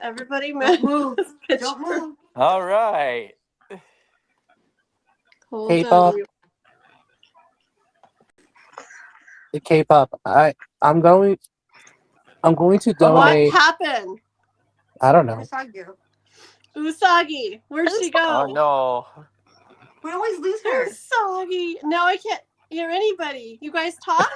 Everybody Don't move. move. Don't move. All right. Hold Kpop. on. The K-pop. I'm going to What donate. happened? I don't know. Usagi. Where'd she go? Oh no. We always lose her. Usagi. Now I can't hear anybody. You guys talk?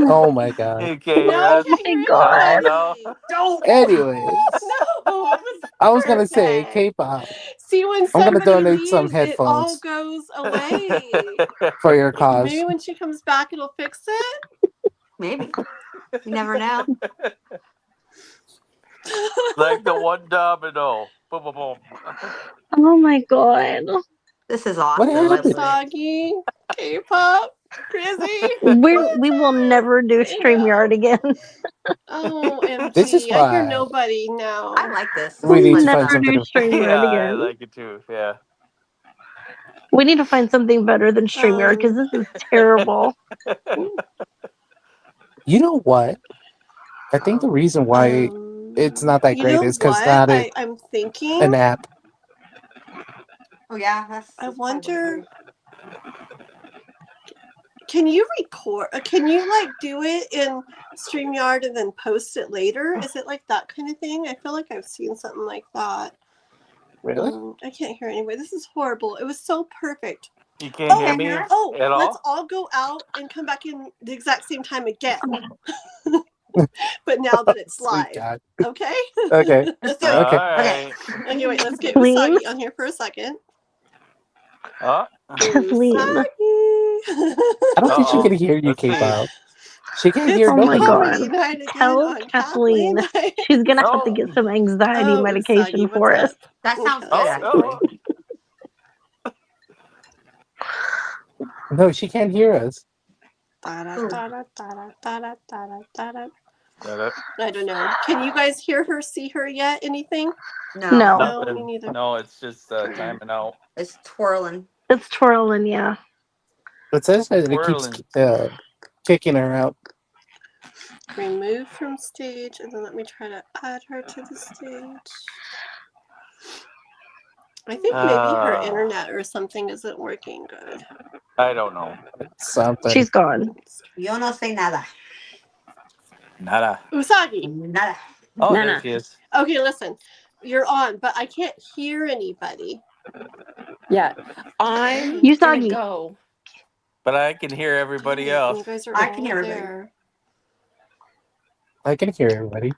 Oh my god. Okay. No, I can't hear God. anybody. No. Don't. Anyways, No, it was I was gonna say perfect. K-pop See, when I'm gonna somebody donate leaves, some it all headphones goes away. for your cause. Maybe when she comes back, it'll fix it. Maybe. You never know. Like the one domino. Boom, boom, boom. Oh my god. This is What awesome. happened? Usagi, K-pop, Krizzie. We will never do StreamYard again. Oh, MG. This is I hear why nobody now. I like this. we need to find Never do something. StreamYard Yeah, I again. like it too. Yeah. We need to find something better than StreamYard because this is terrible. You know what? I think the reason why it's not that You great know is because what? not I'm thinking. an app. Oh yeah, that's. I that's wonder. probably- Can you record? Can you like do it in StreamYard and then post it later? Is it like that kind of thing? I feel like I've seen something like that. Really? I can't hear anyway. This is horrible. It was so perfect. You can't hear Can't me hear us? at all? Let's all go out and come back in the exact same time again. But now that it's Sweet live. God. Okay? Okay. Let's do it. All Okay. right. Okay, wait, let's get Kathleen? Usagi on here for a second. Huh? Kathleen. Usagi! I don't think she Uh-oh. can hear you, Let's see. K-pop. She can't It's hear Oh my nobody. comedy god. night again Tell on Kathleen Kathleen. she's gonna have to Oh. get some anxiety medication Usagi, for what's us. up? That sounds Okay. good, actually. No, she can't hear us. Ooh. I don't know. Can you guys hear her, see her yet? Anything? No. No. No, me Nothing. neither. No, it's just timing out. It's twirling. It's twirling, yeah. It says that it keeps Whirling. kicking her out. Remove from stage, and then let me try to add her to the stage. I think maybe her internet or something isn't working good. I don't know. Something. She's gone. Yo no sé nada. Nada. Usagi. Nada. Oh, Nana. there she is. Okay, listen. You're on, but I can't hear anybody. Yeah, I'm Usagi. gonna go. But I can hear everybody Dang it, else. You guys are I all can hear everybody. there. I can hear everybody.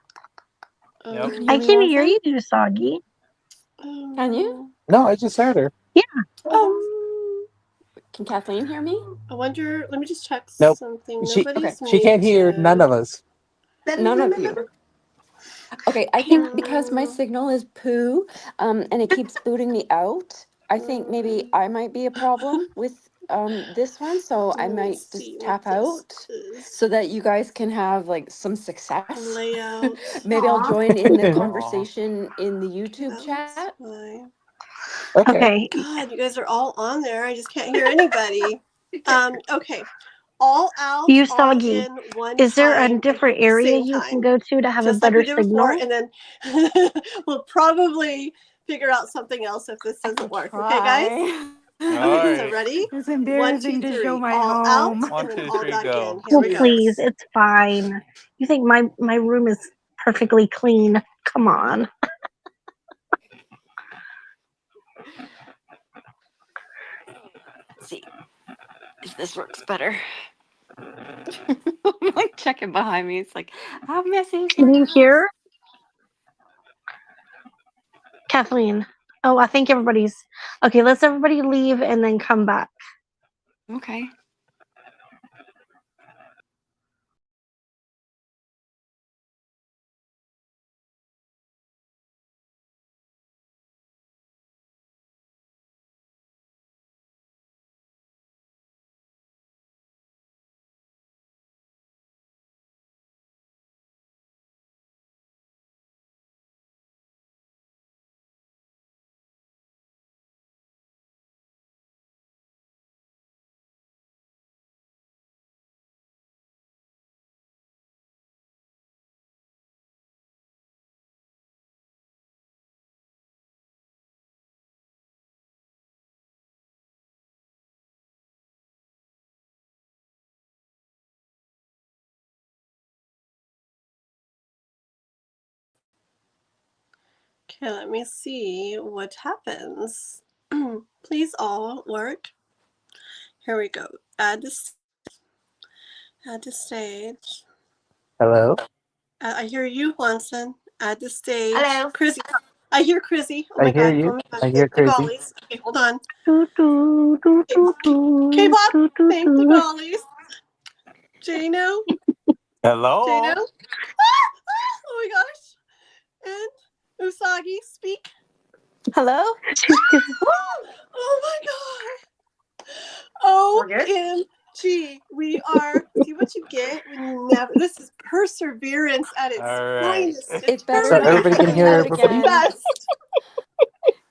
Yep. You can I hear me, can hear Juantzin? you, Usagi. Can you? No, I just heard her. Can Kathleen hear me? I wonder. Let me just check Nope. something. She- Nobody's She can't hear muted. none of us. None of you. Okay, I think because my signal is poo, and it keeps booting me out, I think maybe I might be a problem with this one, so I Let me might see just what tap this out is. so that you guys can have like some success. Layout. Maybe I'll Aw. join in the Aw. conversation in the YouTube That chat. looks fine. Okay. Okay. God, you guys are all on there. I just can't hear anybody. Okay. All out, all Usagi, in, one is there time a at different the area same you can time. go to have Just a like we better did before, signal? and then we'll probably figure out something else if this doesn't work. Okay, guys? All Okay, so right. ready? It's 1, 2, embarrassing to 3. show my All home. out, 1, and then 2, all 3, back go. in. Here Oh, we go. please, it's fine. You think my room is perfectly clean? Come on. Let's see if this works better. I'm like checking behind me. It's like, how messy is Can my you house? hear? Kathleen. Oh, I think everybody's okay. Let's everybody leave and then come back. Okay. Okay, let me see what happens. Please all work. Here we go. Add to stage. Hello. I hear you, Juantzin. Add to stage. Hello. Krizzie. I hear Krizzie. Oh I my hear god. you. Oh my god. I hear Thank the Krizzie. gollies. Okay, hold on. Kpop. Kpop. Thank the gollies. Jano. Hello. Jano. Oh my gosh. And Usagi, speak. Hello? Oh my god. We're good? OMG. We are. See what you get when you never. This is perseverance at its All right. finest. It better So not everybody kick can me hear out everybody? again. Best.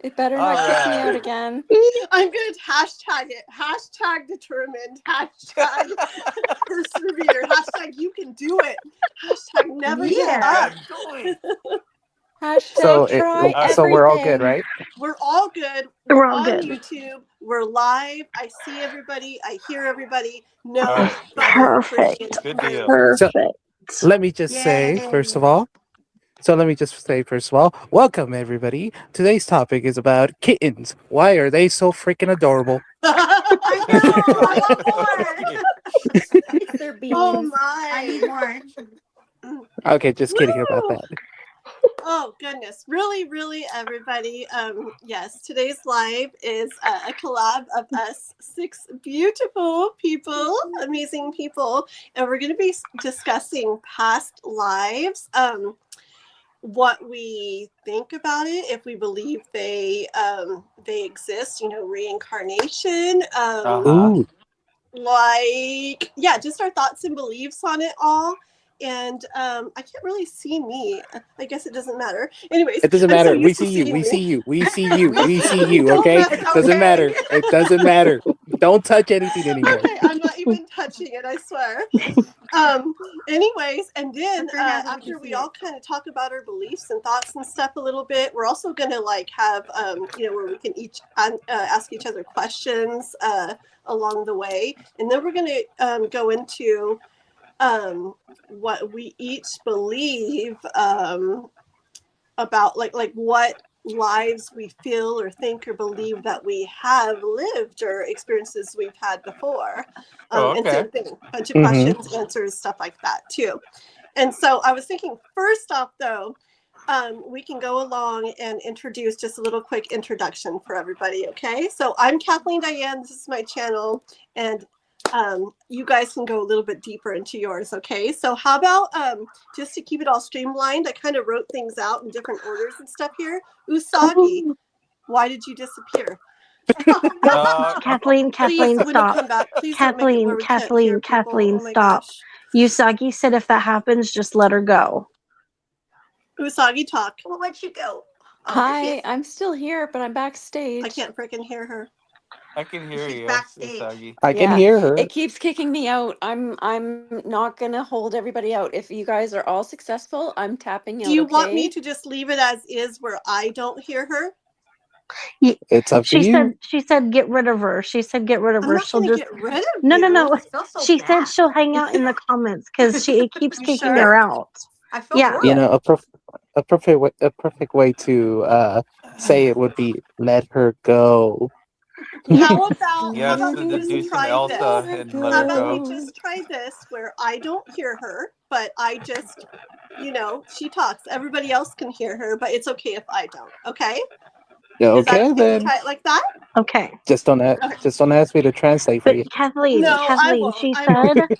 It better not kick me out again. I'm going to hashtag it. Hashtag determined. Hashtag persevere. Hashtag you can do it. Hashtag never give Yeah. up. Hashtag So try so we're all good, everything. right? We're all good. We're all on good. YouTube. We're live. I see everybody. I hear everybody. No All right. butter Perfect. freaking Good deal. Perfect. Let me just say, first of all, welcome everybody. Today's topic is about kittens. Why are they so freaking adorable? I know. I want more. Fix their beans. Oh my. I need more. Okay, just kidding about Woo! that. Oh goodness, really everybody. Yes, today's live is a collab of us 6 beautiful people, amazing people, and we're going to be discussing past lives, what we think about it, if we believe they exist, reincarnation, Ooh, just our thoughts and beliefs on it all. And I can't really see me. I guess it doesn't matter. Anyways, it doesn't I'm so matter. We used to see you. seeing We me. see you. We see you. We see Don't you. Okay, mess- It's doesn't okay. matter. It doesn't matter. Don't touch anything anymore. Okay, I'm not even touching it, I swear. Anyways, and then Put your hands where we after can we see all kind of talk about our beliefs and thoughts and stuff a little bit, we're also going to have where we can each ask each other questions along the way, and then we're going to go into what we each believe about like what lives we feel or think or believe that we have lived or experiences we've had before. And Okay. same thing, a bunch of Mhm. questions, answers, stuff like that too. And so I was thinking, first off though, we can go along and introduce just a little quick introduction for everybody, okay? So I'm Kathleen Diane, this is my channel, and you guys can go a little bit deeper into yours, okay? So how about just to keep it all streamlined, I kind of wrote things out in different orders and stuff here. Usagi, why did you disappear? Kathleen, Please, when you stop. come back, please don't make it where we can't hear people. Kathleen, Oh my stop. gosh. Usagi said if that happens, just let her go. Usagi, talk. We'll let you go. Oh, Hi, I'm still here, but I'm backstage. I can't freaking hear her. I can hear She's you, backstage. Usagi. I can Yeah, hear her. It keeps kicking me out. I'm not gonna hold everybody out. If you guys are all successful, I'm tapping out. Do you want me okay? to just leave it as is where I don't hear her? It's up to you. She said get rid of her. She said get rid of I'm her. not She'll going to just get rid of no. I feel so She bad. said she'll hang out in the comments because it keeps You kicking sure? her out. I feel Yeah. horrible. You know, a perfect way to say it would be let her go. How about Yes, we the just Deuce and try Elsa this? and let How her about we go. just try this where I don't hear her, but I just, she talks. Everybody else can hear her, but it's okay if I don't. Okay? Yeah, Is that okay okay? then. Try it like that? Okay. Just don't ask me to translate for But you. Kathleen, No, I won't. she I said won't.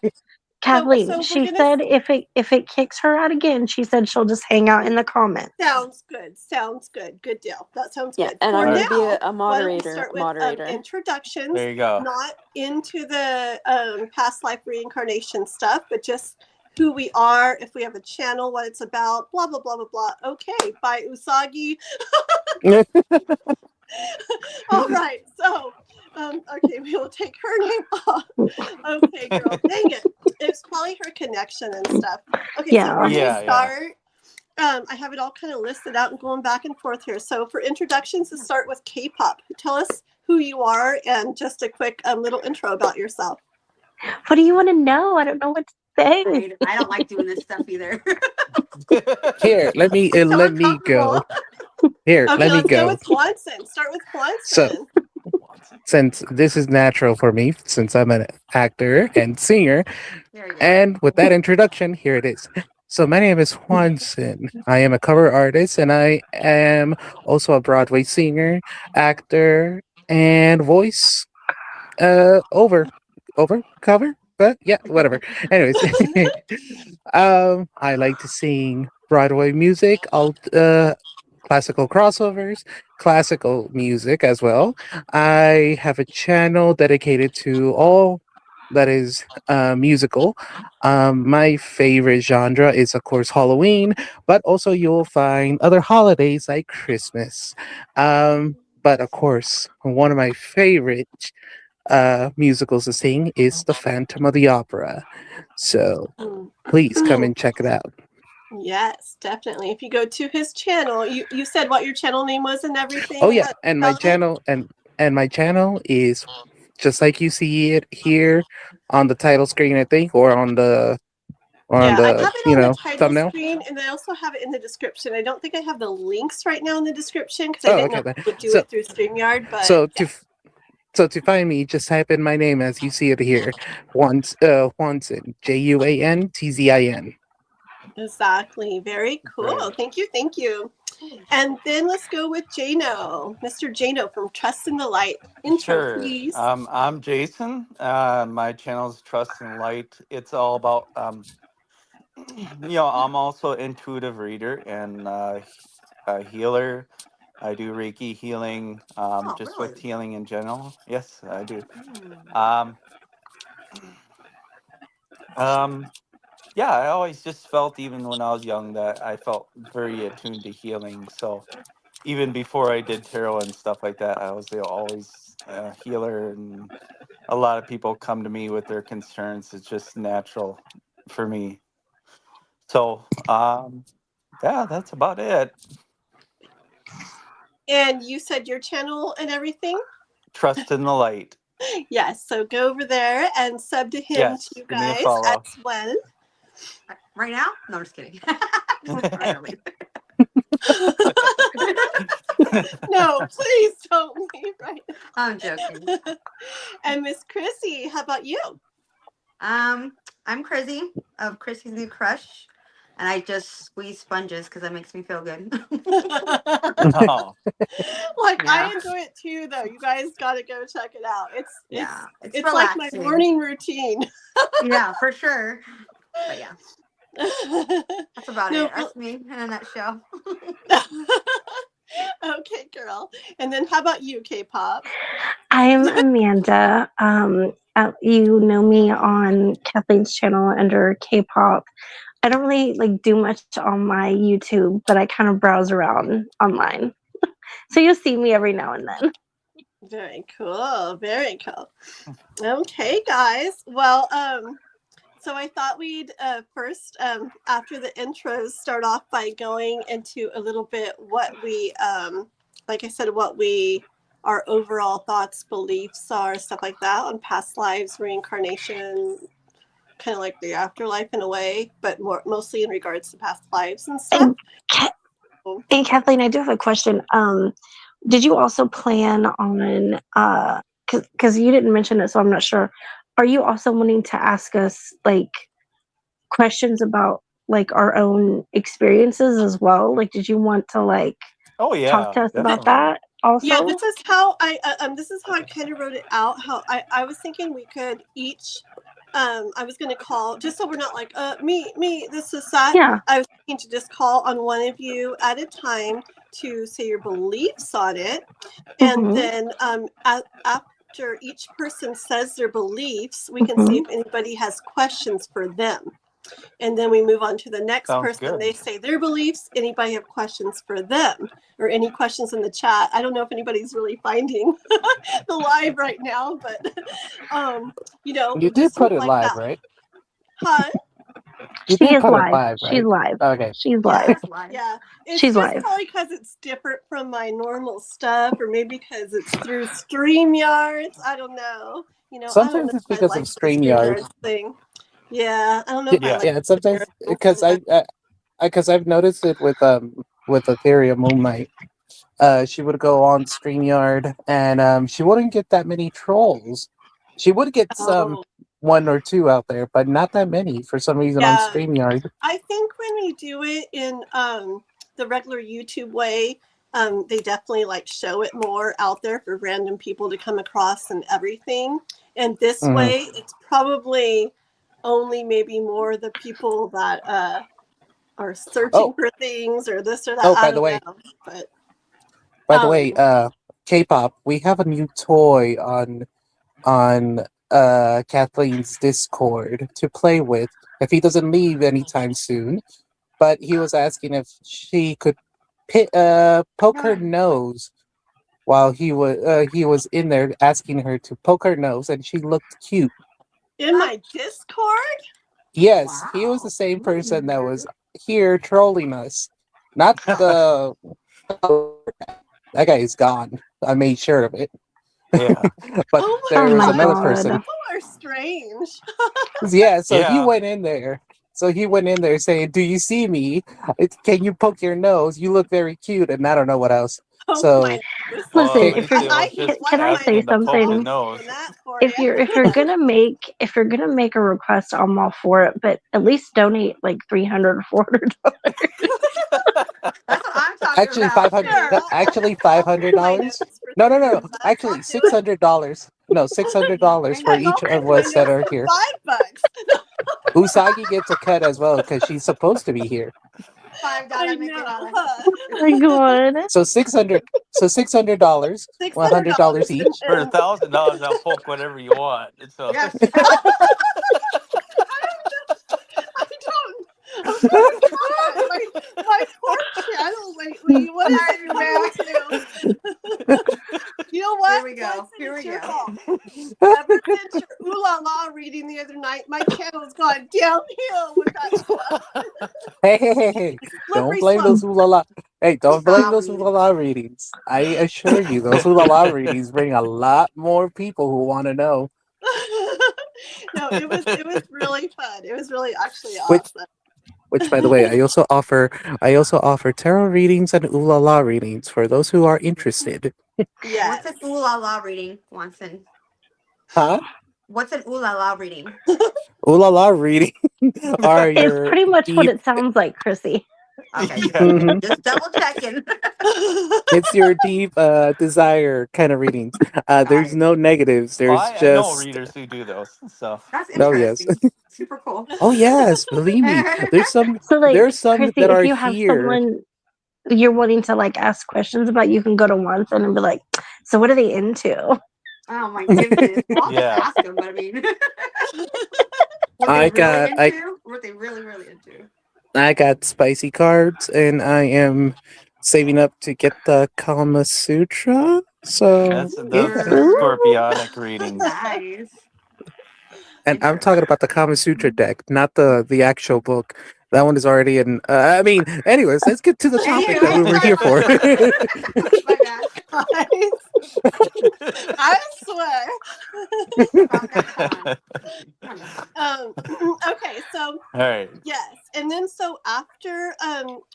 Kathleen, So we're she gonna- said if it kicks her out again, she said she'll just hang out in the comments. Sounds good. Sounds good. Good deal. That sounds Yeah, good. and For I'm now, gonna be a why don't we moderator. start with introductions, There you go. not into the past life reincarnation stuff, but just who we are, if we have a channel, what it's about, blah, blah, blah, blah, blah. Okay, by Usagi. All right, so, okay, we will take her name off. Okay, girl, dang it. It's probably her connection and stuff. Okay, Yeah. so we're going to Yeah, start. I have it all kind of listed out and going back and forth here. So for introductions, let's start with Kpop. Tell us who you are and just a quick little intro about yourself. What do you want to know? I don't know what to say. I don't like doing this stuff either. Here, let me It's so let me go. uncomfortable. Here, Okay, let me let's go go. with Juantzin. Start with So, Juantzin. since this is natural for me, since I'm an actor and singer, There you go. and with that introduction, here it is. So, my name is Juantzin. I am a cover artist, and I am also a Broadway singer, actor, and voice over cover, but yeah, whatever. Anyways, I like to sing Broadway music, classical crossovers, classical music as well. I have a channel dedicated to all that is musical. My favorite genre is, of course, Halloween, but also you'll find other holidays like Christmas. But of course, one of my favorite musicals to sing is The Phantom of the Opera. So please come and check it out. Yes, definitely. If you go to his channel, you said what your channel name was and everything. Oh yeah, and my channel and my channel is just like you see it here on the title screen, I think, or on the Yeah, I have it on the title thumbnail. screen, and I also have it in the description. I don't think I have the links right now in the description because I Oh, didn't okay. know Then. I would do So it through StreamYard. But so yeah. to find me, just type in my name as you see it here. Juantzin, Juantzin. Exactly. Very cool. Thank you. Thank you. And then let's go with Jano, Mr. Jano from Trust in the Light. Intro, Sure. please. I'm Jason. My channel is Trust and Light. It's all about, I'm also intuitive reader and a healer. I do Reiki healing, Oh, just really? with healing in general. Yes, I do. Hmm. Um, um, yeah, I always just felt, even when I was young, that I felt very attuned to healing. So even before I did tarot and stuff like that, I was always a healer, and a lot of people come to me with their concerns. It's just natural for me. So, yeah, that's about it. And you said your channel and everything? Trust in the light. Yes. So go over there and sub to him Yes, too, give me a guys, follow. as well. Right now? No, I'm just kidding. No, please don't leave right now. I'm joking. And Miss Krizzie, how about you? I'm Krizzie of Krizzie's New Krush, and I just squeeze sponges because that makes me feel good. Oh, Like I Yeah. enjoy it too, though. You guys got to go check it out. Yeah, It's like my relaxing. morning routine. Yeah, for sure. But yeah, that's about No, it. That's me in a nutshell. okay, girl. And then how about you, Kpop? I'm Amanda. You know me on Kathleen's channel under Kpop. I don't really like do much on my YouTube, but I kind of browse around online. So you'll see me every now and then. Very cool. Very cool. Okay, guys. Well, so I thought we'd first, after the intros, start off by going into a little bit what we, like I said, our overall thoughts, beliefs are, stuff like that on past lives, reincarnation, kind of like the afterlife in a way, but mostly in regards to past lives and stuff. And Kathleen, I do have a question. Did you also plan on, because you didn't mention it, so I'm not sure. Are you also wanting to ask us like questions about like our own experiences as well? Like, did you want to like oh talk yeah, to us about definitely. that also? Yeah, this is how I kind of wrote it out. How I was thinking we could each, I was going to call, just so we're not like, me, this is that. Yeah. I was thinking to just call on one of you at a time to say your beliefs on it. And then after each person says their beliefs, we can see if anybody has questions for them. And then we move on to the next Sounds person. good. They say their beliefs. Anybody have questions for them or any questions in the chat? I don't know if anybody's really finding the live right now, but You did just put move it like live, that. right? Huh? You She did is put live. it live, right? She's live. Okay. She's Yeah. live. Yeah. It's She's just live. probably because it's different from my normal stuff, or maybe because it's through StreamYards. I don't know. I don't Sometimes know it's if I because of like the StreamYard. StreamYards thing. Yeah, I don't know if I Yeah. like Yeah, sometimes StreamYards. because I've noticed it with Ethereum Moonlight. she would go on StreamYard, and she wouldn't get that many trolls. She would get some Oh, one or two out there, but not that many for some reason on yeah. StreamYard. I think when we do it in the regular YouTube way, they definitely like show it more out there for random people to come across and everything. And this Mhm. way, it's probably only maybe more the people that are searching Oh, for things or this or that. oh, I by the don't way, know, but by the way, um, Kpop, we have a new toy on Kathleen's Discord to play with if he doesn't leave anytime soon. But he was asking if she could poke her nose while he was in there asking her to poke her nose, and she looked cute. in my Discord, Yes, he was the same person that was here trolling us. Not the that guy is gone. I made sure of it. Yeah. But oh my there Oh was my another God, person. god. people are strange. Yeah, so he Yeah. went in there. So he went in there saying, "Do you see me? Can you poke your nose? You look very cute." And I don't know what else. Oh my So goodness. Well, Listen, at okay, if least you're it I was can just one can of I my say asking to poke the something? doing nose. that for If you. you're gonna make a request, I'm all for it, but at least donate like $300 or $400. That's what I'm talking actually about. 500. Sure, No, actually five I'll hundred clear my dollars. notes for No, no, no, no. $300. I'll Actually do it. $600. No, $600 for Thank And you. each I'll Thank of clear my you. us that notes are for here. $5. Usagi gets a cut as well because she's supposed to be here. $5 I make it know, all. huh? Oh my god. So $600. $100 $600 each. For and $1,000, I'll poke whatever you want. So Yes. I don't. I'm sorry, my poor channel lately. What is it coming to? You know what? Here we go. Johnson, Here it's we your go. fault. Ever since your ooh la la reading the other night, my channel's gone downhill with that stuff. Hey. Don't Slippery blame those slope. ooh la la. Hey, don't blame those ooh Sorry. la la readings. I assure you, those ooh la la readings bring a lot more people who want to know. No, it was really fun. It was really actually Which, awesome. by the way, I also offer tarot readings and ooh la la readings for those who are interested. Yes. What's an ooh la la reading, Juantzin? Huh? What's an ooh la la reading? Ooh la la reading are It's your pretty much what deep. it sounds like, Chrissy. Okay, yeah. Mhm. just double checking. It's your deep desire kind of readings. There's Nice. no negatives. Well, There's I know just readers who do those. So That's oh yes, interesting. Super cool. oh yes. Believe me, So like, there's some Chrissy, that if are you have here. someone you're wanting to like ask questions about, you can go to Juantzin and be like, so what are they into? Oh my goodness. Well, I'll just yeah. ask them, but I mean, what they I really got I into? What they really, really into? I got spicy cards, and I am saving up to get the Kama Sutra. So That's yeah, those Ooh. scorpionic readings. Nice. and I'm talking about the Kama Sutra deck, not the actual book. That one is already in. I mean, anyways, let's get to the topic that we Anyway, were sorry here about for. that. My bad. I swear. About that con. Okay, so All right. yes, and then so after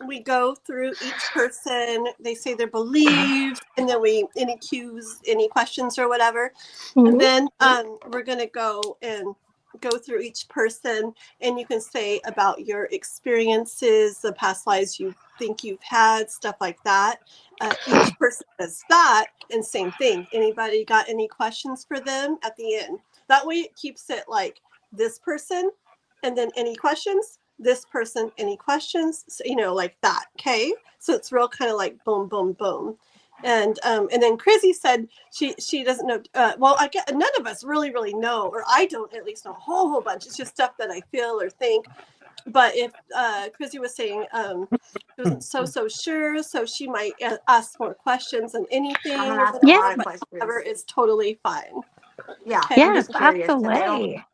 we go through each person, they say their beliefs, and then we any cues, any questions or whatever. And Mhm. then we're gonna go and go through each person, and you can say about your experiences, the past lives you think you've had, stuff like that. Each person does that, and same thing. Anybody got any questions for them at the end? That way, it keeps it like this person, and then any questions, this person, any questions, so, like that. Okay, so it's real kind of like boom, boom, boom. And then Krizzie said she doesn't know. Well, I get none of us really know, or I don't at least know a whole bunch. It's just stuff that I feel or think. But if Krizzie was saying she wasn't so sure, so she might ask more questions and anything I'm gonna or ask a whatever. lot of But questions. whatever is totally fine. Yeah, Okay. I'm Yes, just ask curious because I don't. away.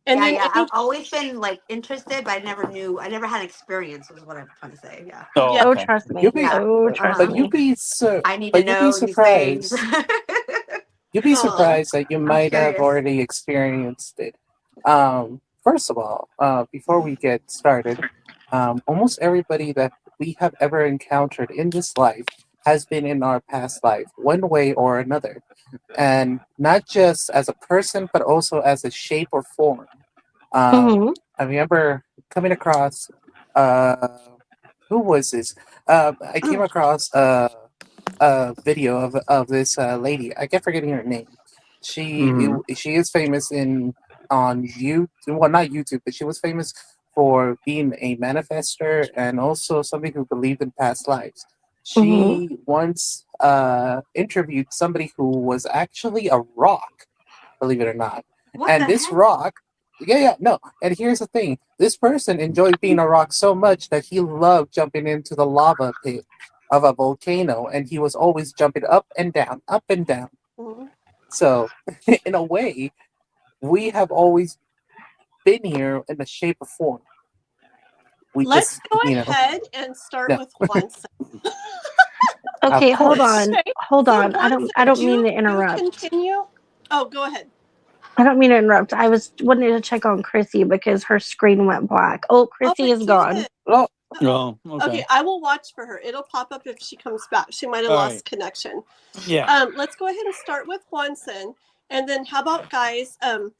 And Yeah, then yeah. any I've always been like interested, but I never knew. I never had experience. Is what I'm trying to say. Yeah. Oh, yeah. Oh, okay. trust You'll me. be, Yeah. Oh, Uh trust but huh. you'll me. be I need to but you'll be know these things. surprised. You'll be Oh, surprised that you I'm might have curious. already experienced it. First of all, before we get started, almost everybody that we have ever encountered in this life has been in our past life, one way or another, and not just as a person, but also as a shape or form. Mm-hmm. I remember coming across, uh, who was this? I came across a video of this lady. I kept forgetting her name. Mhm. She is famous in on YouTube. Well, not YouTube, but she was famous for being a manifester and also somebody who believed in past lives. Mm-hmm. She once interviewed somebody who was actually a rock, believe it or not. What And the this heck? rock, yeah, no. And here's the thing: this person enjoyed being a rock so much that he loved jumping into the lava pit of a volcano, and he was always jumping up and down, up and down. Mhm. So, in a way, we have always been here in the shape of form. We Let's just, go ahead and start no, with Juantzin. of Okay, hold course. on. Okay, Hold so on. I Juantzin, don't mean you to you interrupt. continue. Oh, go ahead. I don't mean to interrupt. I was wanting to check on Krizzie because her screen went black. Oh, Oh, Krizzie it is gone. did. Oh, Uh-oh. Oh, Okay, okay. I will watch for her. It'll pop up if she comes back. She might have All lost right. connection. Yeah. Let's go ahead and start with Juanson, and then how about guys? And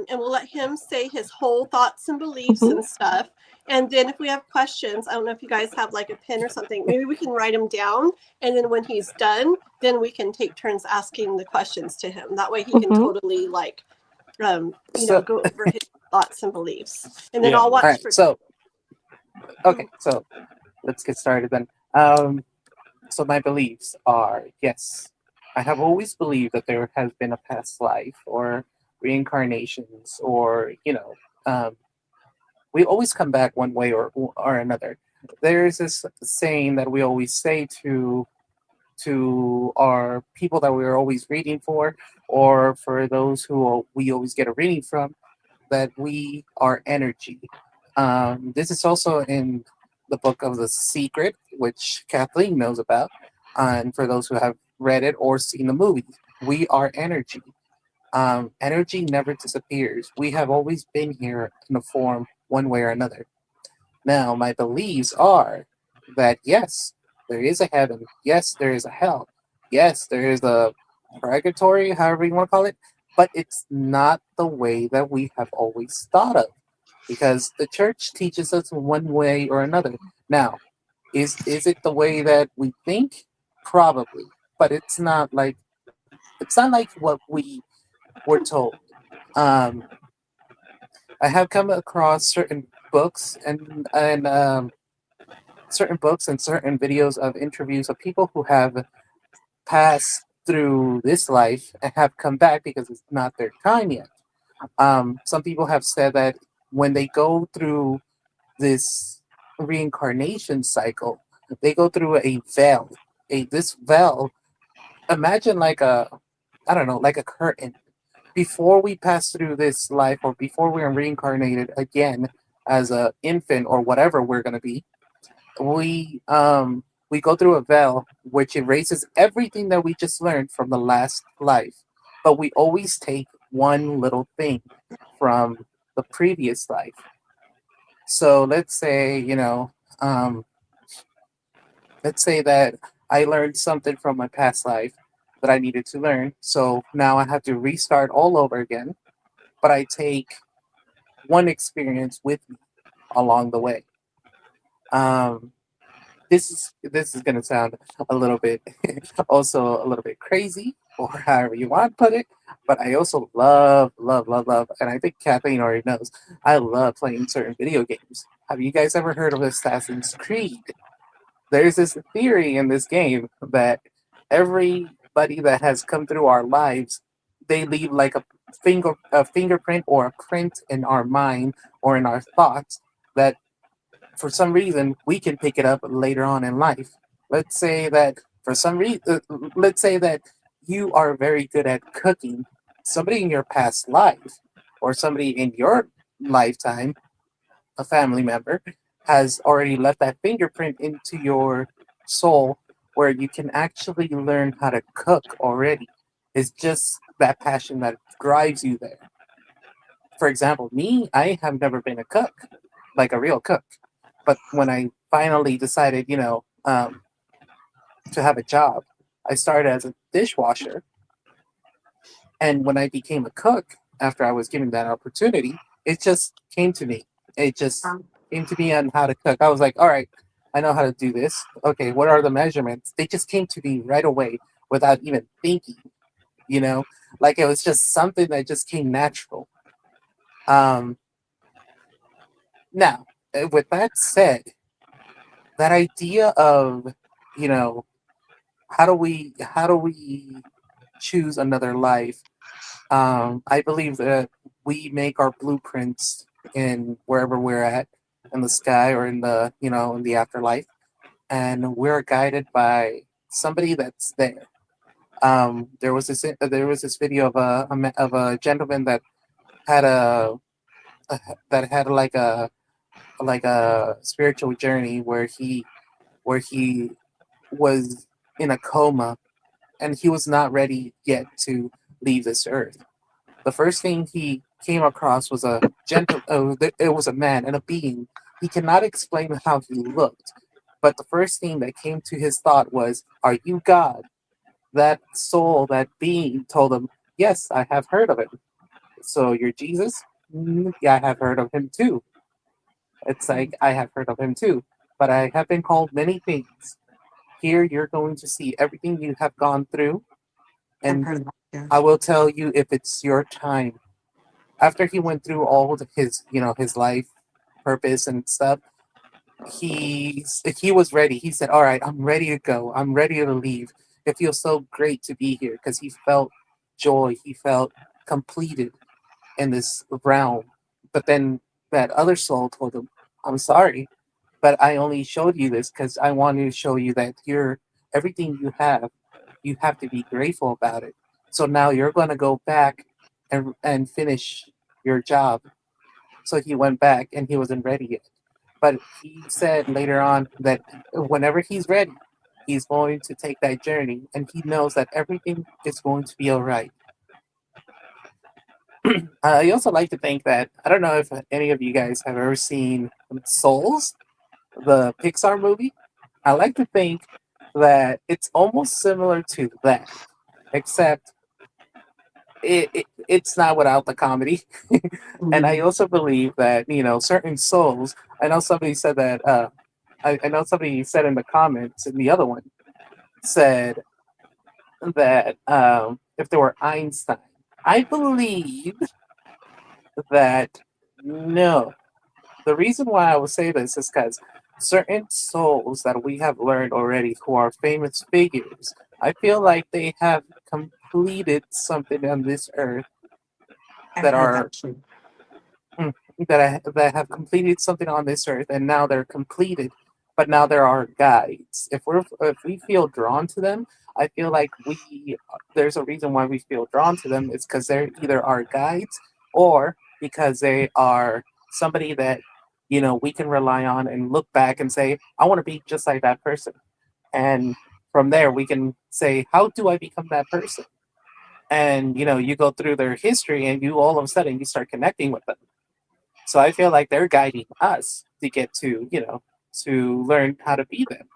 we'll let him say his whole thoughts and beliefs Mm-hmm. and stuff. And then if we have questions, I don't know if you guys have like a pen or something. Maybe we can write them down, and then when he's done, then we can take turns asking the questions to him. That way, he can Mm-hmm. totally like, so, go over his thoughts and beliefs. And then Yeah. I'll Yeah. all watch right. for. So, okay. So, let's get started then. So my beliefs are yes, I have always believed that there has been a past life or reincarnations or we always come back one way or another. There's this saying that we always say to our people that we're always reading for, or for those who we always get a reading from, that we are energy. This is also in the book of The Secret, which Kathleen knows about. And for those who have read it or seen the movie, we are energy. Energy never disappears. We have always been here in a form, one way or another. Now, my beliefs are that yes, there is a heaven. Yes, there is a hell. Yes, there is a purgatory, however you want to call it. But it's not the way that we have always thought of, because the church teaches us one way or another. Now, is it the way that we think? Probably, but it's not like what we were told. Um, I have come across certain books and certain videos of interviews of people who have passed through this life and have come back because it's not their time yet. Some people have said that when they go through this reincarnation cycle, they go through a veil. This veil, imagine like I don't know, like a curtain. Before we pass through this life, or before we're reincarnated again as a infant or whatever we're gonna be, we go through a veil which erases everything that we just learned from the last life, but we always take one little thing from the previous life. So um, let's say that I learned something from my past life that I needed to learn, so now I have to restart all over again, but I take one experience with me along the way. um, this is gonna sound a little bit also a little bit crazy, or however you want to put it, but I also love, and I think Kathleen already knows, I love playing certain video games. Have you guys ever heard of Assassin's Creed? There's this theory in this game that everybody that has come through our lives, they leave like a fingerprint or a print in our mind or in our thoughts that for some reason we can pick it up later on in life. Let's say that for some reason, let's say that you are very good at cooking. Somebody in your past life, or somebody in your lifetime, a family member, has already left that fingerprint into your soul where you can actually learn how to cook already. It's just that passion that drives you there. For example, me, I have never been a cook, like a real cook. But when I finally decided, to have a job. I started as a dishwasher, and when I became a cook, after I was given that opportunity, it just came to me. It just came to me on how to cook. I was like, all right, I know how to do this. Okay, what are the measurements? They just came to me right away without even thinking, you know? Like it was just something that just came natural. Um, Now, with that said, that idea of, you know, how do we choose another life? I believe that we make our blueprints in wherever we're at, in the sky or in the, in the afterlife, and we're guided by somebody that's there. There was this video of a gentleman that had like a spiritual journey where he was in a coma, and he was not ready yet to leave this earth. The first thing he came across was it was a man and a being. He cannot explain how he looked, but the first thing that came to his thought was, "Are you God?" That soul, that being, told him, "Yes, I have heard of him." "So you're Jesus?" Yeah, I have heard of him too." It's like, I have heard of him too, but I have been called many things. Here you're going to see everything you have gone through, and I will tell you if it's your time. After he went through all of his life purpose and stuff, he was ready. He said, "All right, I'm ready to go. I'm ready to leave. It feels so great to be here," because he felt joy. He felt completed in this realm. But then that other soul told him, "I'm sorry, but I only showed you this because I wanted to show you that everything you have to be grateful about it. So now you're going to go back and finish your job." So he went back, and he wasn't ready yet. But he said later on that whenever he's ready, he's going to take that journey, and he knows that everything is going to be all right. I also like to think that, I don't know if any of you guys have ever seen Souls, the Pixar movie. I like to think that it's almost similar to that, except it's not without the comedy. And I also believe that, certain souls, I know somebody said that, I know somebody said in the comments, in the other one, said that if there were Einstein, I believe that no. The reason why I would say this is because certain souls that we have learned already who are famous figures, I feel like they have completed something on this earth that are mm, that have completed something on this earth, and now they're completed, but now there are guides. If we feel drawn to them, I feel like there's a reason why we feel drawn to them. It's because they're either our guides, or because they are somebody that we can rely on and look back and say, "I want to be just like that person." And from there we can say, "How do I become that person?" And you go through their history, and you all of a sudden you start connecting with them. So I feel like they're guiding us to get to learn how to be them.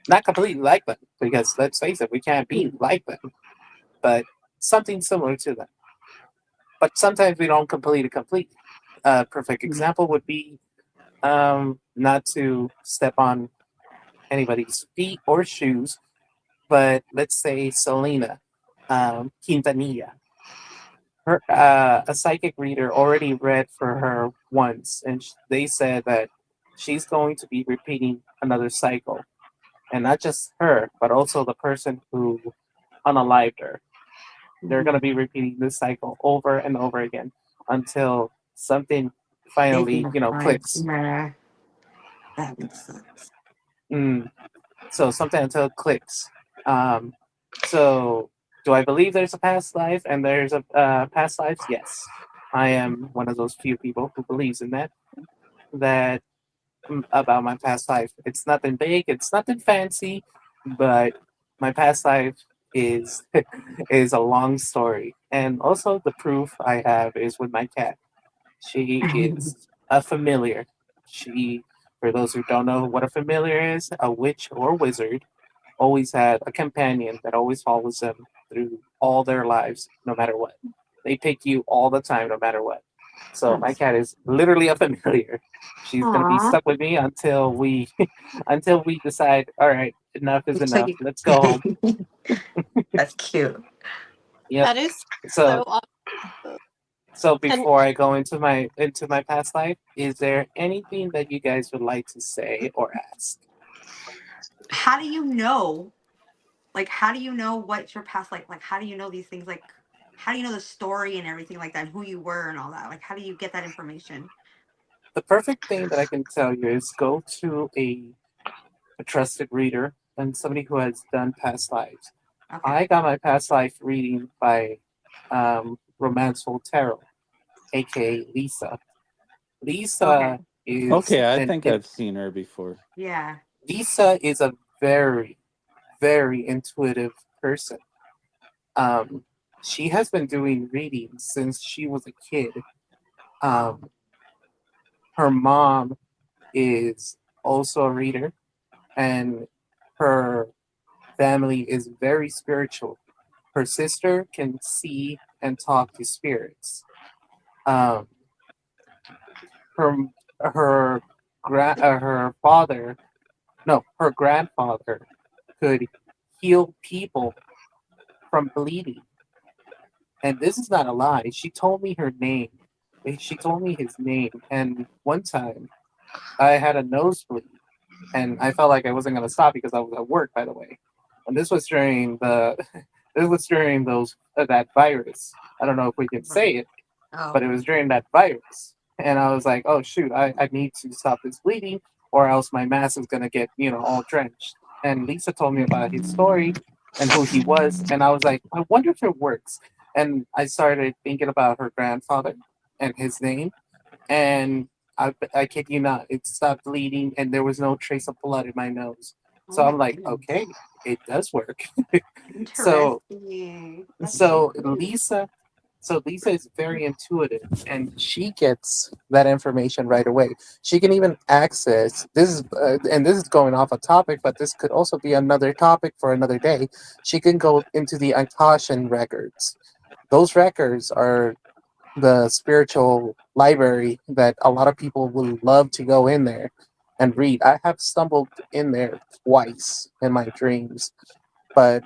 Not completely like them, because let's face it, we can't be like them, but something similar to them. But sometimes we don't completely complete. A perfect example would be, not to step on anybody's feet or shoes, but let's say Selena Quintanilla. A psychic reader already read for her once, and they said that she's going to be repeating another cycle, and not just her, but also the person who unalived her. They're going to be repeating this cycle over and over again until something finally, clicks. That makes sense. So something until it clicks. So do I believe there's a past life and there's a past lives? Yes, I am one of those few people who believes in that. That about my past life. It's nothing big. It's nothing fancy, but my past life is is a long story. And also the proof I have is with my cat. She is a familiar. She, for those who don't know what a familiar is, a witch or wizard always had a companion that always follows them through all their lives, no matter what. They pick you all the time, no matter what. So my That's cat is literally a familiar. She's gonna be Aw. stuck with me until we until we decide, all right, enough is So enough. you- Let's go home. That's cute. Yep. That is So so awesome. so And before I go into my past life, is there anything that you guys would like to say or ask? How do you know? Like, how do you know what's your past like? Like, how do you know these things? Like, how do you know the story and everything like that, and who you were and all that? Like, how do you get that information? The perfect thing that I can tell you is go to a trusted reader and somebody who has done past lives. Okay. I got my past life reading by Romanceful Tarot, aka Lisa. Lisa Okay. is Okay, I an, think I've seen her before. Yeah. Lisa is a very, very intuitive person. Um, she has been doing readings since she was a kid. Um, her mom is also a reader, and her family is very spiritual. Her sister can see and talk to spirits. Um, her her father, no, her grandfather could heal people from bleeding, and this is not a lie. She told me her name. She told me his name, and one time I had a nosebleed, and I felt like I wasn't going to stop because I was at work, by the way. And this was during the this was during those that virus. I don't know if we can say it, but Oh. it was during that virus. And I was like, oh shoot, I need to stop this bleeding or else my mask is gonna get, all drenched. And Lisa told me about his story and who he was, and I was like, I wonder if it works. And I started thinking about her grandfather and his name, and I kid you not, it stopped bleeding and there was no trace of blood in my nose. Oh So my I'm like, goodness. okay, it does work. so Interesting. That's so so cool. Lisa is very intuitive and she gets that information right away. She can even access and this is going off a topic, but this could also be another topic for another day. She can go into the Akashan records. Those records are the spiritual library that a lot of people would love to go in there and read. I have stumbled in there twice in my dreams, but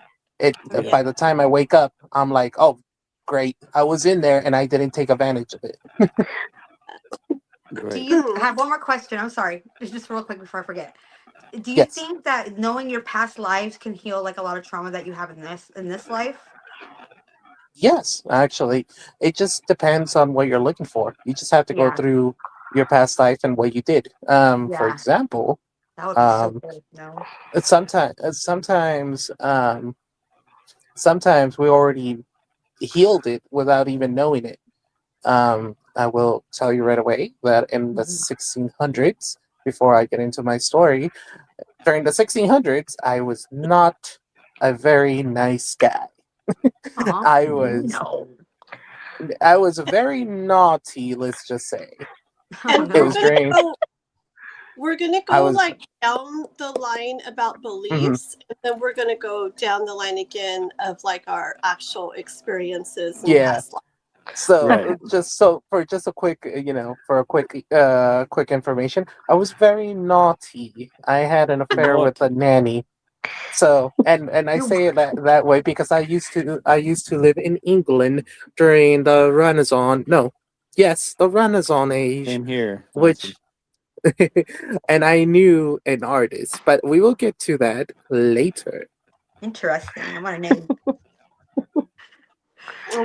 Yeah. by the time I wake up, I'm like, oh, great, I was in there and I didn't take advantage of it. Do Great. you I have one more question? I'm sorry. Just real quick before I forget. Do you Yes, think that knowing your past lives can heal like a lot of trauma that you have in this life? yes, actually, it just depends on what you're looking for. You just have to go Yeah. through your past life and what you did. For Yeah. example, That would be so um, cool. No. sometimes we already healed it without even knowing it. I will tell you right away that in the Mhm. 1600s, before I get into my story, during the 1600s, I was not a very nice guy. Aw. I was No. I was very naughty, let's just say. Oh and It we're was no. gonna during go we're gonna I go was like down the line about mhm. beliefs, and then we're gonna go down the line again of like our actual experiences and Yeah. past life. So Right. just a quick quick information, I was very naughty. I had an affair with a Naughty. nanny. So and I You say it that way because I used to live in England during the Renaissance. No, yes, the Renaissance age, Same here, Johnson. which and I knew an artist, but we will get to that later. interesting. I'm gonna name.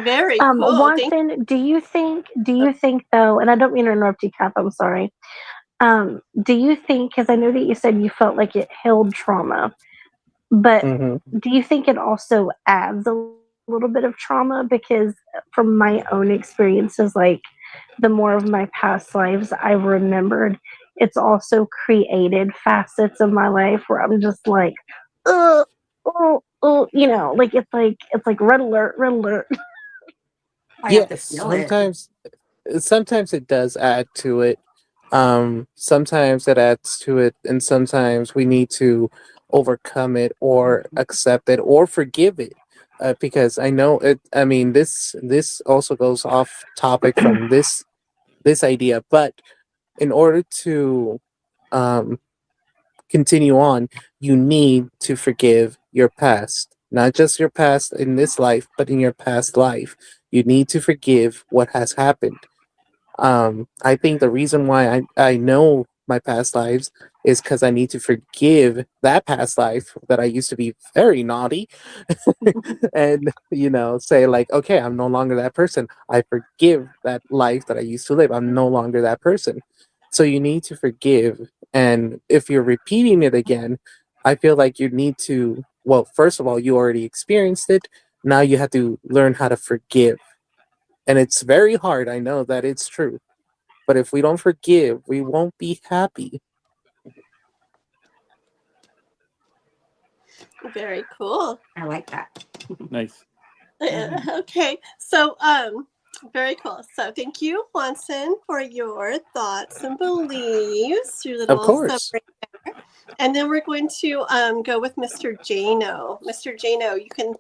Very cool. Thank Juantzin, do you think though, and I don't mean to interrupt you, Kath, I'm sorry. Do you think, because I know that you said you felt like it held trauma, but Hmm. do you think it also adds a little bit of trauma? Because from my own experiences, like the more of my past lives I remembered, it's also created facets of my life where I'm just like, like it's like red alert. I have to Yes, feel it. sometimes it does add to it. Sometimes it adds to it, and sometimes we need to overcome it or accept it or forgive it. Because I know it. I mean, this also goes off topic from this idea, but in order to um, continue on, you need to forgive your past. Not just your past in this life, but in your past life. You need to forgive what has happened. I think the reason why I know my past lives is because I need to forgive that past life that I used to be very naughty and, say, like, okay, I'm no longer that person. I forgive that life that I used to live. I'm no longer that person. So you need to forgive. And if you're repeating it again, I feel like you need to, well, first of all, you already experienced it. Now you have to learn how to forgive. And it's very hard. I know that it's true. But if we don't forgive, we won't be happy. Very cool. I like that. Nice. Okay, so very cool. So thank you, Juantzin, for your thoughts and beliefs. Your little Of course. summary there. And then we're going to go with Mr. Jano. Mr. Jano, you can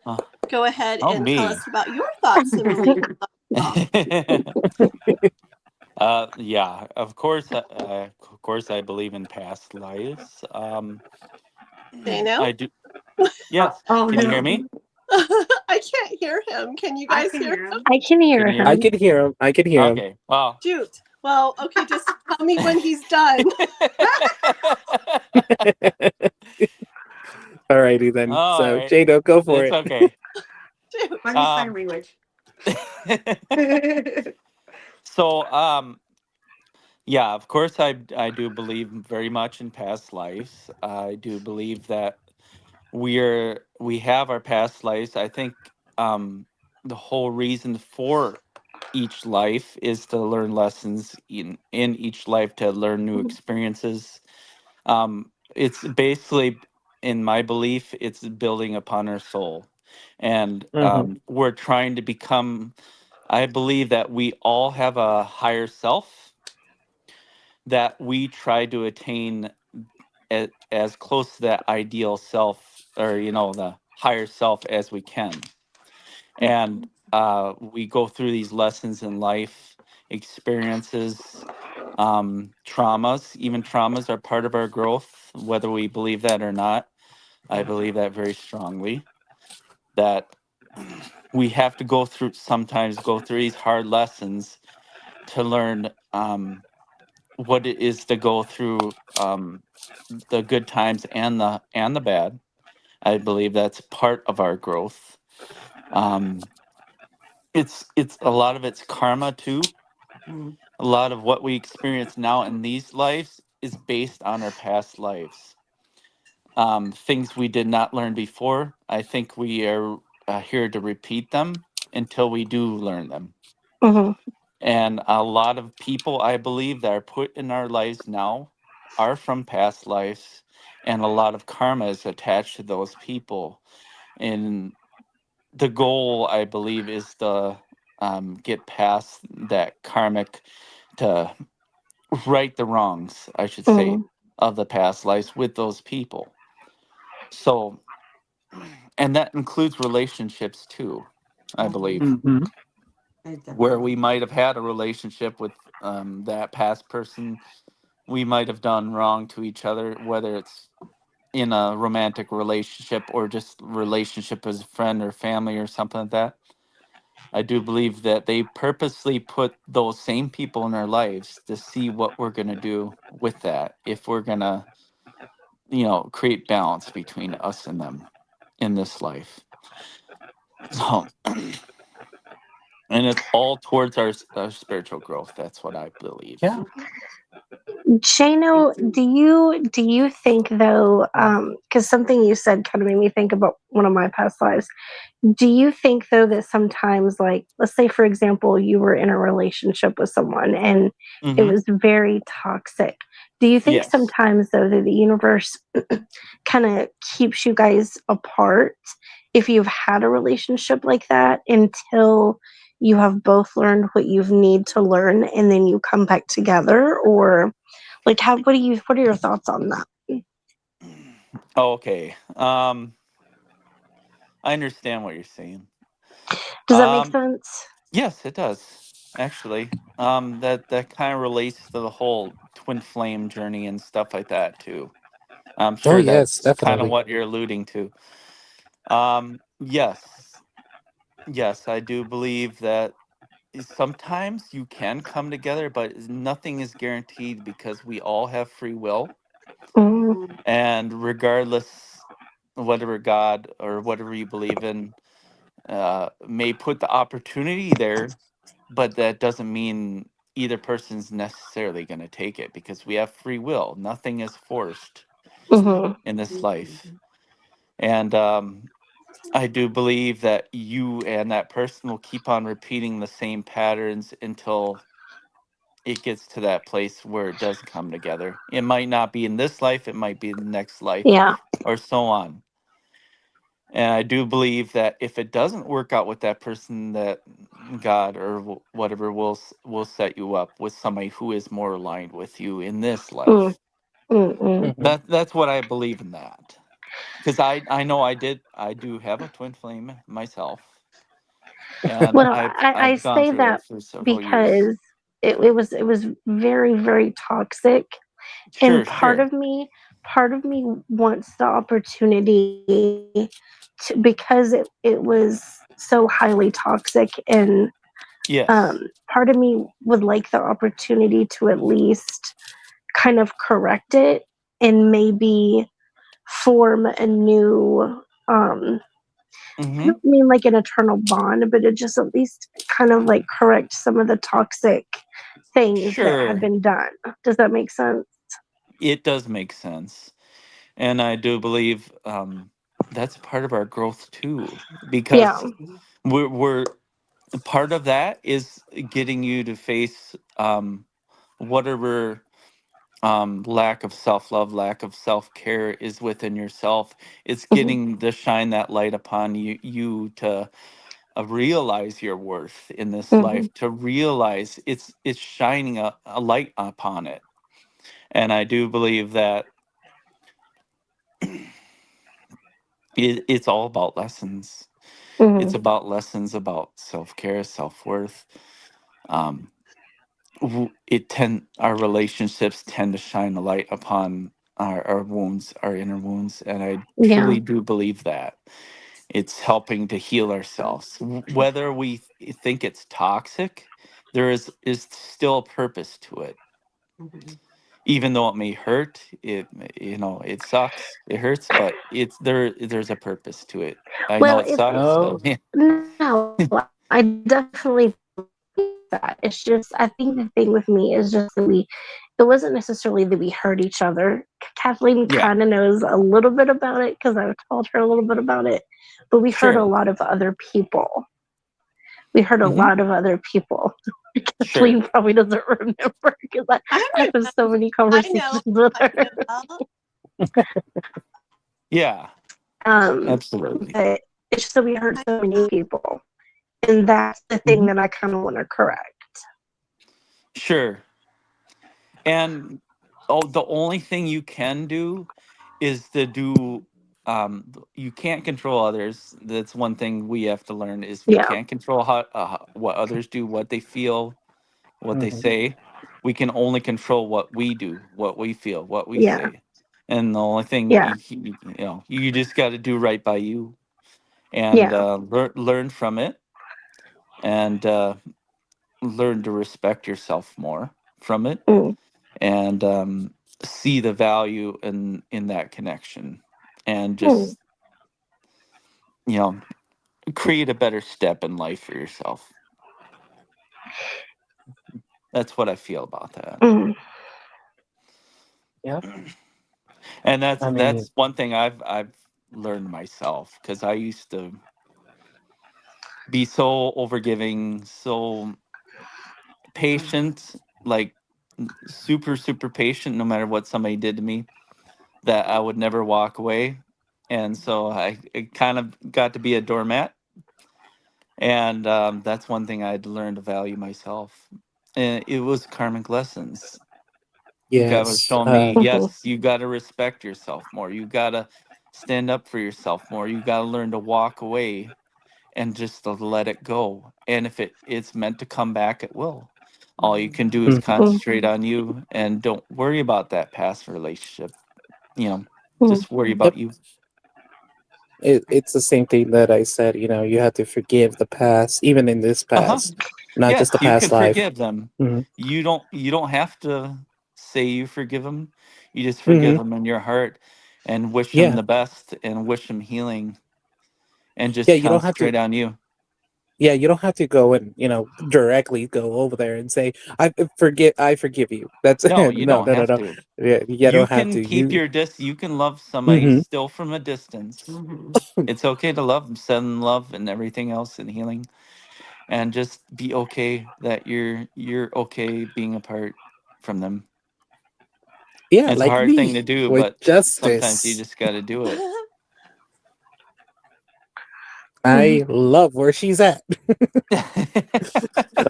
go ahead and tell us about your thoughts and beliefs. Yeah, of course. Of course, I believe in past lives. Jano? I do. Yes. Oh, Can you no. hear me? I can't hear him. Can you guys hear him? I can hear Can you him. I can hear him. I can hear him. Okay. Well. Shoot. Well, okay, just tell me when he's done. Alrighty then. All So right. Jado, go for It's it. okay. Shoot. Funny sign language. So, yeah, of course, I do believe very much in past lives. I do believe that we have our past lives. I think the whole reason for each life is to learn lessons in each life, to learn new experiences. It's basically, in my belief, it's building upon our soul, and Mm-hmm. we're trying to become. I believe that we all have a higher self that we try to attain as close to that ideal self, or the higher self, as we can. And we go through these lessons in life, experiences, traumas. Even traumas are part of our growth, whether we believe that or not. I believe that very strongly, that we have to sometimes go through these hard lessons to learn what it is to go through the good times and the bad. I believe that's part of our growth. Um, it's a lot of it's karma too. Mm. A lot of what we experience now in these lives is based on our past lives. Things we did not learn before. I think we are here to repeat them until we do learn them. Mm-hmm. And a lot of people, I believe, that are put in our lives now are from past lives, and a lot of karma is attached to those people. And the goal, I believe, is to get past that karmic, to right the wrongs, I should say, Mm-hmm. of the past lives with those people. So, and that includes relationships too, I believe, Mm-hmm. where we might have had a relationship with that past person. We might have done wrong to each other, whether it's in a romantic relationship or just relationship as a friend or family or something like that. I do believe that they purposely put those same people in our lives to see what we're going to do with that, if we're going to, create balance between us and them in this life. So, and it's all towards our spiritual growth. That's what I believe. Yeah. Shano, do you think though, because something you said kind of made me think about one of my past lives. Do you think though that sometimes, like, let's say for example, you were in a relationship with someone and it Mm-hmm. was very toxic. Do you think Yes. sometimes though that the universe kind of keeps you guys apart if you've had a relationship like that until you have both learned what you need to learn and then you come back together? Or like, what are your thoughts on that? Okay. I understand what you're saying. Does that make Um, sense? yes, it does. Actually, that kind of relates to the whole twin flame journey and stuff like that too. I'm Oh sure yes, that's kind of definitely. what you're alluding to. Yes, yes, I do believe that sometimes you can come together, but nothing is guaranteed because we all have free will, Mm, and regardless whatever God or whatever you believe in may put the opportunity there, but that doesn't mean either person's necessarily going to take it because we have free will. Nothing is forced mhm, in this life. And I do believe that you and that person will keep on repeating the same patterns until it gets to that place where it does come together. It might not be in this life, it might be in the next life, yeah. or so on. And I do believe that if it doesn't work out with that person, that God or whatever will set you up with somebody who is more aligned with you in this Mm, life. mm. Hmm. That's what I believe in that. Because I know I do have a twin flame myself, and Well, I I've gone say through it that for several years. because it was very, very toxic, Sure, and sure. part of me wants the opportunity to, because it was so highly toxic, and Yes. part of me would like the opportunity to at least kind of correct it and maybe form a new I Mm-hmm. don't mean like an eternal bond, but it just at least kind of like correct some of the toxic things that had Sure. been done. Does that make sense? It does make sense. And I do believe that's part of our growth too, Yeah. because we're part of that is getting you to face whatever lack of self-love, lack of self-care is within yourself. It's Mhm. getting to shine that light upon you to realize your worth in this Mhm. life, to realize it's shining a light upon it. And I do believe that it's all about lessons. It's Mhm. about lessons about self-care, self-worth. um our relationships tend to shine a light upon our wounds, our inner wounds, and I Yeah. truly do believe that it's helping to heal ourselves. Whether we think it's toxic, there is still a purpose to it. Mhm. Even though it may hurt, it sucks, it hurts, but there's a purpose to it. I know Well, it it's sucks, Oh, but yeah. no, I definitely believe that. It's just I think the thing with me is just that it wasn't necessarily that we hurt each other. Kathleen Yeah, kind of knows a little bit about it because I've told her a little bit about it, but we hurt a sure. lot of other people. We hurt a Hmm. lot of other people. Sure. Kathleen probably doesn't remember because I I have remember. so many I conversations know. with I her. know. Yeah, Um, absolutely. but it's just that we hurt so many people. And that's the thing Hmm. that I kind of want to correct. Sure. And the only thing you can do is to do. You can't control others. That's one thing we have to learn is we Yeah. can't control what others do, what they feel, what they hmm, say. We can only control what we do, what we feel, what we Yeah. say. And the only thing Yeah. you just got to do right by you and Yeah. learn from it, and learn to respect yourself more from it, Mm, and see the value in that connection, and mm, just you know create a better step in life for yourself. That's what I feel about that. mm. yeah. And I mean, that's one thing I've learned myself, because I used to be so overgiving, so patient, like super super patient no matter what somebody did to me, that I would never walk away. And so I kind of got to be a doormat. And that's one thing I had to learn to value myself. And it was karmic lessons. You got to Yes. show me, Mhm. yes, you got to respect yourself more. You got to stand up for yourself more. You got to learn to walk away and just to let it go. And if it's meant to come back, it will. All you can do is Mhm. concentrate on you and don't worry about that past relationship. You know, Mhm. just worry Yep. about you. It's the same thing that I said. You have to forgive the past, even in this Uh-huh. past, not Yes, just the you past can life. forgive them. Hmm. You don't have to say you forgive them. You just Hmm. forgive them in your heart and wish them Yeah, the best and wish them healing and yeah. just You don't have to. concentrate on you. Yeah, you don't have to go and directly go over there and say, I forgive you." That's No, no, you no, don't no, have no. to. Yeah, you You don't have to. can keep you can love somebody Hmm. still from a distance. Mhm. It's okay to love them, send love and everything else and healing, and just be okay that you're okay being apart from them. Yeah, It's a like hard thing me to do, with but sometimes you justice. just got to do it. Mhm. I love where she's at.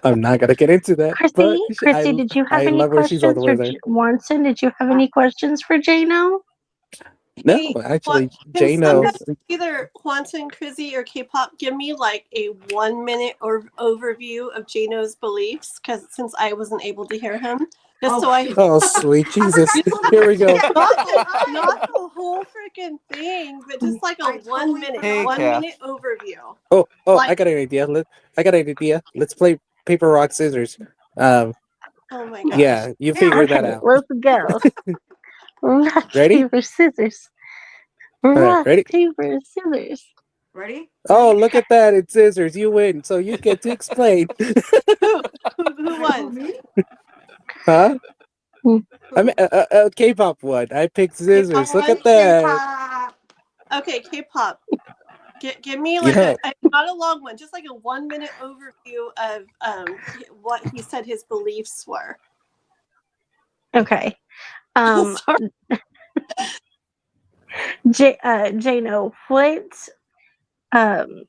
I'm not gonna get into that, but Chrissy, did you have I any love where she's all questions, the or way there. Wanson? Did you have any questions for Jano? No, Hey, actually, can Jano. somebody, either Juantzin, Krizzie, or Kpop, give me like a 1 minute or overview of Jano's beliefs? Because since I wasn't able to hear him, just so I Oh, sweet Jesus! I forgot Here we go. not the whole freaking thing, but just like a I totally 1 minute, Hey, one Kath. minute overview. Oh, Like, I got an idea. I got an idea. Let's play paper, rock, scissors. oh my gosh. Yeah, you figure that Okay, out. let's go. Rock, Ready? paper, scissors. All right, Rock, ready? paper, scissors. Ready? Oh, look at that! It's scissors. You win. So you get to explain, Who won? Me? huh? Hmm. I mean, K-pop one. I picked K-pop scissors. Look one? at that. Okay, K-pop. Give me You like know, not a long one, just like a 1 minute overview of what he said his beliefs were. Okay. Sorry. Jano, um,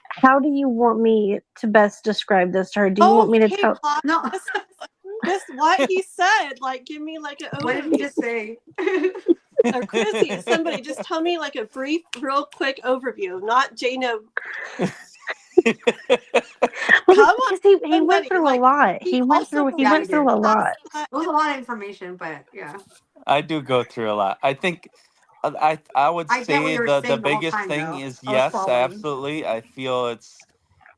how do you want me to best describe this to her? Do you want Oh, me to tell? K-pop. No. Just what he said. Like, give me like an What did he overview. just say? Or Krizzie, somebody just tell me like a brief, real quick overview. Not Jano. Well, Come on, because he went somebody. through a Like, lot. he He went also through believes he a did. lot. that. It was a lot of information, but yeah. I do go through a lot. I think I would I get what say you were the saying the whole biggest time, thing though. is I was yes, following. absolutely. I feel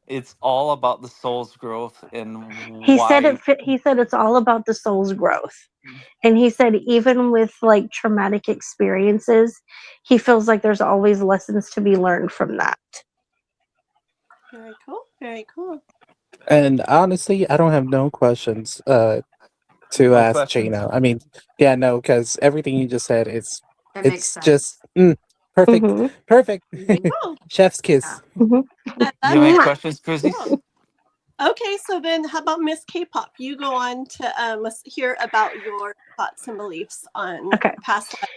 it's all about the soul's growth and He said why. he said it's all about the soul's growth. And he said even with like traumatic experiences, he feels like there's always lessons to be learned from that. Very cool. Very cool. and honestly, I don't have no questions. To No ask questions. Jano. I mean, yeah, no, because everything you just said It makes it's sense. just perfect, Mm-hmm. perfect. Oh, Chef's Yeah. kiss. Mm-hmm. You have any Mwah. questions, Krizzie? cool. Okay, so then how about Miss K-pop? You go on to let's hear about your thoughts and beliefs on Okay. past life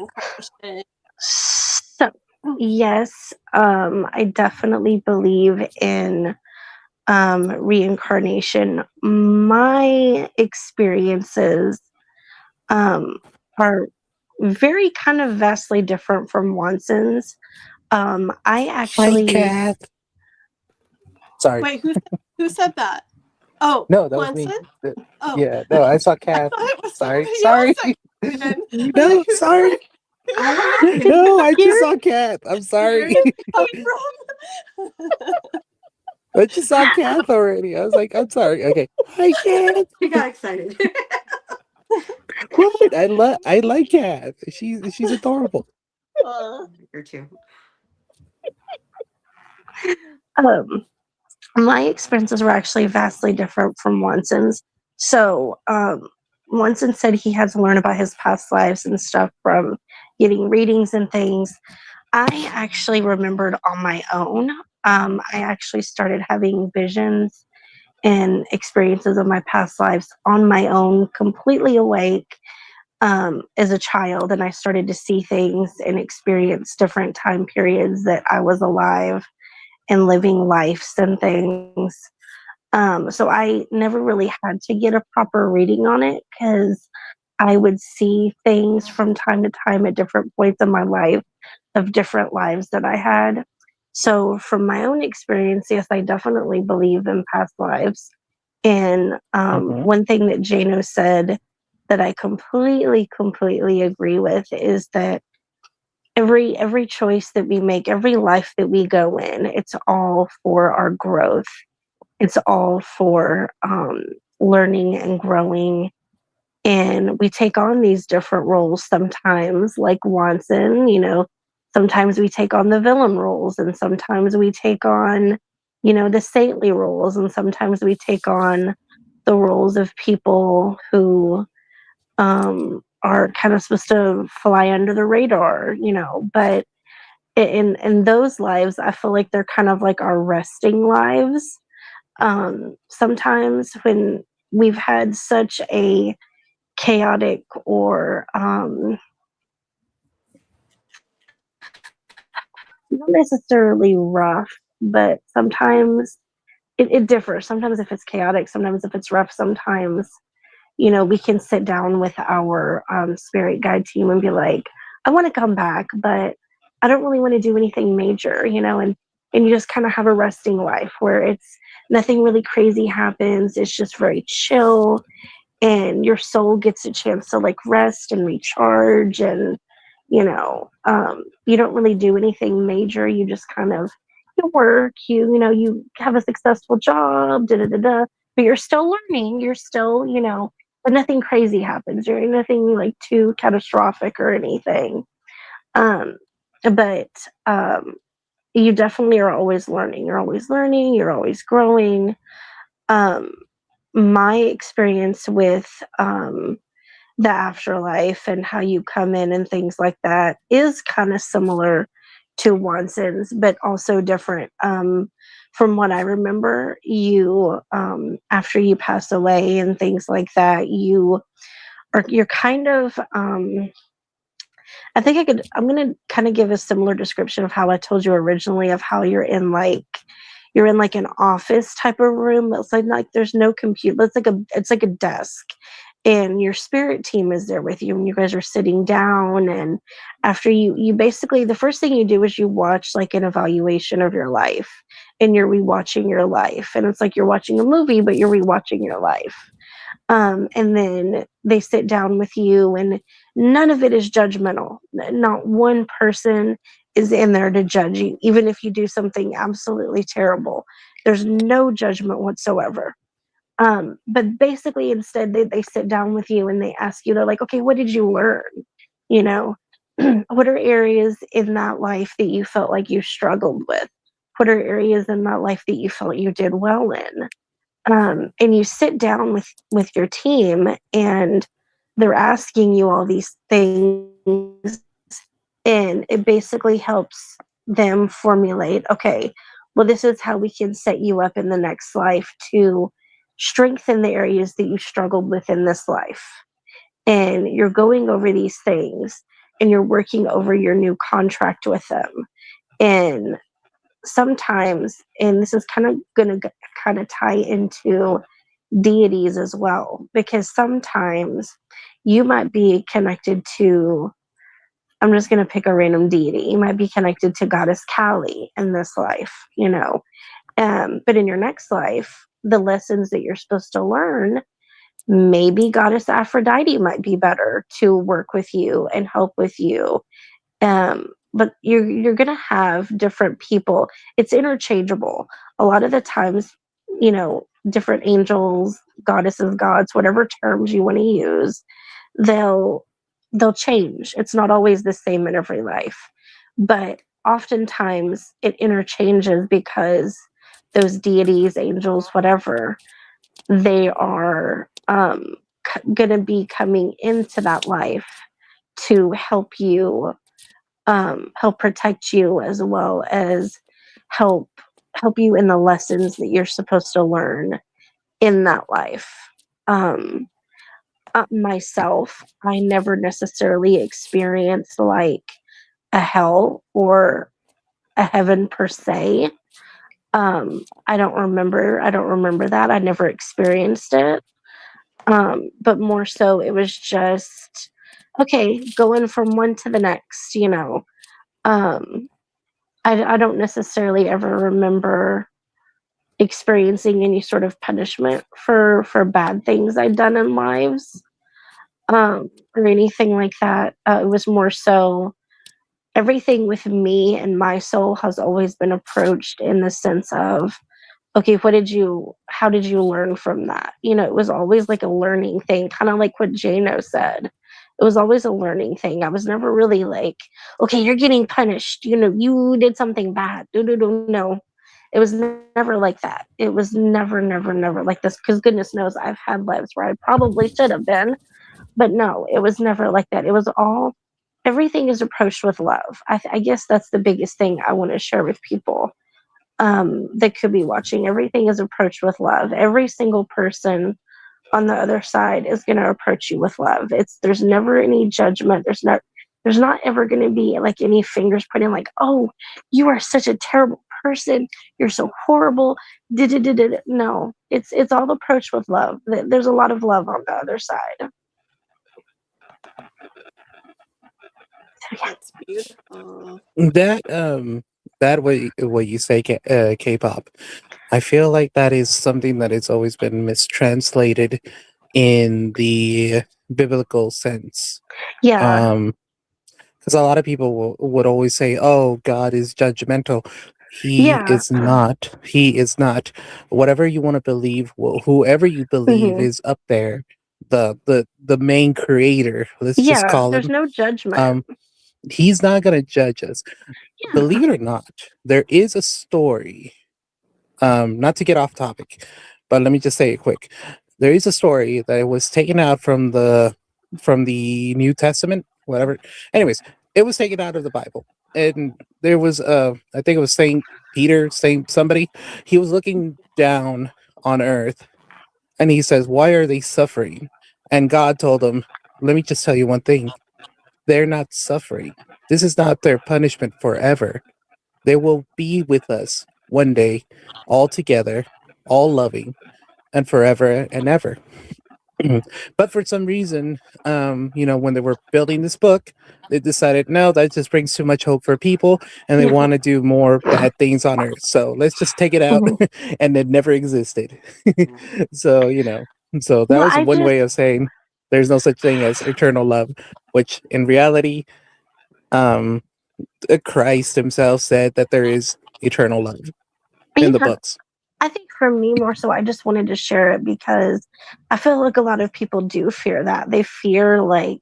incarnation. So yes, I definitely believe in reincarnation. My experiences are very kind of vastly different from Watson's. I Hi, actually, cat. Sorry, Wait, who said that? Oh, no, that was me. Juantzin? Oh, Yeah, no, I saw I cat. thought it was Sorry, somebody else. sorry. Then I was like, No, who the sorry. frick? No, I just You're- saw cat. I'm sorry. Where is it coming from? I just saw cat already. I was like, I'm sorry. Okay, hi, cat. He got excited. What? I like cat. She's adorable. You're too. my experiences were actually vastly different from Watson's. So, Watson said he had to learn about his past lives and stuff from getting readings and things. I actually remembered on my own. I actually started having visions and experiences of my past lives on my own, completely awake as a child. And I started to see things and experience different time periods that I was alive and living lives and things. So I never really had to get a proper reading on it because I would see things from time to time at different points in my life of different lives that I had. So from my own experience, yes, I definitely believe in past lives. And one thing that Jano said that I completely agree with is that every choice that we make, every life that we go in, it's all for our growth. It's all for learning and growing. And we take on these different roles sometimes, like Juantzin, you know, sometimes we take on the villain roles, and sometimes we take on, you know, the saintly roles, and sometimes we take on the roles of people who are kind of supposed to fly under the radar, you know. But in those lives, I feel like they're kind of like our resting lives. Sometimes when we've had such a chaotic or not necessarily rough, but sometimes it differs. Sometimes if it's chaotic, sometimes if it's rough, sometimes, you know, we can sit down with our spirit guide team and be like, I want to come back, but I don't really want to do anything major, you know, and you just kind of have a resting life where it's nothing really crazy happens. It's just very chill, and your soul gets a chance to like rest and recharge. And you know, you don't really do anything major. You just kind of, you work, you know, you have a successful job, but you're still learning, you're still, you know, but nothing crazy happens. You're nothing like too catastrophic or anything. But you definitely are always learning. You're always learning, you're always growing. My experience with the afterlife and how you come in and things like that is kind of similar to Juantzin's, but also different. From what I remember, you after you pass away and things like that, you're kind of I'm gonna kind of give a similar description of how I told you originally, of how you're in like an office type of room. It's like there's no computer. It's like a desk, and your spirit team is there with you, and you guys are sitting down. And after you basically, the first thing you do is you watch like an evaluation of your life, and you're rewatching your life, and it's like you're watching a movie, but you're rewatching your life. And then they sit down with you, and none of it is judgmental. Not one person is in there to judge you, even if you do something absolutely terrible. There's no judgment whatsoever. But basically, instead, they sit down with you and they ask you, they're like, okay, what did you learn? You know, what are areas in that life that you felt like you struggled with? What are areas in that life that you felt you did well in? And you sit down with your team, and they're asking you all these things, and it basically helps them formulate, okay, well, this is how we can set you up in the next life to strengthen the areas that you struggled with in this life. And you're going over these things, and you're working over your new contract with them. And sometimes, and this is kind of going to kind of tie into deities as well, because sometimes you might be connected to, I'm just going to pick a random deity. You might be connected to goddess Kali in this life, you know. But in your next life, the lessons that you're supposed to learn, maybe goddess Aphrodite might be better to work with you and help with you. But you're gonna have different people. It's interchangeable. A lot of the times, you know, different angels, goddesses, gods, whatever terms you want to use, they'll change. It's not always the same in every life, but oftentimes it interchanges because those deities, angels, whatever, they are gonna be coming into that life to help you, help protect you, as well as help you in the lessons that you're supposed to learn in that life. Myself, I never necessarily experienced like a hell or a heaven per se. I don't remember that. I never experienced it. But more so it was just okay, going from one to the next, you know. Um, I don't necessarily ever remember experiencing any sort of punishment for bad things I'd done in lives, or anything like that. It was more so everything with me and my soul has always been approached in the sense of, okay, how did you learn from that? You know, it was always like a learning thing, kind of like what Jano said. It was always a learning thing. I was never really like, okay, you're getting punished. You know, you did something bad. No. It was never like that. It was never like this. Because goodness knows I've had lives where I probably should have been, but no, it was never like that. It was all everything is approached with love. I guess that's the biggest thing I want to share with people that could be watching. Everything is approached with love. Every single person on the other side is going to approach you with love. There's never any judgment. There's not ever going to be like any fingers pointing like, oh, you are such a terrible person. You're so horrible. No, it's all approached with love. There's a lot of love on the other side. That's beautiful. That way, what you say, K-pop, I feel like that is something that has always been mistranslated in the biblical sense. Yeah. Because a lot of people would always say, "Oh, God is judgmental." He Yeah. is not. He is not. Whatever you want to believe, whoever you believe Mhm. is up there. The main creator. Let's just Yeah. call There's him. no judgment. He's not gonna judge us. Yeah. Believe it or not, there is a story. Not to get off topic, but let me just say it quick. There is a story that was taken out from the New Testament, whatever. Anyways, it was taken out of the Bible, and there was I think it was Saint Peter, Saint somebody. He was looking down on earth, and he says, "Why are they suffering?" And God told him, "Let me just tell you one thing. They're not suffering. This is not their punishment forever. They will be with us one day, all together, all loving, and forever and ever." But for some reason, when they were building this book, they decided, no, that just brings too much hope for people, and they Yeah. want to do more bad things on Earth. So let's just take it out, Mhm. and it never existed. So so that Well, was I one just way of saying there's no such thing as eternal love, which in reality, um, Christ himself said that there is eternal love in the yeah. books. I think for me more so, I just wanted to share it because I feel like a lot of people do fear that. They fear like,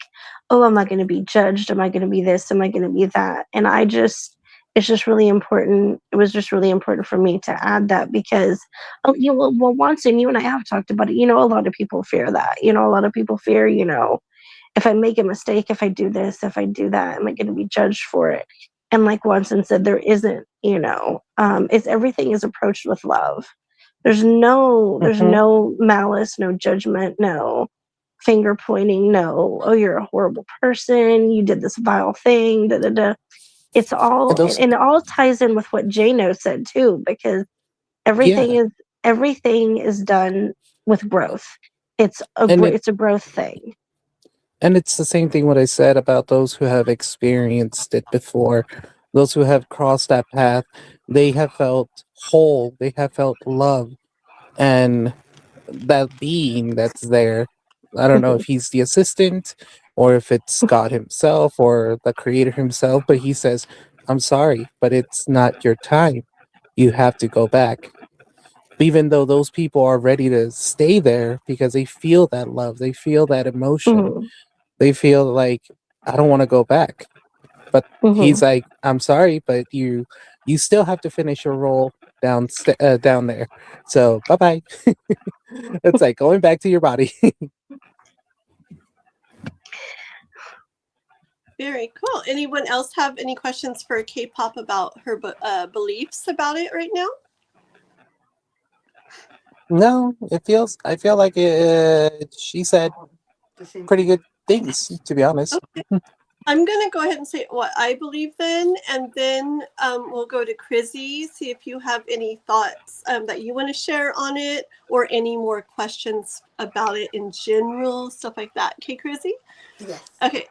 oh, am I going to be judged? Am I going to be this? Am I going to be that? And it's just really important. It was just really important for me to add that because, well, Juantzin, you and I have talked about it. You know, a lot of people fear that. You know, a lot of people fear, if I make a mistake, if I do this, if I do that, am I going to be judged for it? And like Watson said, there isn't, it's everything is approached with love. There's Mhm. no malice, no judgment, no finger pointing, no, oh, you're a horrible person, you did this vile thing, da da da. It's And all, those, and it all ties in with what Jano said too, because everything yeah, is everything is done with growth. and It's a growth thing. it's the same thing what I said about those who have experienced it before, those who have crossed that path. They have felt whole. They have felt love, and that being that's there. I don't know if he's the assistant or if it's God himself or the creator himself, but he says, "I'm sorry, but it's not your time. You have to go back." Even though those people are ready to stay there because they feel that love, they feel that emotion, Mhm, they feel like, I don't want to go back. But he's mhm. like, I'm sorry, but you still have to finish your role down there. So bye bye. It's like going back to your body. Very cool. Anyone else have any questions for K-pop about her beliefs about it right now? No, I feel like she said The same pretty thing. good things, to be honest. Okay. I'm going to go ahead and say what I believe then, and then we'll go to Krizzie, see if you have any thoughts that you want to share on it, or any more questions about it in general, stuff like that. Okay, Krizzie? Yes. Okay,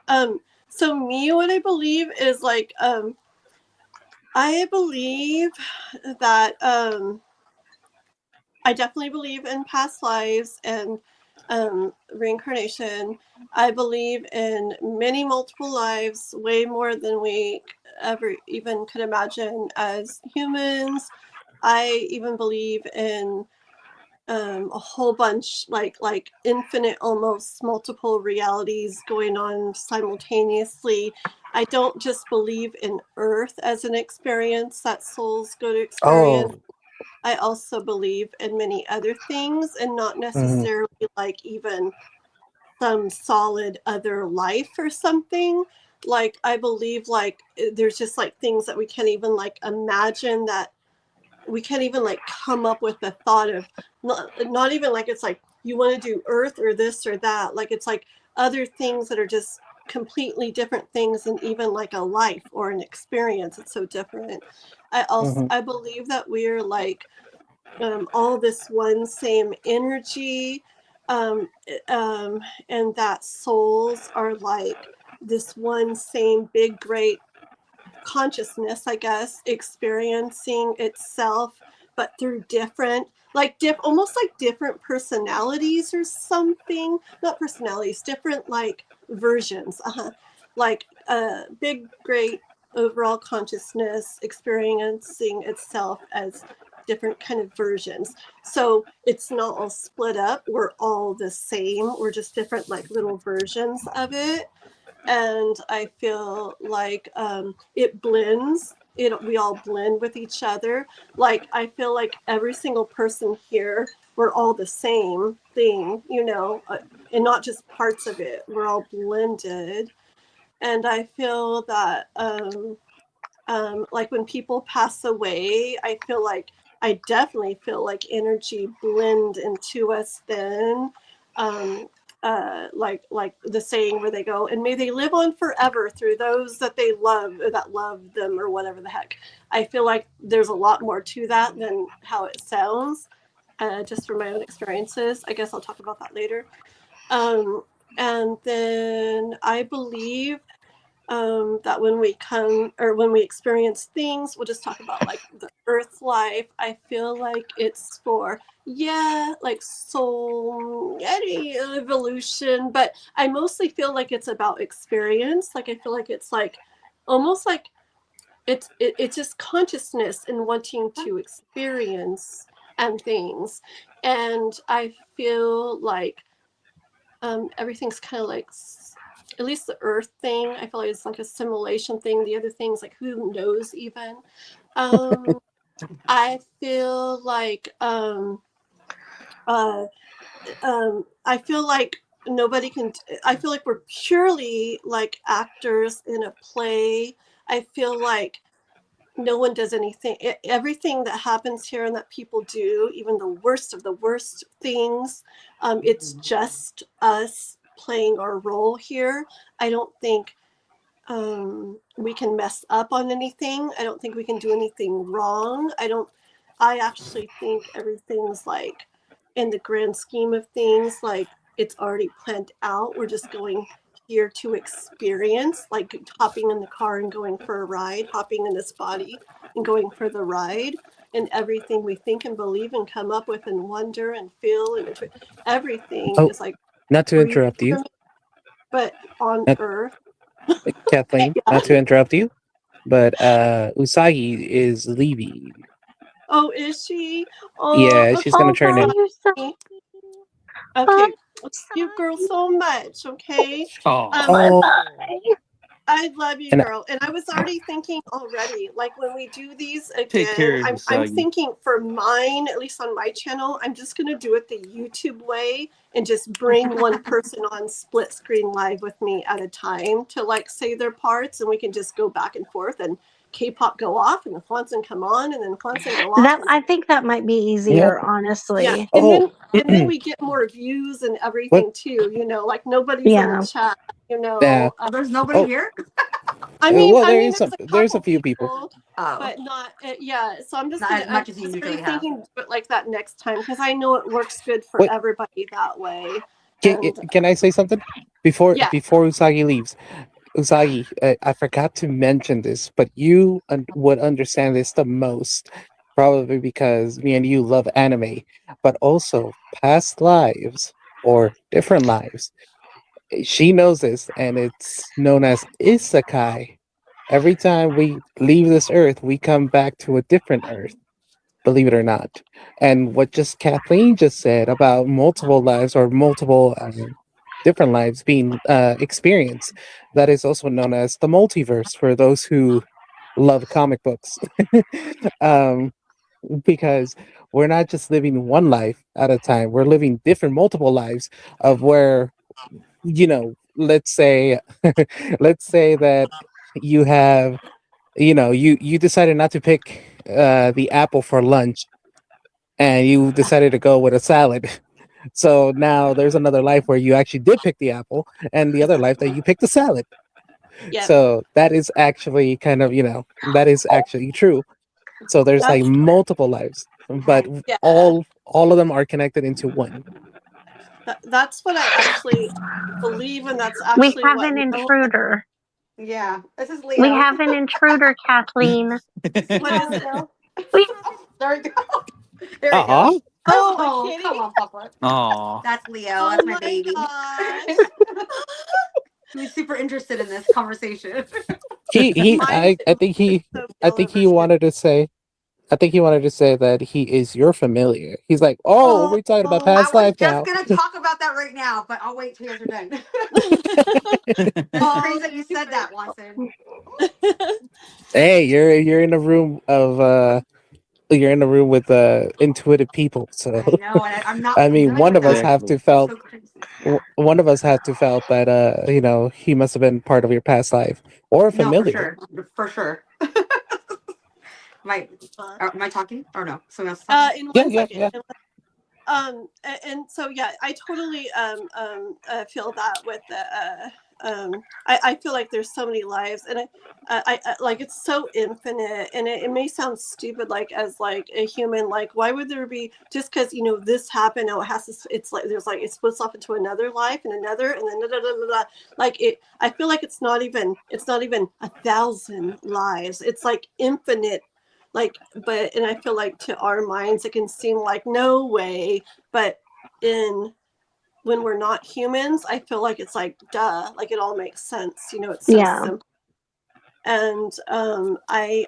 so me, what I believe is like, I believe that I definitely believe in past lives and reincarnation. I believe in many multiple lives, way more than we ever even could imagine as humans. I even believe in a whole bunch, like infinite, almost multiple realities going on simultaneously. I don't just believe in Earth as an experience that souls go to experience. Oh. I also believe in many other things, and not necessarily like even some solid other life or something. Like I believe like there's just like things that we can't even like imagine, that we can't even like come up with the thought of, not even like it's like you want to do Earth or this or that. Like it's like other things that are just completely different things than even like a life or an experience. It's so different. I believe that we're like all this one same energy, um, and that souls are like this one same big great consciousness, I guess, experiencing itself, but through different, like almost like different personalities or something. Not personalities, different like versions. Like a big great overall consciousness experiencing itself as different kind of versions. So it's not all split up, we're all the same, we're just different like little versions of it. And I feel like it blends. We all blend with each other. Like I feel like every single person here, we're all the same thing, and not just parts of it. We're all blended. And I feel that like when people pass away, I definitely feel like energy blend into us then. Like the saying where they go, and may they live on forever through those that they love or that love them or whatever the heck. I feel like there's a lot more to that than how it sounds, just from my own experiences. I guess I'll talk about that later. And then I believe that when we experience things, we'll just talk about like the Earth life. I feel like it's for like soul, any evolution, but I mostly feel like it's about experience. Like I feel like it's like almost like it's just consciousness and wanting to experience and things. And I feel like everything's kind of like, at least the Earth thing, I feel like it's like a simulation thing. The other things, like who knows even. I feel like I feel like nobody can. I feel like we're purely like actors in a play. I feel like no one does anything. Everything that happens here and that people do, even the worst of the worst things, it's just us playing our role here. I don't think we can mess up on anything. I don't think we can do anything wrong. I actually think everything's like, in the grand scheme of things, like it's already planned out. We're just going here to experience, like hopping in the car and going for a ride, hopping in this body and going for the ride. And everything we think and believe and come up with and wonder and feel and everything is like, not to interrupt you, but on Earth. Kathleen, Yeah. not to interrupt you, but Usagi is leaving. Oh, is she? Oh, Yeah, she's gonna turn in. Okay, you girl so much. Okay. I love you, girl. And I was already thinking already, like when we do these again, I'm thinking for mine, at least on my channel, I'm just gonna do it the YouTube way and just bring one person on split screen live with me at a time to like say their parts, and we can just go back and forth and Kpop go off and the Juantzin come on and then Juantzin go off. I think that might be easier, honestly. Yeah. And then we get more views and everything too, like nobody's in the chat. you Yeah. know. There's nobody Oh, here. well, there is There's some. a There's a couple few people. people, Oh, but not yeah. So I'm just not gonna as I'm much as you just usually have. rethinking do it like that next time because I know it works good for Wait, everybody that way. can, And can I say something before yeah, Usagi leaves? Usagi, I forgot to mention this, but you would understand this the most, probably because me and you love anime, but also past lives or different lives. She knows this, and it's known as isekai. Every time we leave this earth, we come back to a different earth, believe it or not. And what just Kathleen just said about multiple lives or multiple different lives being experienced, that is also known as the multiverse for those who love comic books. um, because we're not just living one life at a time, we're living different multiple lives of where, let's say, let's say that you have, you decided not to pick the apple for lunch and you decided to go with a salad. So now there's another life where you actually did pick the apple, and the other life that you picked the salad. yeah, So that is actually kind of, that is actually true. So there's like that's multiple lives, but yeah. all of them are connected into one. That's what I actually believe, and that's We actually have what an no. intruder. Yeah, this is We Leo. have an intruder, Kathleen. What is it? We There we go. There we Uh-uh. go. Oh, a Oh, kitty. come on, Papa. Oh. That's Leo. Oh That's my my baby. gosh. He's super interested in this conversation. Mine's so I all think over he too. wanted to say, that he is your familiar. He's like, oh, Oh, we're talking about I past was life just now. gonna talk about that right now, but I'll wait till you guys are done. That's oh, crazy that you said that, Watson. Hey, you're in a room of you're in a room with intuitive people. So I know, and I'm not I mean, familiar one with of us that. have Exactly. to That's felt so crazy. one of us had to felt that he must have been part of your past life or No, for familiar. sure, for sure. Am I talking or no? Someone else is talking. in Yeah, one yeah, second. yeah. And so yeah, I totally feel that with the I feel like there's so many lives, and I like it's so infinite, and it may sound stupid, like as like a human, like why would there be just because this happened? No, it has to. It's like there's like it splits off into another life and another, and then da, da, da, da, da. Like it. I feel like it's not even 1,000 lives. It's like infinite, like, but and I feel like to our minds it can seem like no way, but when we're not humans, I feel like it's like duh, like it all makes sense, it's so Yeah. simple. And I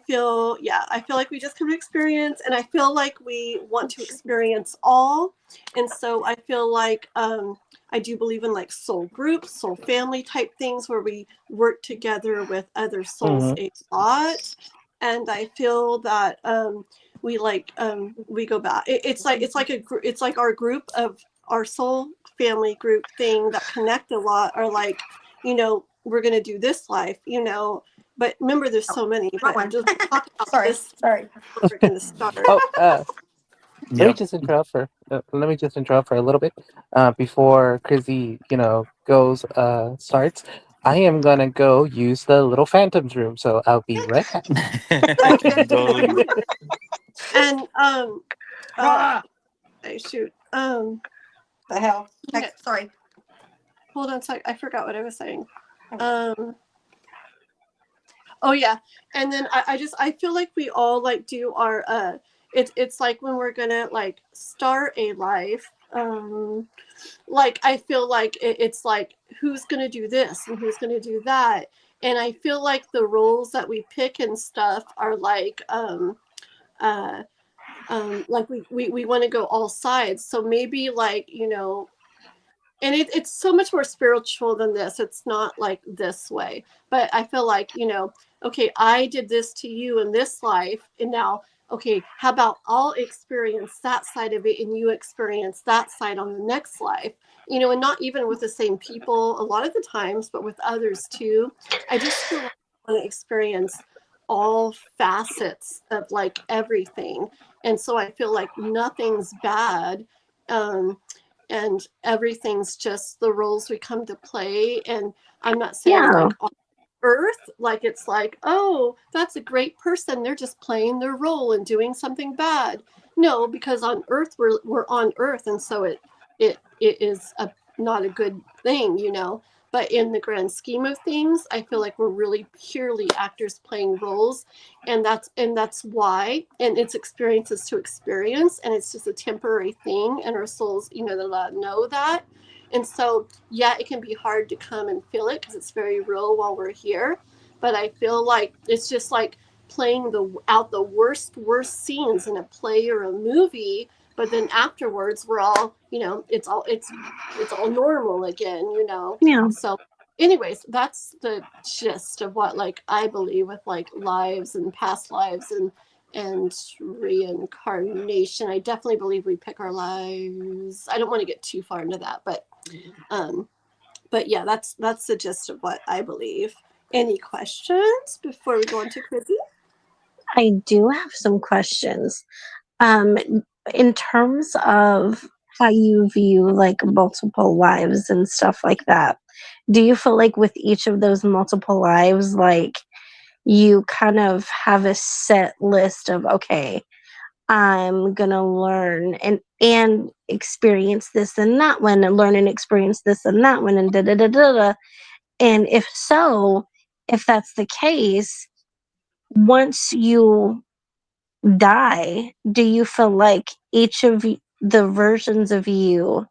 feel, I feel like we just come to experience, and I feel like we want to experience all. And so I feel like I do believe in like soul groups, soul family type things where we work together with other souls Mm-hmm. a lot. And I feel that we go back. It's like it's like our group of our soul family group thing that connect a lot are like, we're going to do this life, but remember there's so many, Wrong but one. just talk about Sorry. this where we're going to start. Oh, let me Yep. just interrupt for a little bit before Krizzie, goes starts. I am gonna go use the little phantoms room, so I'll be right back. Okay. Totally. And Ah, shoot, the hell. okay, Sorry. hold on a sec, I forgot what I was saying. Oh yeah, and then I feel like we all like do our it's like when we're gonna like start a life, like I feel like it's like who's gonna do this and who's gonna do that, and I feel like the roles that we pick and stuff are like like we want to go all sides, so maybe like and it's so much more spiritual than this. It's not like this way, but I feel like okay, I did this to you in this life, and now okay, how about I'll experience that side of it and you experience that side on the next life, and not even with the same people a lot of the times, but with others too. I just feel like I want to experience all facets of like everything, and so I feel like nothing's bad. and everything's just the roles we come to play. And I'm not saying like on Earth, like it's like, oh, that's a great person, they're just playing their role and doing something bad. No, because on Earth we're on Earth, and so it is not a good thing, you know. But in the grand scheme of things, I feel like we're really purely actors playing roles, and that's why. And it's experiences to experience, and it's just a temporary thing, and our souls, you know, they know that. And so, yeah, it can be hard to come and feel it because it's very real while we're here. But I feel like it's just like playing out the worst scenes in a play or a movie. But then afterwards, we're all, you know, it's all normal again, you know. Yeah. So, anyways, that's the gist of what like I believe with like lives and past lives and reincarnation. I definitely believe we pick our lives. I don't want to get too far into that, but yeah, that's the gist of what I believe. Any questions before we go into Krizzie? I do have some questions. In terms of how you view like multiple lives and stuff like that, do you feel like with each of those multiple lives, like you kind of have a set list of, okay, I'm gonna learn and experience this and that one, and learn and experience this and that one, and da da da da da. And if so, if that's the case, once you die, do you feel like each of the versions of you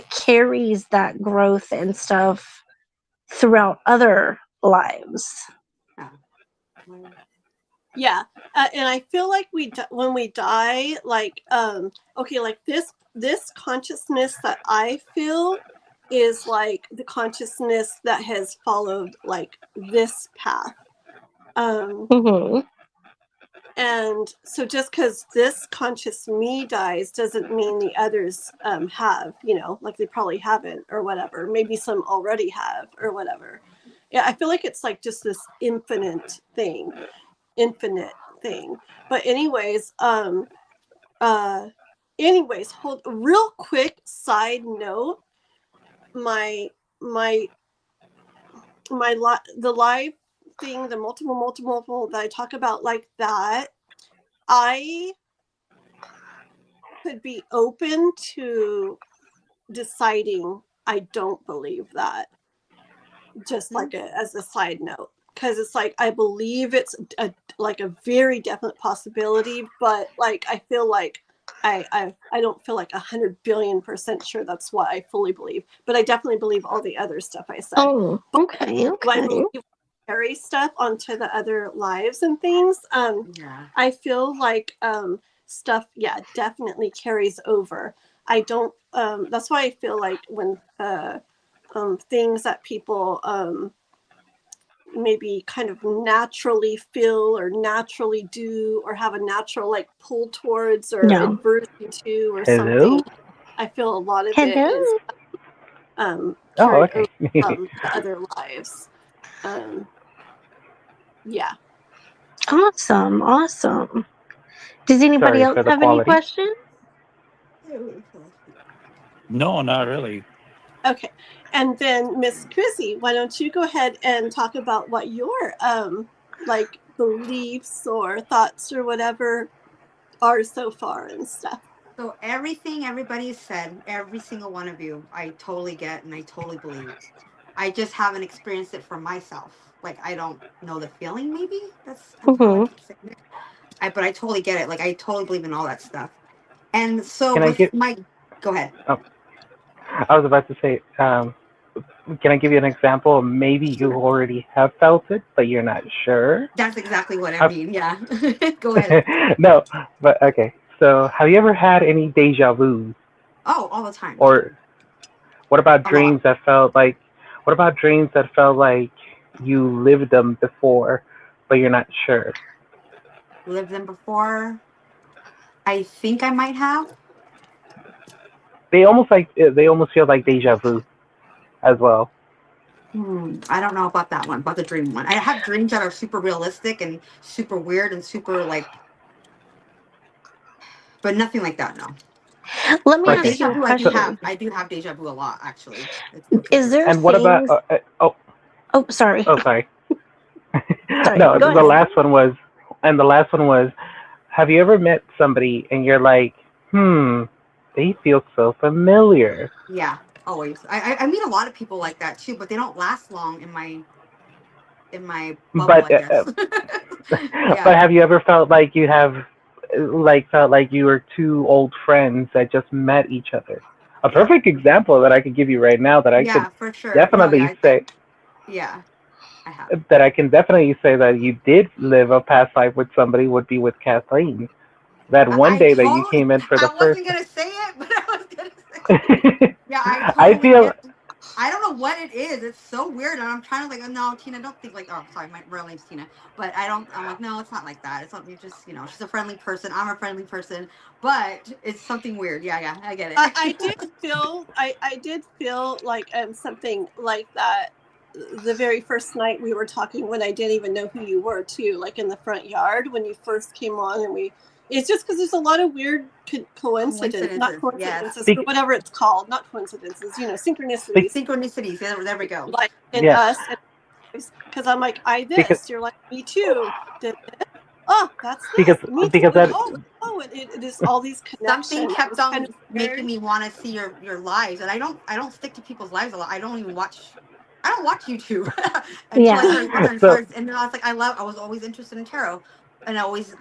carries that growth and stuff throughout other lives? Yeah, and I feel like when we die, like okay, like this consciousness that I feel is like the consciousness that has followed like this path. And so just because this conscious me dies doesn't mean the others have, you know, like they probably haven't or whatever. Maybe some already have or whatever. Yeah, I feel like it's like just this infinite thing. But anyways, hold real quick side note. The live thing, the multiple that I talk about like that, I could be open to deciding I don't believe that, just like as a side note, because it's like I believe it's like a very definite possibility, but like I feel like I don't feel like 100 billion% sure that's what I fully believe, but I definitely believe all the other stuff I said. Oh, okay. Do I believe carry stuff onto the other lives and things? I feel like stuff, yeah, definitely carries over. I don't. That's why I feel like when things that people maybe kind of naturally feel or naturally do or have a natural like pull towards or aversion to or something, I feel a lot of it is carried over from the other lives. Yeah. Awesome. Does anybody else have any questions? No, not really. Okay. And then Miss Krizzie, why don't you go ahead and talk about what your like beliefs or thoughts or whatever are so far and stuff. So everything everybody said, every single one of you, I totally get and I totally believe. I just haven't experienced it for myself. Like I don't know the feeling. Maybe that's how I keep saying it. But I totally get it. Like I totally believe in all that stuff. And so go ahead. Oh, I was about to say, can I give you an example? Maybe you already have felt it, but you're not sure. That's exactly what I mean. Yeah. Go ahead. No, but okay. So, have you ever had any deja vu? Oh, all the time. Or what about dreams that felt like? What about dreams that felt like you lived them before, but you're not sure? Lived them before? I think I might have. They almost feel like deja vu, as well. I don't know about that one, about the dream one. I have dreams that are super realistic and super weird and super like, but nothing like that. No. Let me But ask you deja a vu, I do question. have deja vu a lot actually. Is there And what about? things? Oh, sorry. Oh, sorry. Sorry. No, Go the ahead. last one was, have you ever met somebody and you're like, they feel so familiar? Yeah, always. I meet a lot of people like that too, but they don't last long in my bubble, But I guess. but Yeah. have you ever felt like felt like you were two old friends that just met each other? A perfect example that I could give you right now that I could Yeah, for sure. No, definitely say yeah, I have. that I can definitely say that you did live a past life with somebody would be with Kathleen. That one I day that you totally, came in for the I first. wasn't gonna say it, but I was gonna say it. Yeah, I I totally feel get. I don't know what it is. It's so weird, and I'm trying to like, no, Tina, don't think like. Oh, sorry, my real name's Tina, but I don't. I'm like, no, it's not like that. It's not. You just, she's a friendly person. I'm a friendly person, but it's something weird. Yeah, yeah, I get it. I did feel like something like that the very first night we were talking when I didn't even know who you were too, like in the front yard when you first came on, and it's just because there's a lot of weird not Yes. coincidences, or whatever it's called, not coincidences, synchronicities. Synchronicities. There we go. Like in us, because I'm like, you're like, me too. Did this? Oh, that's this. Me too. that And it is all these connections. Something kept on kind of making me want to see your lives, and I don't stick to people's lives a lot. I don't watch YouTube until I started watching. And then I was like, I was always interested in tarot, and I always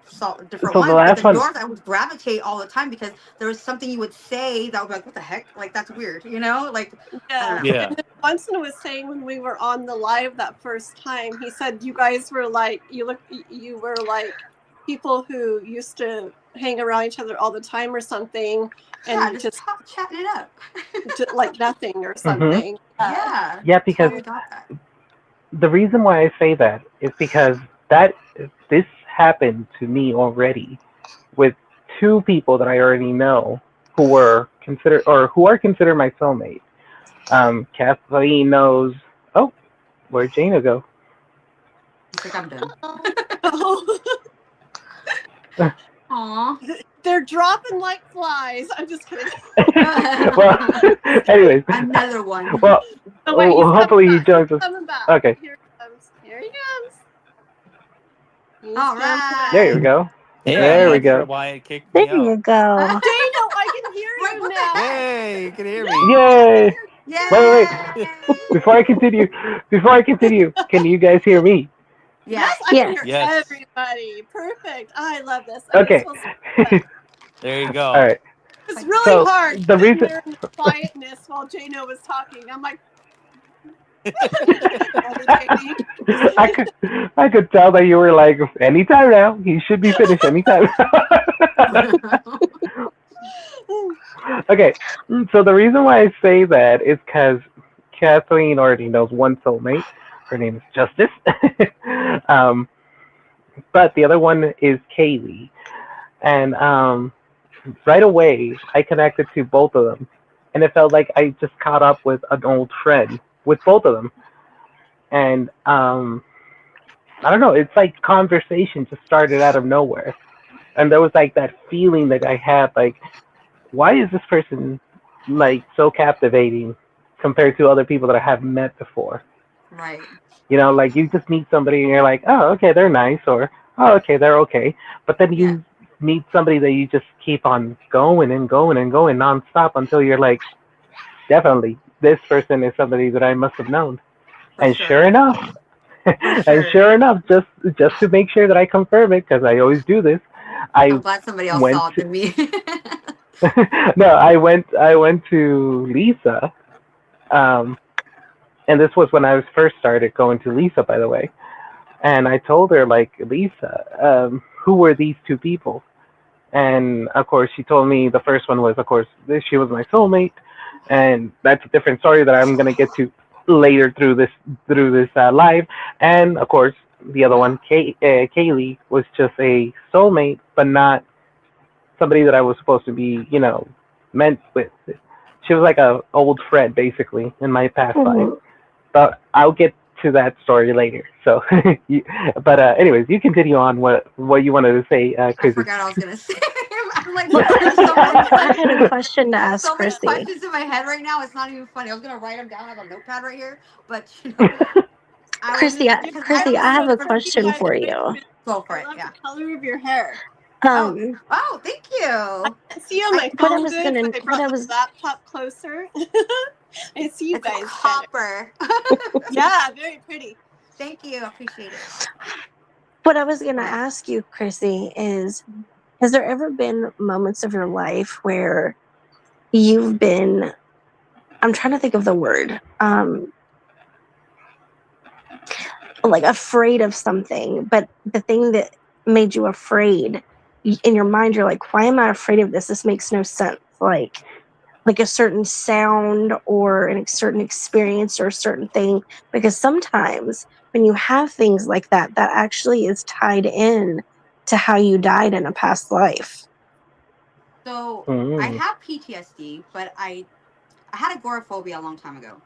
saw different ones. But then yours, I would gravitate all the time because there was something you would say that would be like, what the heck? Like, that's weird, like. Yeah. Yeah. And then Juantzin was saying when we were on the live that first time, he said you guys were like you were like people who used to hang around each other all the time or something, and just chatting it up, like nothing or something. Yeah. Yeah, because the reason why I say that is because this happened to me already with two people that I already know who are considered my soulmate. Kathleen knows. Oh, where'd Jaina go? I think I'm done. Aw. They're dropping like flies. I'm just kidding. Well, anyways. Another one. Well, hopefully he joins us. Okay. Here he comes. All right. There we go. Yeah, there we go. Why it kicked There me out. you go. Dano, I can hear you now. Hey, you can hear me. Yay! Yay! Wait. Before I continue, can you guys hear me? Yes, I can hear everybody. Perfect. I love this. Okay. There you go. All right. It's really hard. The reason there in the quietness while Jano was talking, I'm like. I could tell that you were like, anytime now. He should be finished anytime. Okay, so the reason why I say that is because Kathleen already knows one soulmate. Her name is Justice. But the other one is Kaylee. And right away, I connected to both of them. And it felt like I just caught up with an old friend with both of them. And I don't know, it's like conversation just started out of nowhere. And there was like that feeling that I had, like, why is this person like so captivating compared to other people that I have met before? Right. Like you just meet somebody and you're like, oh, okay, they're nice, or oh, okay, they're okay. But then you meet somebody that you just keep on going and going and going nonstop until you're like, definitely, this person is somebody that I must have known. And sure enough, just to make sure that I confirm it, because I always do this, I'm glad somebody else saw it than me. No, I went to Lisa, and this was when I was first started going to Lisa, by the way. And I told her, like, Lisa, who were these two people? And of course, she told me the first one was, of course, she was my soulmate, and that's a different story that I'm gonna get to later through this live. And of course, the other one, Kaylee, was just a soulmate, but not somebody that I was supposed to be, meant with. She was like a old friend, basically, in my past life. But I'll get to that story later. So, but anyways, you continue on what you wanted to say, I Krizzie. forgot I was gonna say. I'm like, Well, there's so many, I had a question to ask so many Chrissy. questions in my head right now. It's not even funny. I was gonna write them down. I have a notepad right here, but Chrissy, I I have a for question for you. Go for I it. love Yeah. the color of your hair. Oh, thank you. I can't see on my What I phone was good, gonna, but I what I brought was, my laptop closer. I see you It's guys better. copper. Yeah, very pretty. Thank you. I appreciate it. what I was gonna Right. ask you, Chrissy, is has there ever been moments of your life where you've been, I'm trying to think of the word, like afraid of something, but the thing that made you afraid, in your mind, you're like, why am I afraid of this? This makes no sense. Like a certain sound or a certain experience or a certain thing, because sometimes when you have things like that, that actually is tied in to how you died in a past life. So I have PTSD, but I had agoraphobia a long time ago,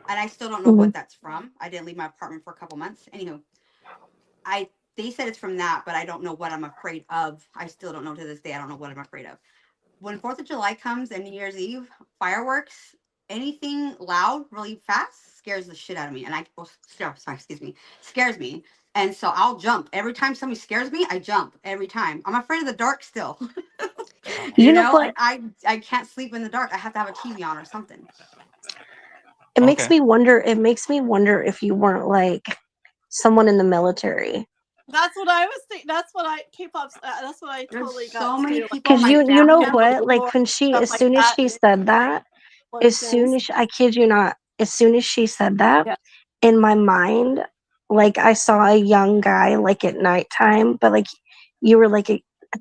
and I still don't know what that's from. I didn't leave my apartment for a couple months. Anywho, they said it's from that, but I don't know what I'm afraid of. I still don't know to this day. I don't know what I'm afraid of. When 4th of July comes and New Year's Eve, fireworks, anything loud, really fast, scares the shit out of me. And scares me. And so I'll jump. Every time somebody scares me, I jump. Every time. I'm afraid of the dark still. You know what? I can't sleep in the dark. I have to have a TV on or something. It makes me wonder if you weren't like someone in the military. That's what I was thinking. That's what I Kpop's. That's what I totally got. So many people. Because you know what? Like when as soon as she said that, I kid you not, as soon as she said that, in my mind, like I saw a young guy like at nighttime, but like you were like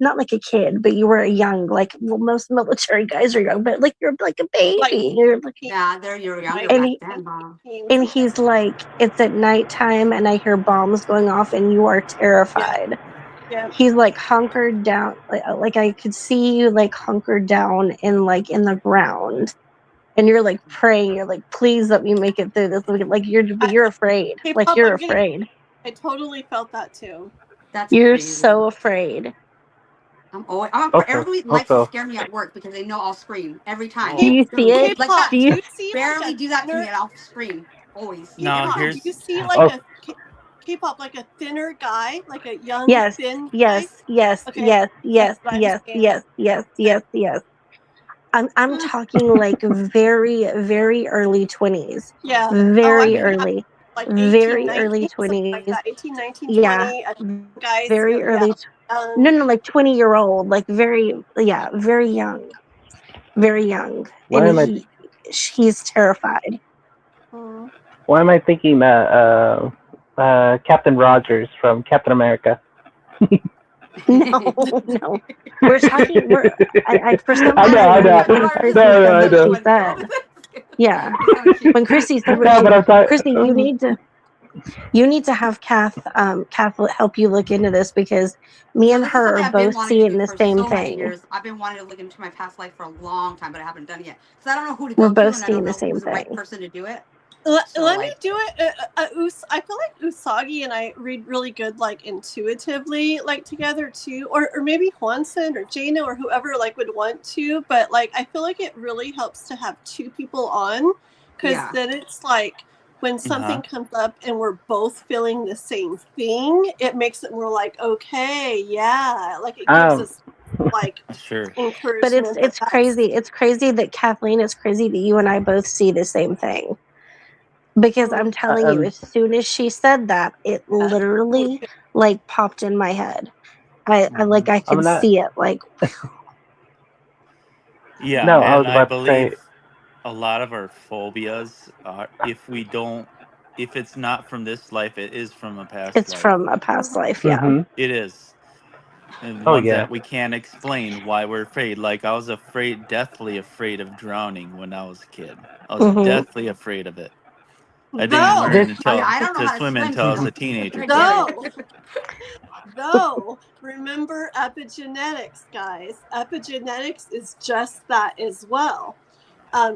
not like a kid, but you were a young, like, well, most military guys are young, but like you're like a baby. You're like, you're younger back then, huh? And he's like, it's at nighttime and I hear bombs going off and you are terrified. Yeah. He's like hunkered down, like I could see you like hunkered down in the ground, and you're like praying. You're like, please let me make it through this. Like you're afraid. Like you're afraid. I totally felt that too. You're so afraid. Everybody likes to scare me at work because they know I'll scream every time. Do you see it? Like that. Do you barely do that to me and I'll scream. Always. No, do you see like a Kpop, like a thinner guy, like a young thin guy? Yes. I'm talking like very, very early 20s. Yeah. Very early. Like 18, very 19, early 20s. Like 20s. that, 18, 19, Yeah. 20. Guys, Very early. No, like 20-year-old. Like very young. Very young. And he's terrified. Why am I thinking Captain Rogers from Captain America? No. We're talking. For some I know. When Krizzie said what she said. Yeah. When Krizzie said what Krizzie, you need to have Kath help you look into this, because me and her are both seeing the same thing. I've been wanting to look into my past life for a long time, but I haven't done it yet. So I don't know who to We're go both to, and I seeing don't know the same who's the right thing. person to do it. Let me do it. I feel like Usagi and I read really good, like intuitively, like together too, or maybe Juantzin or Jano or whoever like would want to. But like, I feel like it really helps to have two people on, because then it's like when something comes up and we're both feeling the same thing, it makes it more like, okay, yeah, like it gives us like encouragement. But it's crazy. It's crazy that Kathleen, it's crazy that you and I both see the same thing. Because I'm telling you, as soon as she said that, it literally like popped in my head. I could see it like. Yeah, no, I was and I about to say, believe a lot of our phobias are, if it's not from this life, it is from a past life. It's from a past life, yeah. It is. And ones that we can't explain why we're afraid. Like I was deathly afraid of drowning when I was a kid. I was deathly afraid of it. I didn't learn to swim until I was a teenager. No, remember epigenetics, guys. Epigenetics is just that as well.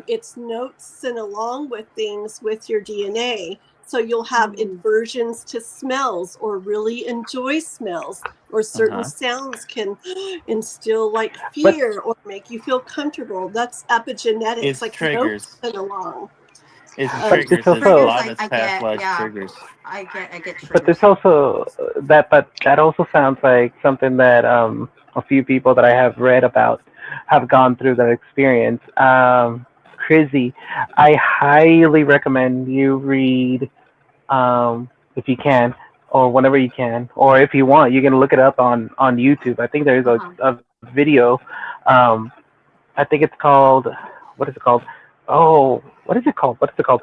It's notes sent along with things with your DNA. So you'll have aversions to smells or really enjoy smells, or certain sounds can instill like fear or make you feel comfortable. That's epigenetics, It's like triggers. notes along. It's Yeah. But it's triggers. It's a also, lot of it's I past get, life yeah, triggers. I get but triggers. it's also but that also sounds like something that a few people that I have read about have gone through that experience. Krizzie, I highly recommend you read, if you can, or whenever you can, or if you want, you can look it up on YouTube. I think there is a video. Um, I think it's called, what is it called? Oh, what is it called? What's it called?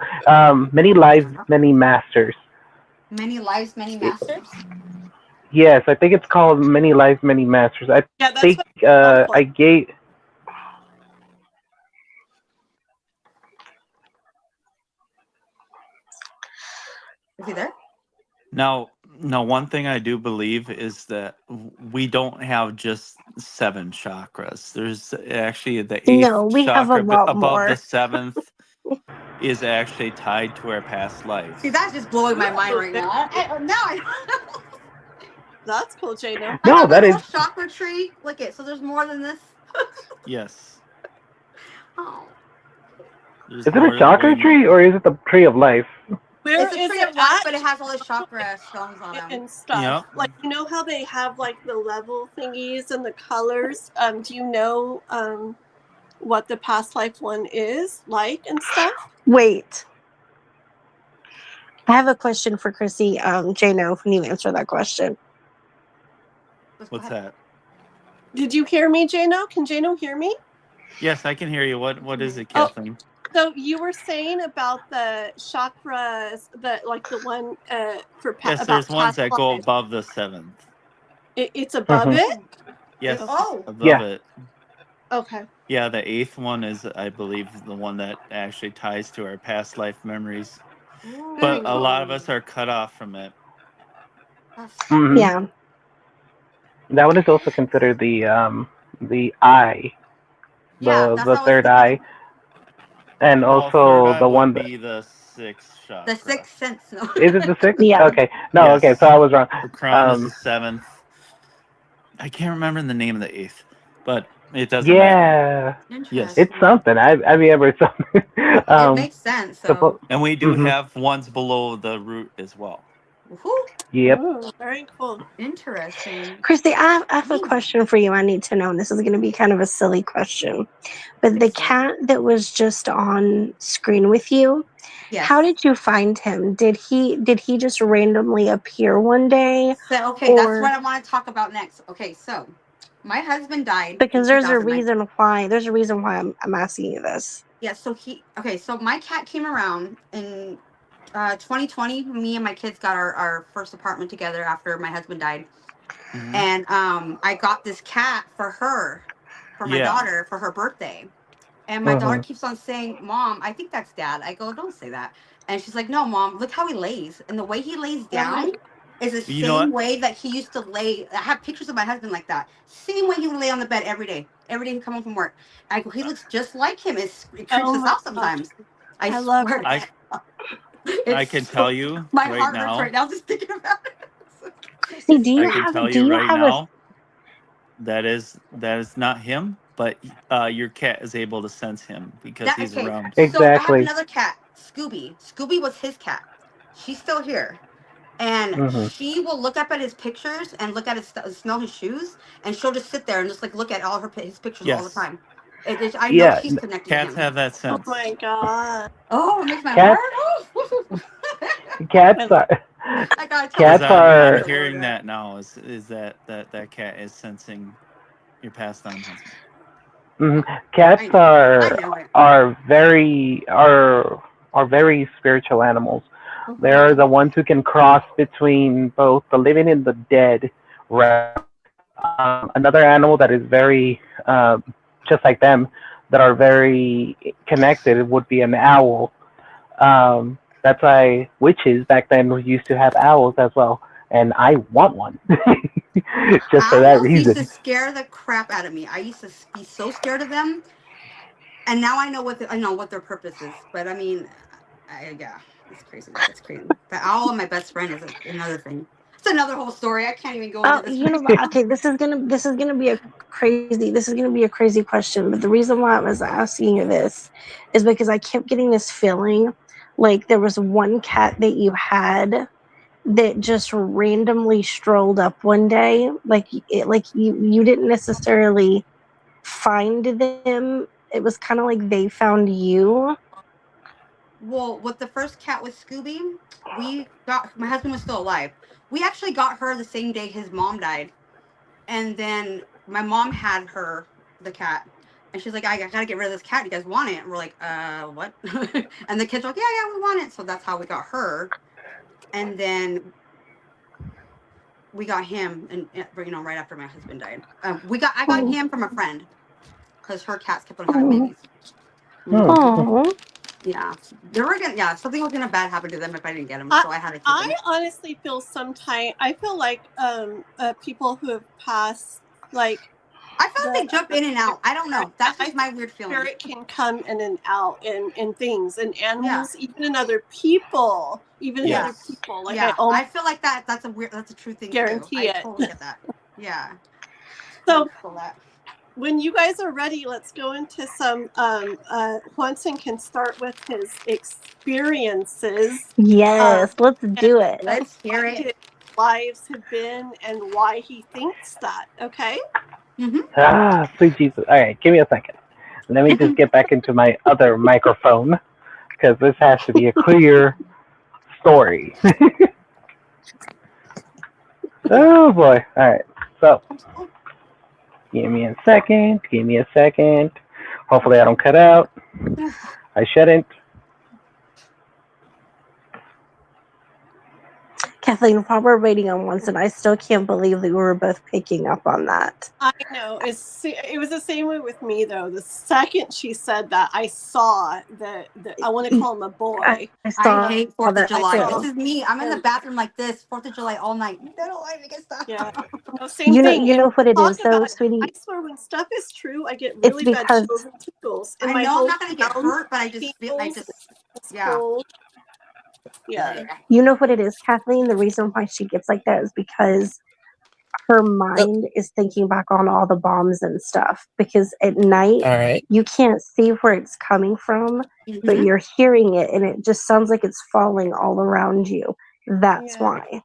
Many Lives, Many Masters. Many lives, many masters. Yes, I think it's called Many Lives, Many Masters. I Yeah, that's think what it sounds I like. gave. Is he there? Now, one thing I do believe is that we don't have just 7 chakras. There's actually the 8th No, we have a chakra lot above the more. 7th is actually tied to our past lives. See, that's just blowing my mind Oh, right now. Now I That's cool, Jada. I No, have my that little is. chakra tree. Look it. So there's more than this. Yes. Oh, There's Is it a way chakra more. tree or is it the tree of life? Where it's a is tree it of life, at? but it has all the chakra stones on them. And stuff. Yep. Like, you know how they have like the level thingies and the colors? Do you know what the past life one is like and stuff? Wait, I have a question for Chrissy. Jano, can you answer that question? What's that? Did you hear me, Jano? Can Jano hear me? Yes, I can hear you. What is it, Oh, Kathleen? so you were saying about the chakras, the one for Yes, about there's ones past that go lives. above the 7th. It's above Mm-hmm. it? Yes, Oh, above Yeah. it. Okay. Yeah, the 8th one is, I believe, the one that actually ties to our past life memories. Very But a cool. lot of us are cut off from it. Mm-hmm. Yeah. That one is also considered the eye, yeah, that's the what I was third thinking. eye, and Well, third also eye the would one that be the 6th The chakra. sixth sense. No. is it the sixth? Yeah. Okay, no, okay, so Yes. I was wrong. The crown is the 7th. I can't remember the name of the 8th, but it doesn't matter. Yeah, Yes. it's Interesting. something. I mean, ever something. It makes sense. So, And we do Mm-hmm. have ones below the root as well. woohoo, Yep. Ooh, very cool. interesting. Christy, I have a question for you. I need to know, and this is going to be kind of a silly question. But the It's silly. cat that was just on screen with you, Yes. how did you find him? Did he just randomly appear one day? So, okay, that's Or what I want to talk about next. Okay, so my husband died in because there's a 2009. reason why I'm asking you this. Yeah, so so my cat came around in 2020. Me and my kids got our first apartment together after my husband died. Mhm. And I got this cat for my Yeah. daughter for her birthday. And my daughter Mm-hmm. keeps on saying, "Mom, I think that's Dad." I go, "Don't say that." And she's like, "No, Mom, look how he lays." And the way he lays down is the You know same what? way that he used to lay. I have pictures of my husband like that. Same way he would lay on the bed every day. Every day he come home from work. I go, "He looks just like him." It creeps Oh us my out gosh. sometimes. I love swear. it. I can tell you My right heart hurts now. right now just thinking about it. Christy, It's I can tell do you you right have a now that is not him, but your cat is able to sense him because he's Okay. around. So I have Exactly. another cat, Scooby. Scooby was his cat. She's still here. And Mm-hmm. she will look up at his pictures and look at smell his shoes, and she'll just sit there and just like look at all his pictures all the Yes. time. I know Yeah, she's connected to Cats him. have that Oh sense. my god. Oh, it makes my cats. heart. Cats are. I gotta tell Because Cats my I'm are. hearing that now is that cat is sensing your passed on husband. Mm, I cats know. I know it. are very spiritual animals. They're the ones who can cross between both the living and the dead realm. Another animal that is very just like them, that are very connected, would be an owl. That's why witches back then used to have owls as well, and I want one just for that Owls used to reason. scare the crap out of me. I used to be so scared of them, and now I know what their purpose is. But I mean, yeah, It's crazy. That's crazy. The owl and my best friend is another thing. It's another whole story. I can't even go into this. You know, okay, this is gonna be a crazy question. But the reason why I was asking you this is because I kept getting this feeling like there was one cat that you had that just randomly strolled up one day, like you didn't necessarily find them. It was kind of like they found you. Well, with the first cat with Scooby, my husband was still alive. We actually got her the same day his mom died. And then my mom had the cat. And she's like, I gotta get rid of this cat. You guys want it? And we're like, what? And the kids were like, yeah, we want it. So that's how we got her. And then we got him, and right after my husband died. I got him from a friend because her cats kept on having babies. Oh. Yeah, something was gonna bad happen to them if I didn't get them, so I had to keep them. I honestly feel I feel like people who have passed, like I feel like they jump in and out. I don't know. That's just my weird feeling. Spirit can come in and out in things and animals, even in other people, Like I feel like that's a true thing. Guarantee it. I totally get that. Yeah. So when you guys are ready, let's go into some. Juantzin can start with his experiences. Yes, let's do it. Let's hear it. His lives have been and why he thinks that. Okay. Sweet Jesus. All right, give me a second. Let me just get back into my other microphone because this has to be a clear story. Oh boy. All right. So, give me a second. Hopefully I don't cut out. I shouldn't. Kathleen, while we're waiting on Juantzin, I still can't believe that we were both picking up on that. I know. It was the same way with me, though. The second she said that, I saw that I want to call him a boy. I hate 4th of July. This is me. I'm in the bathroom like this, 4th of July all night. They don't let me get stuff. Yeah. No, same thing. You know what it is, though, sweetie? I swear, when stuff is true, I get really bad chills and tickles. I know I'm not going to get hurt, but I just feel, Yeah. You know what it is, Kathleen? The reason why she gets like that is because her mind is thinking back on all the bombs and stuff. Because at night, you can't see where it's coming from, but you're hearing it, and it just sounds like it's falling all around you. That's why.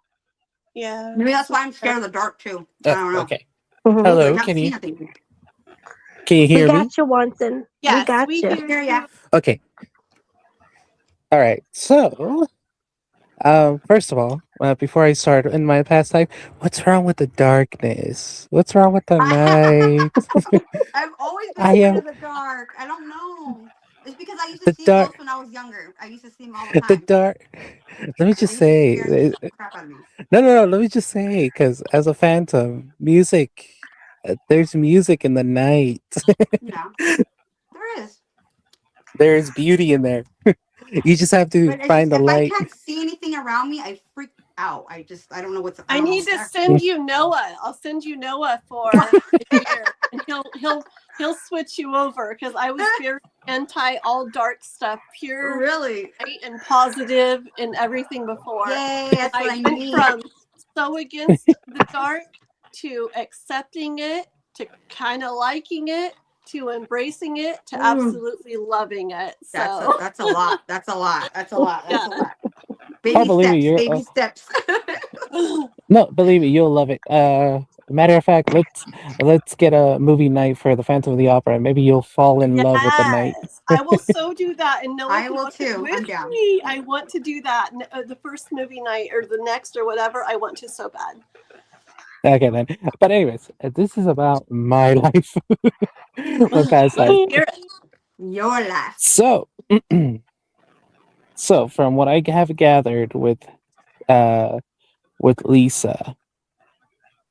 Yeah. Maybe that's why I'm scared of the dark, too. I don't know. Okay. Hello, can you hear me? We got you, Juantzin. Yes, we got we you. hear you. Okay. All right. So, first of all, before I start in my past life, what's wrong with the darkness? What's wrong with the night? I've always been scared of the dark. I don't know. It's because I used to see ghosts when I was younger. I used to see them all the time. The dark. Let me just say. No. Let me just say, because as a phantom, music. There's music in the night. Yeah, there is. There's beauty in there. You just have to find the light. If I can't see anything around me, I freak out. I don't know what's. I need to send you Noah. I'll send you Noah for a year, and he'll switch you over, because I was very anti all dark stuff, pure really light and positive and everything before. Yay, that's what I went need. From so against the dark to accepting it, to kind of liking it, to embracing it, to absolutely loving it. So that's a lot. That's a lot. Baby steps. No, believe me, you'll love it. Matter of fact, let's get a movie night for the Phantom of the Opera. Maybe you'll fall in love with the night. I will so do that, and no one I will too. With I'm down. me. I want to do that. The first movie night or the next or whatever. I want to so bad. Okay then. But anyways, this is about my life. My past life. Your life. So, so from what I have gathered with Lisa,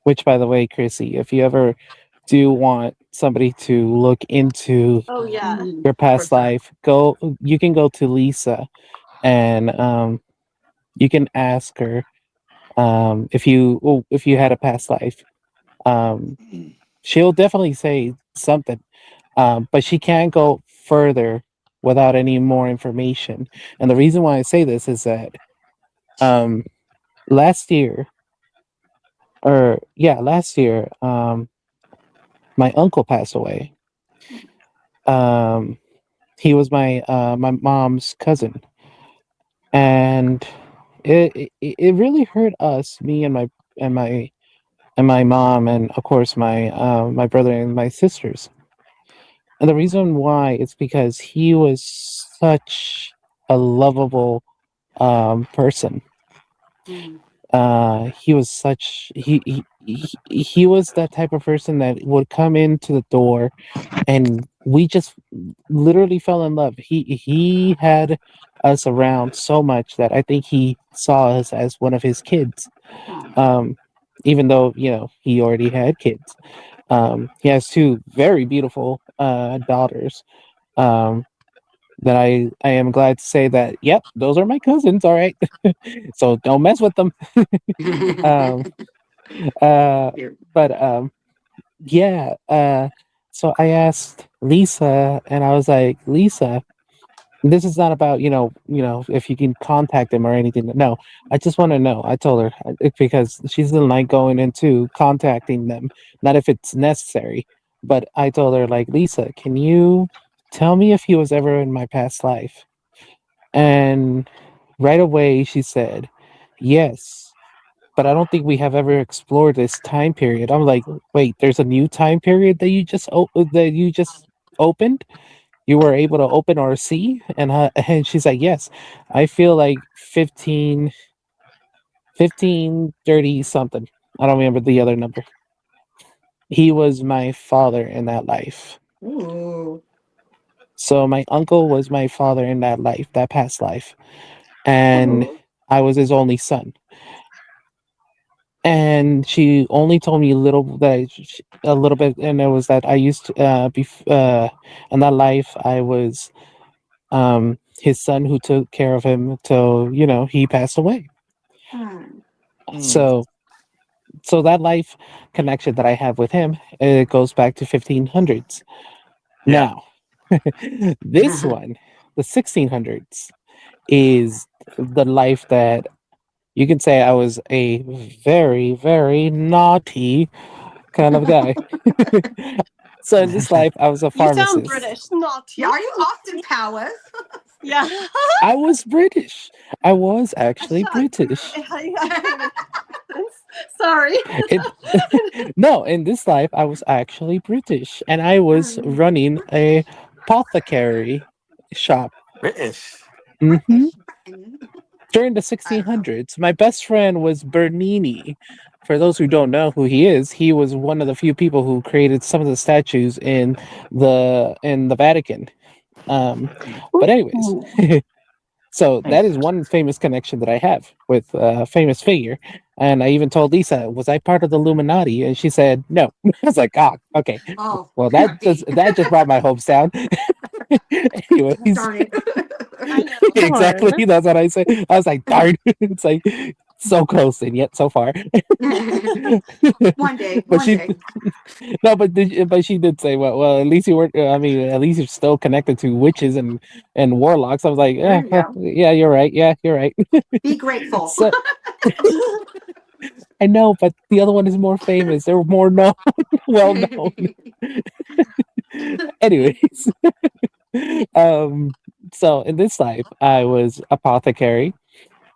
which, by the way, Krizzie, if you ever do want somebody to look into your past life, you can go to Lisa, and you can ask her if you had a past life. She'll definitely say something, but she can't go further without any more information. And the reason why I say this is that last year, my uncle passed away. He was my mom's cousin, and it really hurt us, me and my mom, and of course my brother and my sisters. And the reason why is because he was such a lovable person. He was such he was that type of person that would come into the door, and we just literally fell in love. He had us around so much that I think he saw us as one of his kids. Even though he already had kids. He has two very beautiful daughters. That I am glad to say that, yep, those are my cousins, all right. So don't mess with them. um, but yeah. So I asked Lisa, and I was like, Lisa, this is not about if you can contact them or anything. No, I just want to know. I told her because she's still like going into contacting them, not if it's necessary. But I told her, like, Lisa, can you tell me if he was ever in my past life? And right away she said, yes, but I don't think we have ever explored this time period. I'm like, wait, there's a new time period that you just opened? You were able to open or see? And she's like, yes, I feel like 1530 something. I don't remember the other number. He was my father in that life. Ooh. So my uncle was my father in that life, that past life. And I was his only son. And she only told me a little bit, and it was that I used to in that life I was his son who took care of him till he passed away. So that life connection that I have with him, it goes back to 1500s. Now this one, the 1600s, is the life that you can say I was a very, very naughty kind of guy. So in this life, I was a You pharmacist. sound British, not Yeah, are you Austin Powers? Yeah. I was British. I was actually British. Sorry. No, in this life, I was actually British, and I was running a apothecary shop. British. Mm-hmm. During the 1600s, my best friend was Bernini. For those who don't know who he was one of the few people who created some of the statues in the Vatican. But anyways, so that is one famous connection that I have with a famous figure. And I even told Lisa, was I part of the Illuminati? And she said no. I was like, okay. Oh, Well, that just brought my hopes down. Anyways, darn it. exactly. That's what I said. I was like, darn. It's like so close and yet so far. One day. No, but she did say, well, at least you were. I mean, at least you're still connected to witches and warlocks. I was like, yeah, you're right. Yeah, you're right. Be grateful. So, I know, but the other one is more famous. They're more known, well known. Anyways, so in this life, I was apothecary,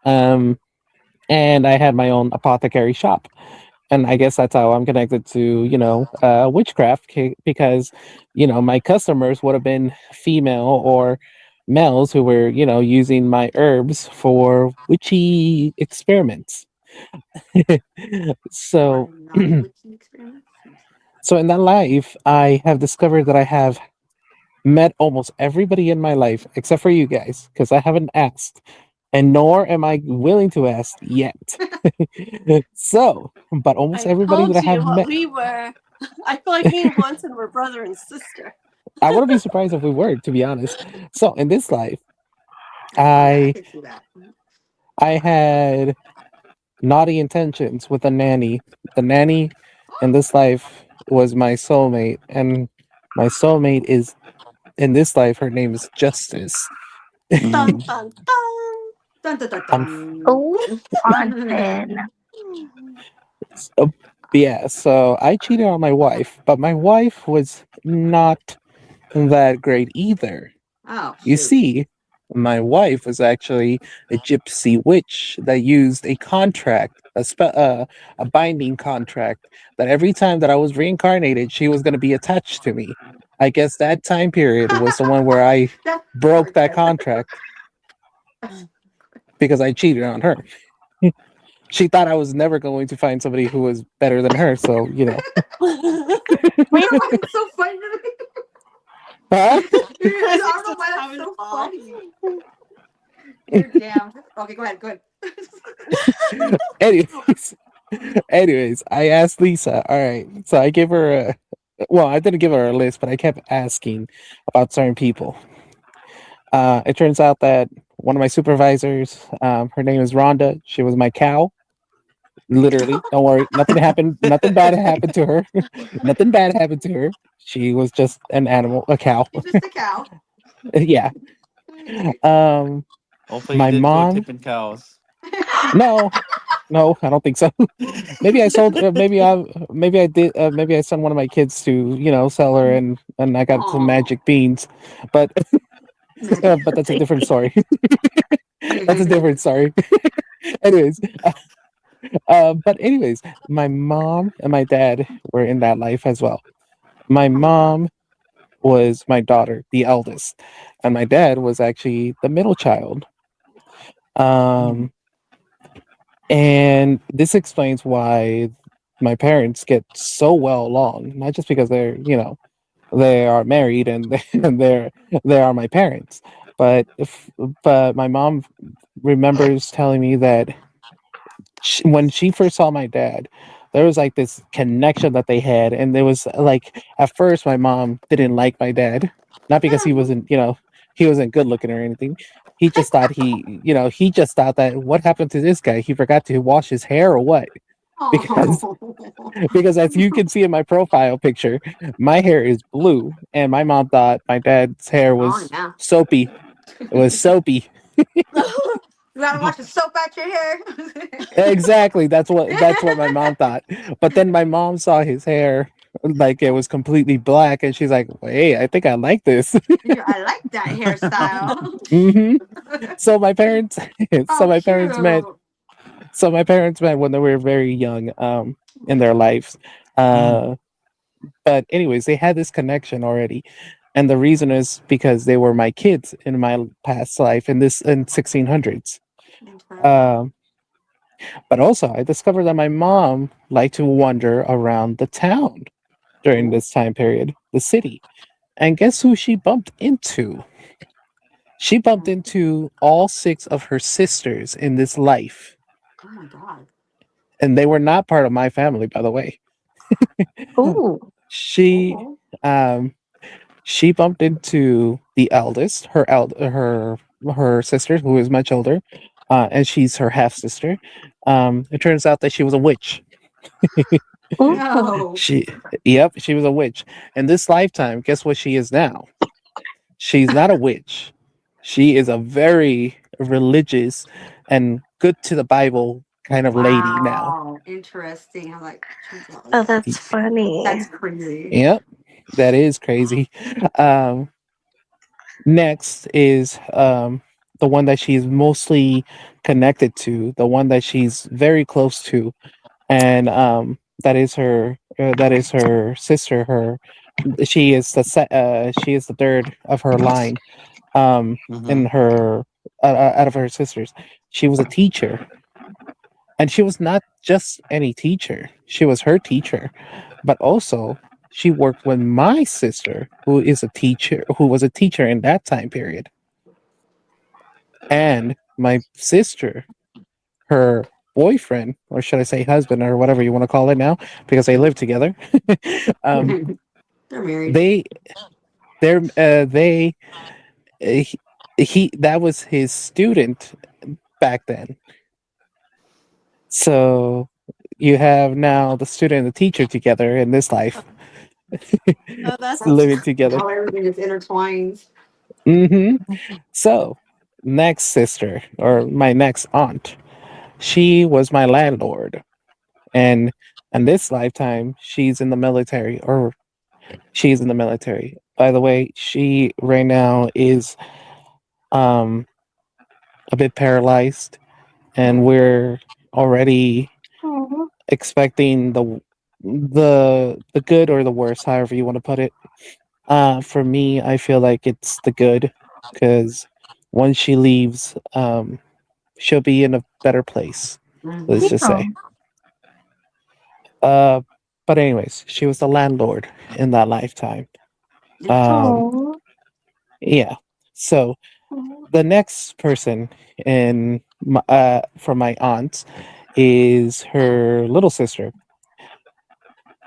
and I had my own apothecary shop. And I guess that's how I'm connected to, witchcraft, because, my customers would have been female or males who were, using my herbs for witchy experiments. So, so in that life, I have discovered that I have met almost everybody in my life except for you guys, because I haven't asked, and nor am I willing to ask yet. So, but almost everybody that I have met. We were. I feel like me and Juantzin were brother and sister. I wouldn't be surprised if we were, to be honest. So in this life, I had naughty intentions with a nanny. The nanny in this life was my soulmate, and my soulmate is in this life, her name is Justice. Dun, Mm. dun, dun. Dun, dun, dun, Um, dun. Oh, Juantzin. so, yeah, so I cheated on my wife, but my wife was not that great either. Oh, You shoot. see, my wife was actually a gypsy witch that used a contract, a binding contract, that every time that I was reincarnated, she was going to be attached to me. I guess that time period was the one where I That's broke that okay. contract because I cheated on her. She thought I was never going to find somebody who was better than her, so Wait, Why it's so funny to me? Huh? I Krizzie's don't know just why that's having so fun. funny. You're damn. Okay, go ahead. Good. anyways, anyways, I asked Lisa. All right, so I gave her a. Well, I didn't give her a list, but I kept asking about certain people. It turns out that one of my supervisors, her name is Rhonda. She was my cow. Literally, don't worry, nothing happened. Nothing bad happened to her. Nothing bad happened to her. She was just an animal, a cow. You're just a cow. Yeah. Hopefully, you My didn't go mom. tipping cows. No, no, I don't think so. Maybe I sold. Maybe I did. Maybe I sent one of my kids to sell her, and I got some Aw. magic beans. But but that's a different story. That's a different story. Anyways, but my mom and my dad were in that life as well. My Oh my god. mom was my daughter, the eldest, and my dad was actually the middle child. Um, and this explains why my parents get so well along, not just because they are married and they are my parents, but but my mom remembers telling me that when she first saw my dad, there was like this connection that they had, and there was like at first my mom didn't like my dad, not because he wasn't good looking or anything. He just thought he just thought that what happened to this guy? He forgot to wash his hair or what? Because Oh. because as you can see in my profile picture, my hair is blue, and my mom thought my dad's hair Oh was yeah. soapy. It was soapy. You gotta wash the soap out your hair. Exactly. That's what my mom thought. But then my mom saw his hair like it was completely black, and she's like, "Hey, I think I like this." I like that hairstyle. hmm So my parents, so Oh, my parents met. cute. So my parents met when they were very young, in their lives. Uh, but anyways, they had this connection already, and the reason is because they were my kids in my past life in 1600s. Interesting. Um, but also, I discovered that my mom liked to wander around the town during Oh. this time period, the city. And guess who she bumped into? She bumped into all six of her sisters in this life. Oh my god. And they were not part of my family, by the way. oh, She Oh. um she bumped into the eldest, her sister, who is much older, and she's her half sister. It turns out that she was a witch. oh. No. She, yep, she was a witch. In this lifetime, guess what she is now? She's not a witch. She is a very religious and good to the Bible kind of lady now. Wow. Interesting. I'm like, Jesus. Oh, that's funny. That's crazy. Yep, that is crazy. Um, Next is the one that she's mostly connected to, the one that she's very close to, and that is her sister. She is the third of her line. Mm-hmm. In her Out of her sisters, she was a teacher, and she was not just any teacher. She was her teacher, but also she worked with my sister, who was a teacher in that time period. And my sister, her boyfriend, or should I say husband, or whatever you want to call it now, because they live together. um, They're married. they, they're, they, he, that was his student back then. So you have now the student and the teacher together in this life. Oh, that's living together. How everything is intertwined. Hmm. So, next sister, or my next aunt, she was my landlord. And in this lifetime, she's in the military, or she's in the military. By the way, she right now is um, a bit paralyzed, and we're already Oh, expecting the good or the worst, however you want to put it. For me, I feel like it's the good, because once she leaves, she'll be in a better place. Let's just yeah. say. Uh, but anyways, she was the landlord in that lifetime. Um, Oh. yeah. So the next person from my aunt is her little sister.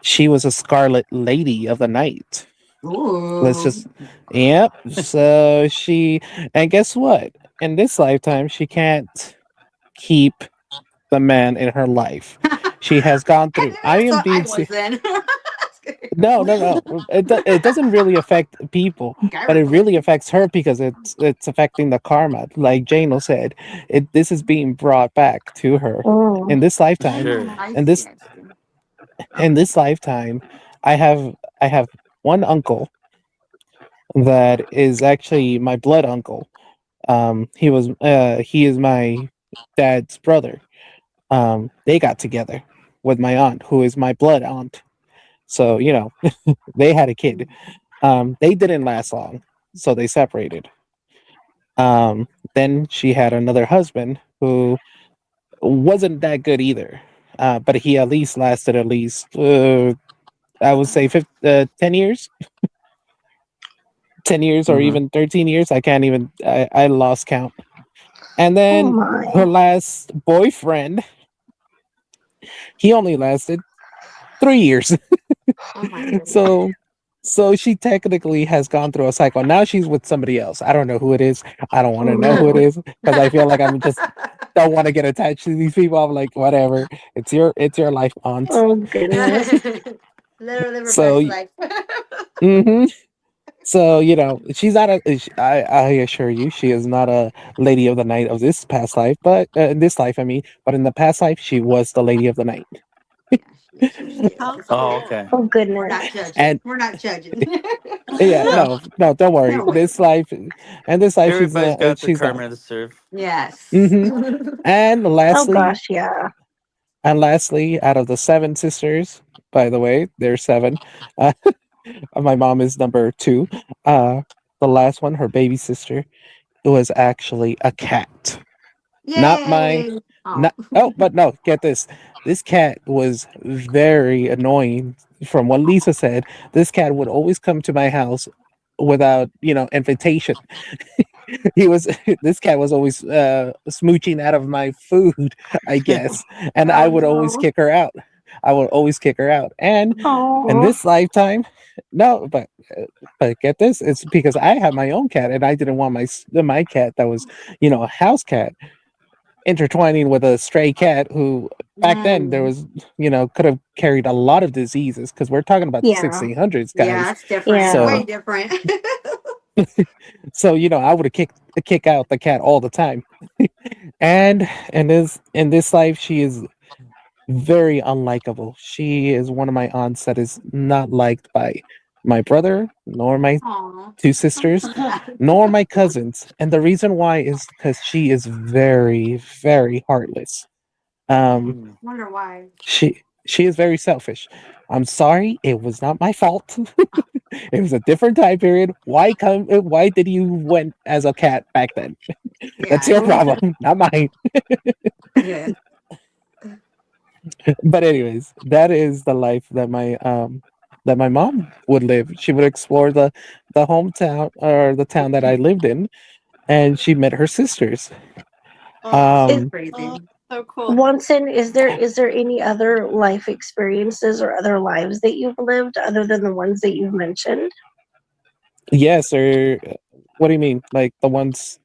She was a Scarlet Lady of the Night. Let's Ooh. just, yep. So and guess what? In this lifetime, she can't keep the man in her life. She has gone And through. maybe I that's am what I being was then. no. It doesn't really affect people, I but it relate. really affects her because it's affecting the karma. Like Jano said, this is being brought back to her Oh. in this lifetime. Sure. I And see. this I see. in this lifetime, I have one uncle that is actually my blood uncle. He is my dad's brother. They got together with my aunt, who is my blood aunt. So they had a kid. They didn't last long, so they separated. Then she had another husband who wasn't that good either, but he at least lasted at least I would say 10 years, 10 years or Hmm. even 13 years. I can't even. I lost count. And Oh then my. her last boyfriend, he only lasted 3 years. Oh my goodness. so so she technically has gone through a cycle. Now she's with somebody else. I don't know who it is. I don't want to know who it Oh. is because I feel like I'm just don't want to get attached to these people. I'm like, whatever. It's your life, aunt. Oh goodness. Literally So reverse life. hmm so she's not I assure you, she is not a lady of the night of this past life, but in this life, I mean, but in the past life, she was the lady of the night. Yeah, she is. how Oh, cool. okay. Oh We're not goodness. judging. And We're not judging. yeah, no, don't worry. No way. This life, Everybody's got their she's not. karma to serve. Yes. Hmm. And Oh lastly, gosh, yeah. out of the seven sisters, by the way, there's seven. Uh, my mom is number two. Uh, the last one, her baby sister, was actually a cat. Not my, Yay. Oh. not. Oh, but no, get this. This cat was very annoying. From what Lisa said, this cat would always come to my house without invitation. This cat was always smooching out of my food, I guess, and I Oh would always no. kick her out. I would always kick her out. And in Oh. this lifetime, no, but get this, it's because I have my own cat, and I didn't want my cat that was a house cat intertwining with a stray cat who back then there Mm. was could have carried a lot of diseases, because we're talking about the Yeah. 1600s, Yeah, guys. it's different. Yeah. Way So different. I would have kick out the cat all the time. And in this life, she is very unlikable. She is one of my aunts that is not liked by my brother, nor my Aw. two I'm sisters, sad. nor my cousins. And the reason why is because she is very, very heartless. Um, Mm. Wonder why. she is very selfish. I'm sorry, it was not my fault. It was a different time period. Why did you went as a cat back then? That's Yeah. your problem, not mine. Yeah. But anyways, that is the life that my mom would live. She would explore the hometown, or the town that I lived in, and she met her sisters. Oh, Is Um, Crazy. so cool. Watson, is there any other life experiences or other lives that you've lived other than the ones that you've mentioned? yes, or what do you mean? Like the ones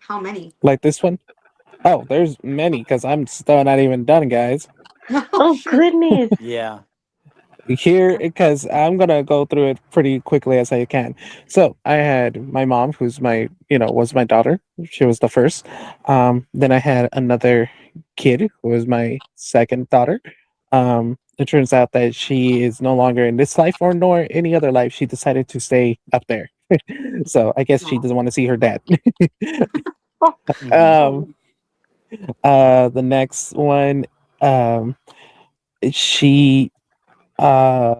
How many? like this one? Oh, there's many, because I'm still not even done, guys. Oh Oh shoot. goodness. Yeah. here because I'm gonna go through it pretty quickly as I can. So I had my mom, who's my was my daughter. She was the first. Then I had another kid who was my second daughter. It turns out that she is no longer in this life or nor any other life. She decided to stay up there. So I guess she No. doesn't want to see her dad. Hmm. um, the next one, um, she uh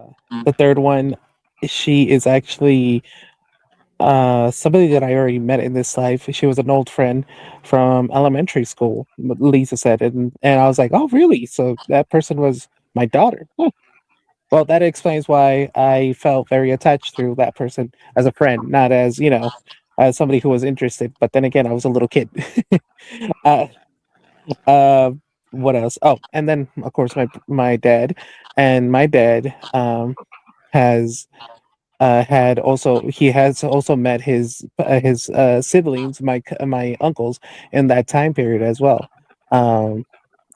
the third one, she is actually somebody that I already met in this life. She was an old friend from elementary school, Lisa said, and I was like, oh really? So that person was my daughter. Huh. Well, that explains why I felt very attached to that person as a friend, not as as somebody who was interested. But then again, I was a little kid. uh, uh, what else? Oh, and then of course my dad, and my dad has had also he has also met his siblings, my uncles, in that time period as well. Um,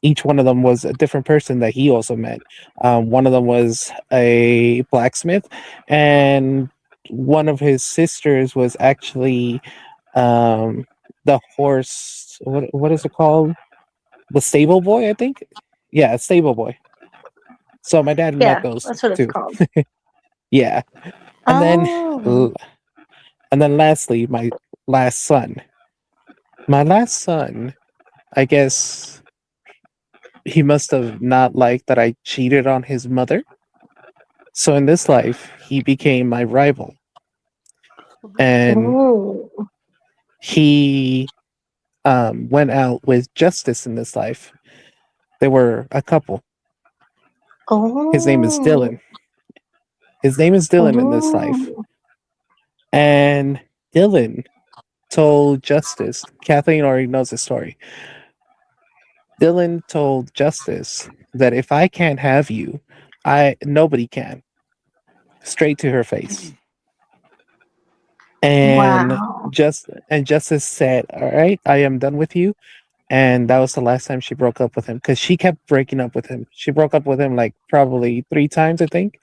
each one of them was a different person that he also met. One of them was a blacksmith, and one of his sisters was actually the horse. What is it called? The stable boy, I think. Yeah, stable boy. So my dad met Yeah, those that's what it's two. called. Yeah, and then Oh. lastly, my last son. My last son, I guess he must have not liked that I cheated on his mother. So in this life, he became my rival. And Oh. he went out with Justice in this life. They were a couple. His name is Oh. Dylan. His name is Dylan in this life. Oh. And Dylan told Justice, Kathleen already knows the story. Dylan told Justice that if I can't have you, nobody can. Straight to her face. And Wow. Justice said, "All right, I am done with you." And that was the last time she broke up with him because she kept breaking up with him. She broke up with him like probably 3 times, I think.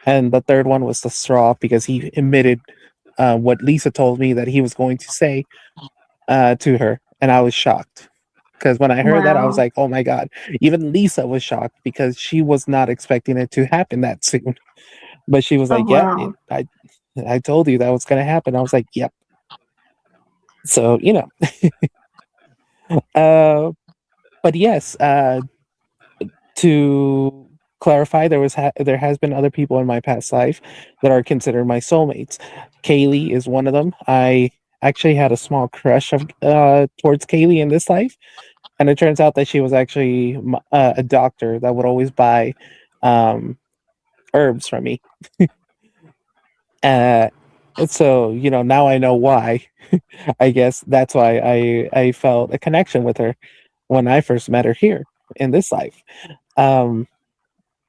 And the third one was the straw because he admitted what Lisa told me that he was going to say to her, and I was shocked because when I heard that, I was Wow. like, "Oh my god!" Even Lisa was shocked because she was not expecting it to happen that soon. But she was Oh like, "Yep, wow. I told you that was going to happen." I was like, "Yep." So uh, but yes, to clarify, there has been other people in my past life that are considered my soulmates. Kaylee is one of them. I actually had a small crush towards Kaylee in this life, and it turns out that she was actually a doctor that would always buy um, herbs from me. Uh, so now I know why. I guess that's why I felt a connection with her when I first met her here in this life. Um,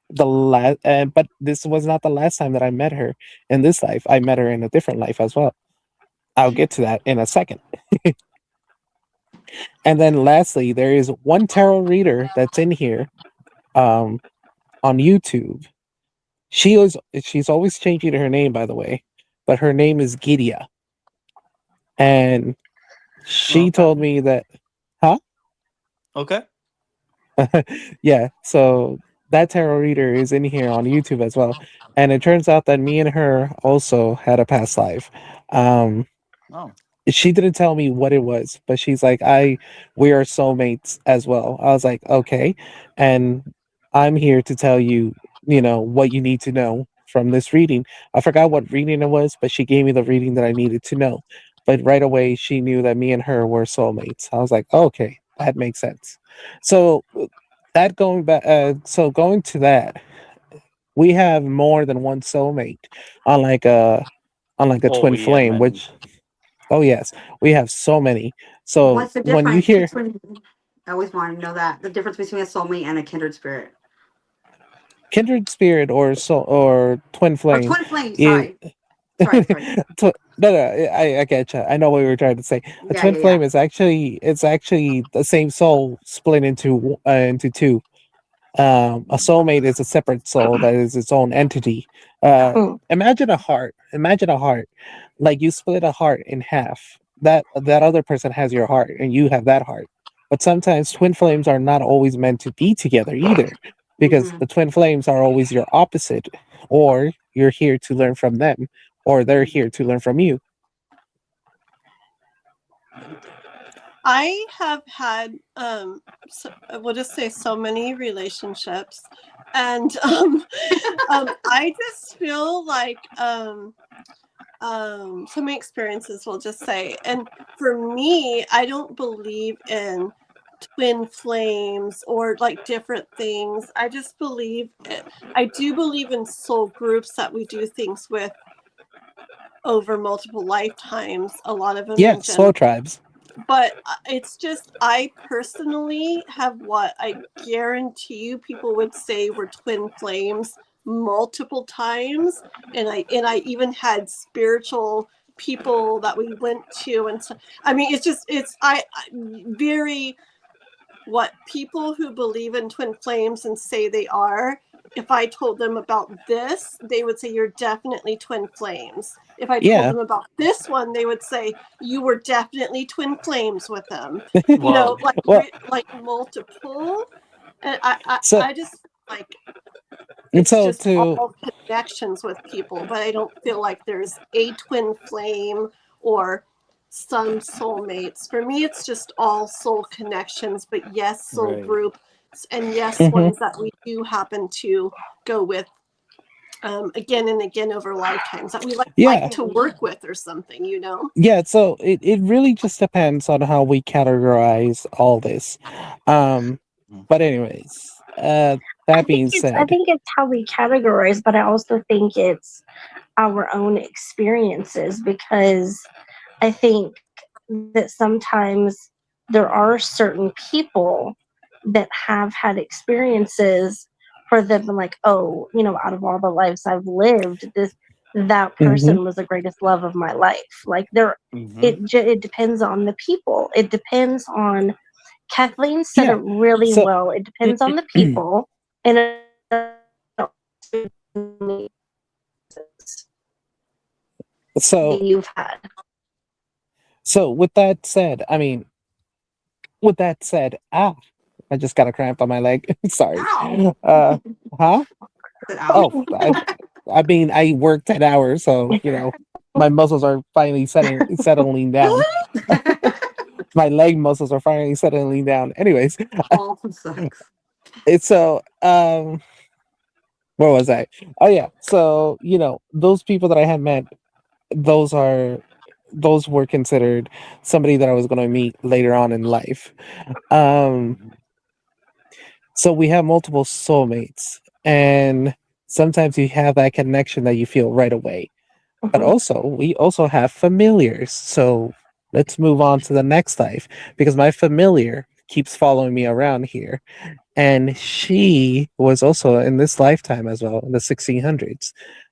but this was not the last time that I met her in this life. I met her in a different life as well. I'll get to that in a second. And then lastly, there is one tarot reader that's in here um, on YouTube. She's always changing her name, by the way, but her name is Gidia, and she Okay. told me that, huh? Okay. Yeah, so that tarot reader is in here on YouTube as well. And it turns out that me and her also had a past life. Um, Oh. she didn't tell me what it was, but she's like, we are soulmates as well. I was like, okay. And I'm here to tell you, what you need to know from this reading. I forgot what reading it was, but she gave me the reading that I needed to know. But right away, she knew that me and her were soulmates. I was like, okay, that makes sense. So that going back, so going to that, we have more than one soulmate on like a Oh twin yeah, flame, many. which oh yes, we have so many. So What's the when you difference hear between? I always wanted to know that the difference between a soulmate and a kindred spirit kindred spirit or twin or flame, twin flame. is Sorry. no, I get you. I know what we were trying to say. A Yeah, twin yeah, flame yeah. is actually it's actually the same soul split into two. A soulmate is a separate soul that is its own entity. Imagine a heart. Imagine a heart. Like you split a heart in half. That other person has your heart, and you have that heart. But sometimes twin flames are not always meant to be together either, because the twin flames are always your opposite, or you're here to learn from them, or they're here to learn from you. I have had, we'll just say, so many relationships, and I just feel like so many experiences, we'll just say, and for me, I don't believe in twin flames or like different things. I just believe I do believe in soul groups that we do things with over multiple lifetimes. A lot of them, Yeah, soul tribes. But it's just, I personally have what I guarantee you people would say were twin flames multiple times, and I even had spiritual people that we went to, and so I mean it's I very what people who believe in twin flames and say they are, if I told them about this, they would say you're definitely twin flames. If I told them about this one, they would say you were definitely twin flames with them. You know, like multiple. And I just like it's just all connections with people, but I don't feel like there's a twin flame or some soulmates. For me, it's just all soul connections, but yes, soul group, and yes, ones that we do happen to go with again and again over lifetimes that we like to work with or something, you know? Yeah, so it really just depends on how we categorize all this. But anyways, that being said, I think it's how we categorize, but I also think it's our own experiences, because I think that sometimes there are certain people that have had experiences for them, like, oh, you know, out of all the lives I've lived, that person was the greatest love of my life. Like it depends on the people. It depends on. Kathleen said it really well. It depends on the people, and so you've had. So with that said, I just got a cramp on my leg. Sorry. Huh? Oh, I worked 10 hours, so you know my muscles are finally settling down. My leg muscles are finally settling down. Anyways, it's so where was I? Oh yeah, so you know those people that I had met, those were considered somebody that I was going to meet later on in life. So we have multiple soulmates, and sometimes you have that connection that you feel right away. But also, we also have familiars. So let's move on to the next life, because my familiar keeps following me around here. And she was also in this lifetime as well, in the 1600s.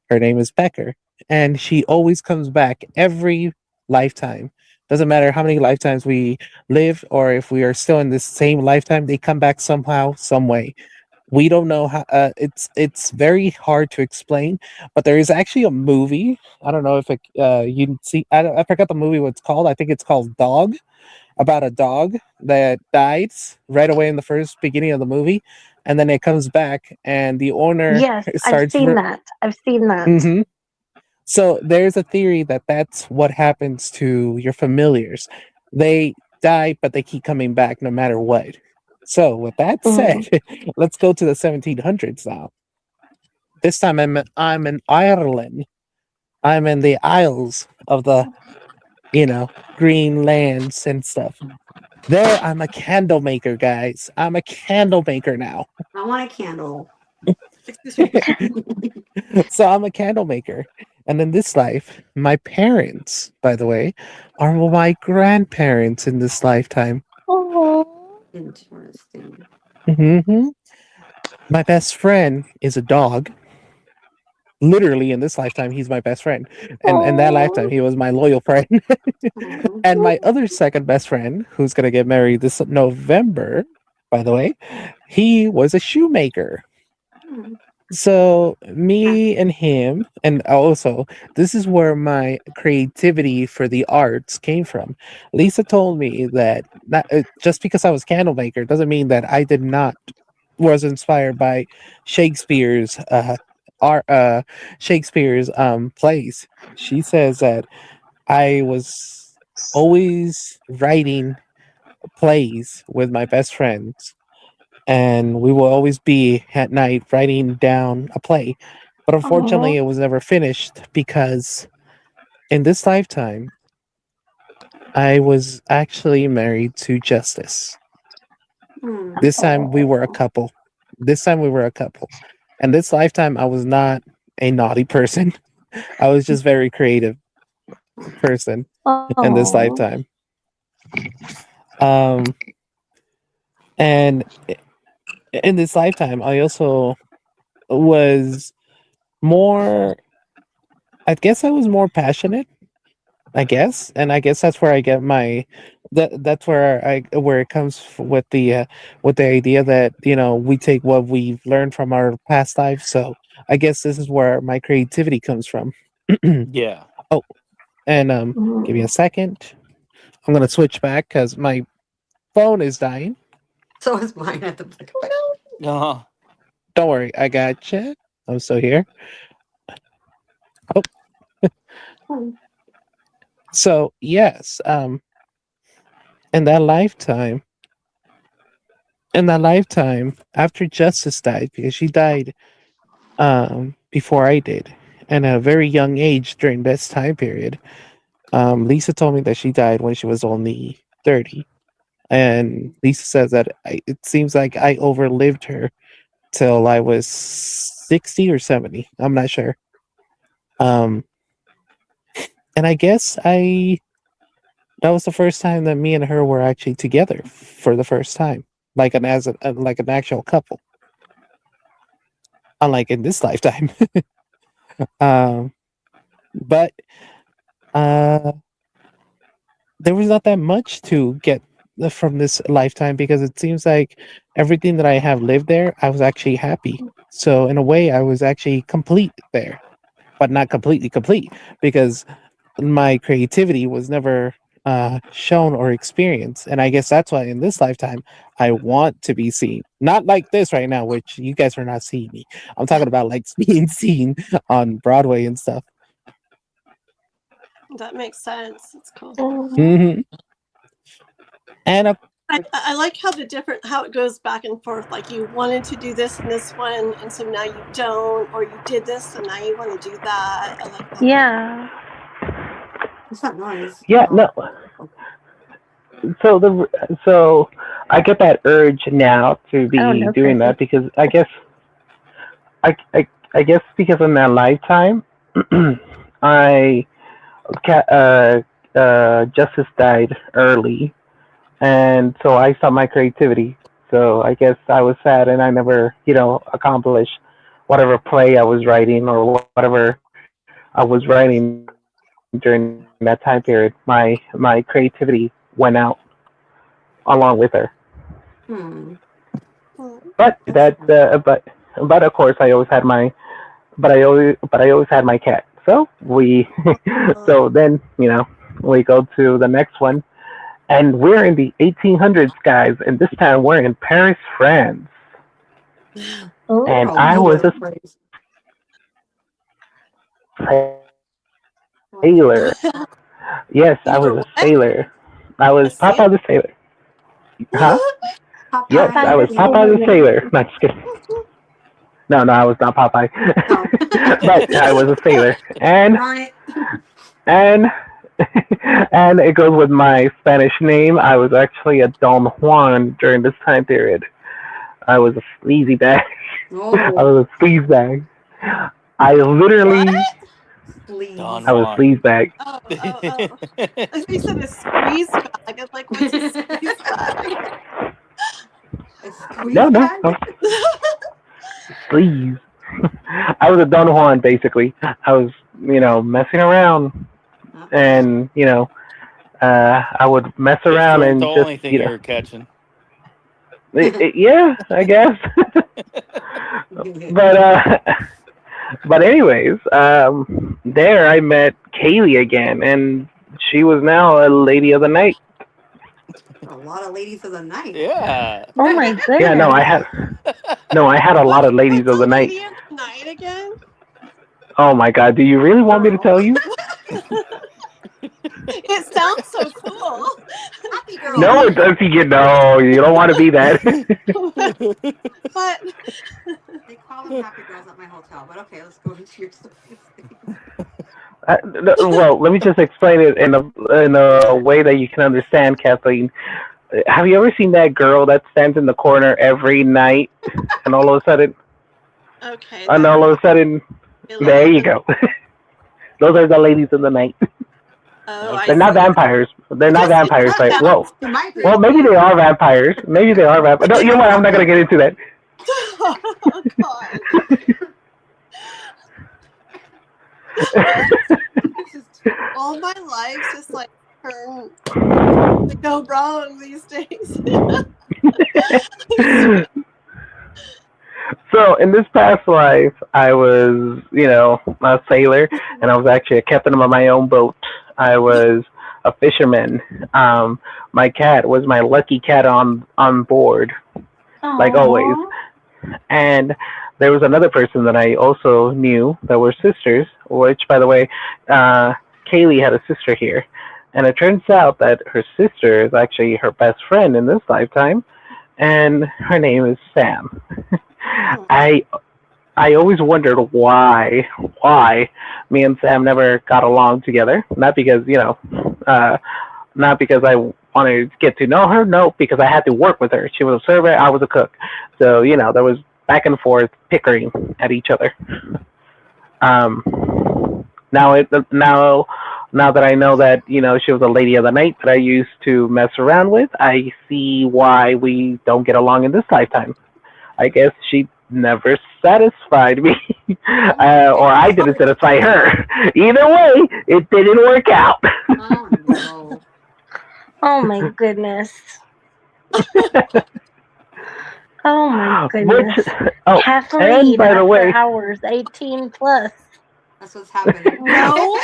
Her name is Becker. And she always comes back every lifetime. Doesn't matter how many lifetimes we live, or if we are still in this same lifetime, they come back somehow, some way. We don't know how. It's very hard to explain, but there is actually a movie. I don't know if you see. I forgot the movie. What it's called? I think it's called Dog, about a dog that dies right away in the first beginning of the movie, and then it comes back, and the owner starts. I've seen that. So there's a theory that that's what happens to your familiars. They die, but they keep coming back no matter what. So with that said, let's go to the 1700s now. This time I'm in Ireland. I'm in the Isles of the, green lands and stuff. There, I'm a candle maker, guys. I'm a candle maker now. I want a candle. So I'm a candle maker. And in this life, my parents, by the way, are my grandparents in this lifetime. Oh, interesting. My best friend is a dog. Literally, in this lifetime, he's my best friend. And in that lifetime, he was my loyal friend. And my other second best friend, who's going to get married this November, by the way. He was a shoemaker. Hmm. So me and him, and also this is where my creativity for the arts came from. Lisa told me that just because I was candle maker doesn't mean that I did not was inspired by Shakespeare's art, Shakespeare's plays. She says that I was always writing plays with my best friends, and we will always be at night writing down a play. But unfortunately, it was never finished because in this lifetime, I was actually married to Justice. Hmm. This time we were a couple. This time we were a couple. And this lifetime, I was not a naughty person. I was just very creative person in this lifetime. And in this lifetime, I also was more. I guess I was more passionate. I guess, and I guess that's where I get my. That's where it comes with the idea that we take what we've learned from our past lives. So I guess this is where my creativity comes from. Yeah. Oh, and give me a second. I'm gonna switch back because my phone is dying. So is mine at the back. Uh-huh. Don't worry, I got you. I'm still here. Oh, so yes, in that lifetime, after Justice died, because she died before I did, and at a very young age during this time period. Lisa told me that she died when she was only 30. And Lisa says that it seems like I overlived her till I was 60 or 70. I'm not sure. Um, and I guess that was the first time that me and her were actually together for the first time, like like an actual couple. Unlike in this lifetime. um, but there was not that much to get from this lifetime because it seems like everything that I have lived there, I was actually happy. So in a way, I was actually complete there, but not completely complete because my creativity was never shown or experienced. And I guess that's why in this lifetime, I want to be seen. Not like this right now, which you guys are not seeing me. I'm talking about like being seen on Broadway and stuff. That makes sense. That's cool. Mm-hmm. And I like how how it goes back and forth. Like you wanted to do this and this one, and so now you don't, or you did this and now you want to do that. I like that. Yeah. What's that noise? Yeah, no. So I get that urge now to be doing that because I guess I guess because in that lifetime, I Justice died early, and so I stopped my creativity. So I guess I was sad, and I never accomplished whatever play I was writing or whatever I was writing during that time period. My creativity went out along with her. Hmm. But but of course I always had my but I always had my cat. So we so then we go to the next one, and we're in the 1800s, guys, and this time we're in Paris, France. And I was a sailor. Yes, I You was were a what? sailor. I was A Papa sailor? the sailor. Huh? Yes, I was Papa the sailor. No, just kidding. No, I was not Popeye. No. But I was a sailor. And and it goes with my Spanish name. I was actually a Don Juan during this time period. I was a sleazy bag. I was a sleaze bag. I literally. Don I was a sleaze bag. Oh. I thought you said a squeeze bag. I'm like, what's a squeeze bag? A squeeze No. bag? Sleaze. I was a Don Juan basically. I was, messing around, and I would mess around Just and the just, only thing you were catching. Yeah, I guess. but but anyways, there I met Kaylee again, and she was now a lady of the night. A lot of ladies of the night. Yeah. Oh my Yeah, no, goodness. I had a lot What, of ladies what's of the a night. lady of the night again? Oh my God, do you really want me to tell you? It sounds so cool. Happy girl. No, it doesn't. You know, you don't want to be that. But They call them happy girls at my hotel, but okay, let's go into your story. Well, let me just explain it in a way that you can understand, Kathleen. Have you ever seen that girl that stands in the corner every night, and all of a sudden, okay, and that's all of a sudden, there you go. Those are the ladies of the night. Oh, I They're not see. vampires. They're not Just vampires. Like, whoa. It might be. Well, maybe they are vampires. Maybe they are vampires. No, you know what? I'm not gonna get into that. Oh God. All my life just like turn to go wrong these days. So in this past life, I was, a sailor, and I was actually a captain of my own boat. I was a fisherman. My cat was my lucky cat on board, like always. And there was another person that I also knew that were sisters, which, by the way, Kaylee had a sister here. And it turns out that her sister is actually her best friend in this lifetime, and her name is Sam. I always wondered why me and Sam never got along together. Not because not because I wanted to get to know her. No, because I had to work with her. She was a server, I was a cook. So there was back and forth pickering at each other. Now that I know that she was a lady of the night that I used to mess around with, I see why we don't get along in this lifetime. I guess she never satisfied me, or I didn't satisfy her. Either way, it didn't work out. Oh no. Oh my goodness. Oh my goodness. Kathleen, and by the way, after hours, 18 plus. That's what's happening. No,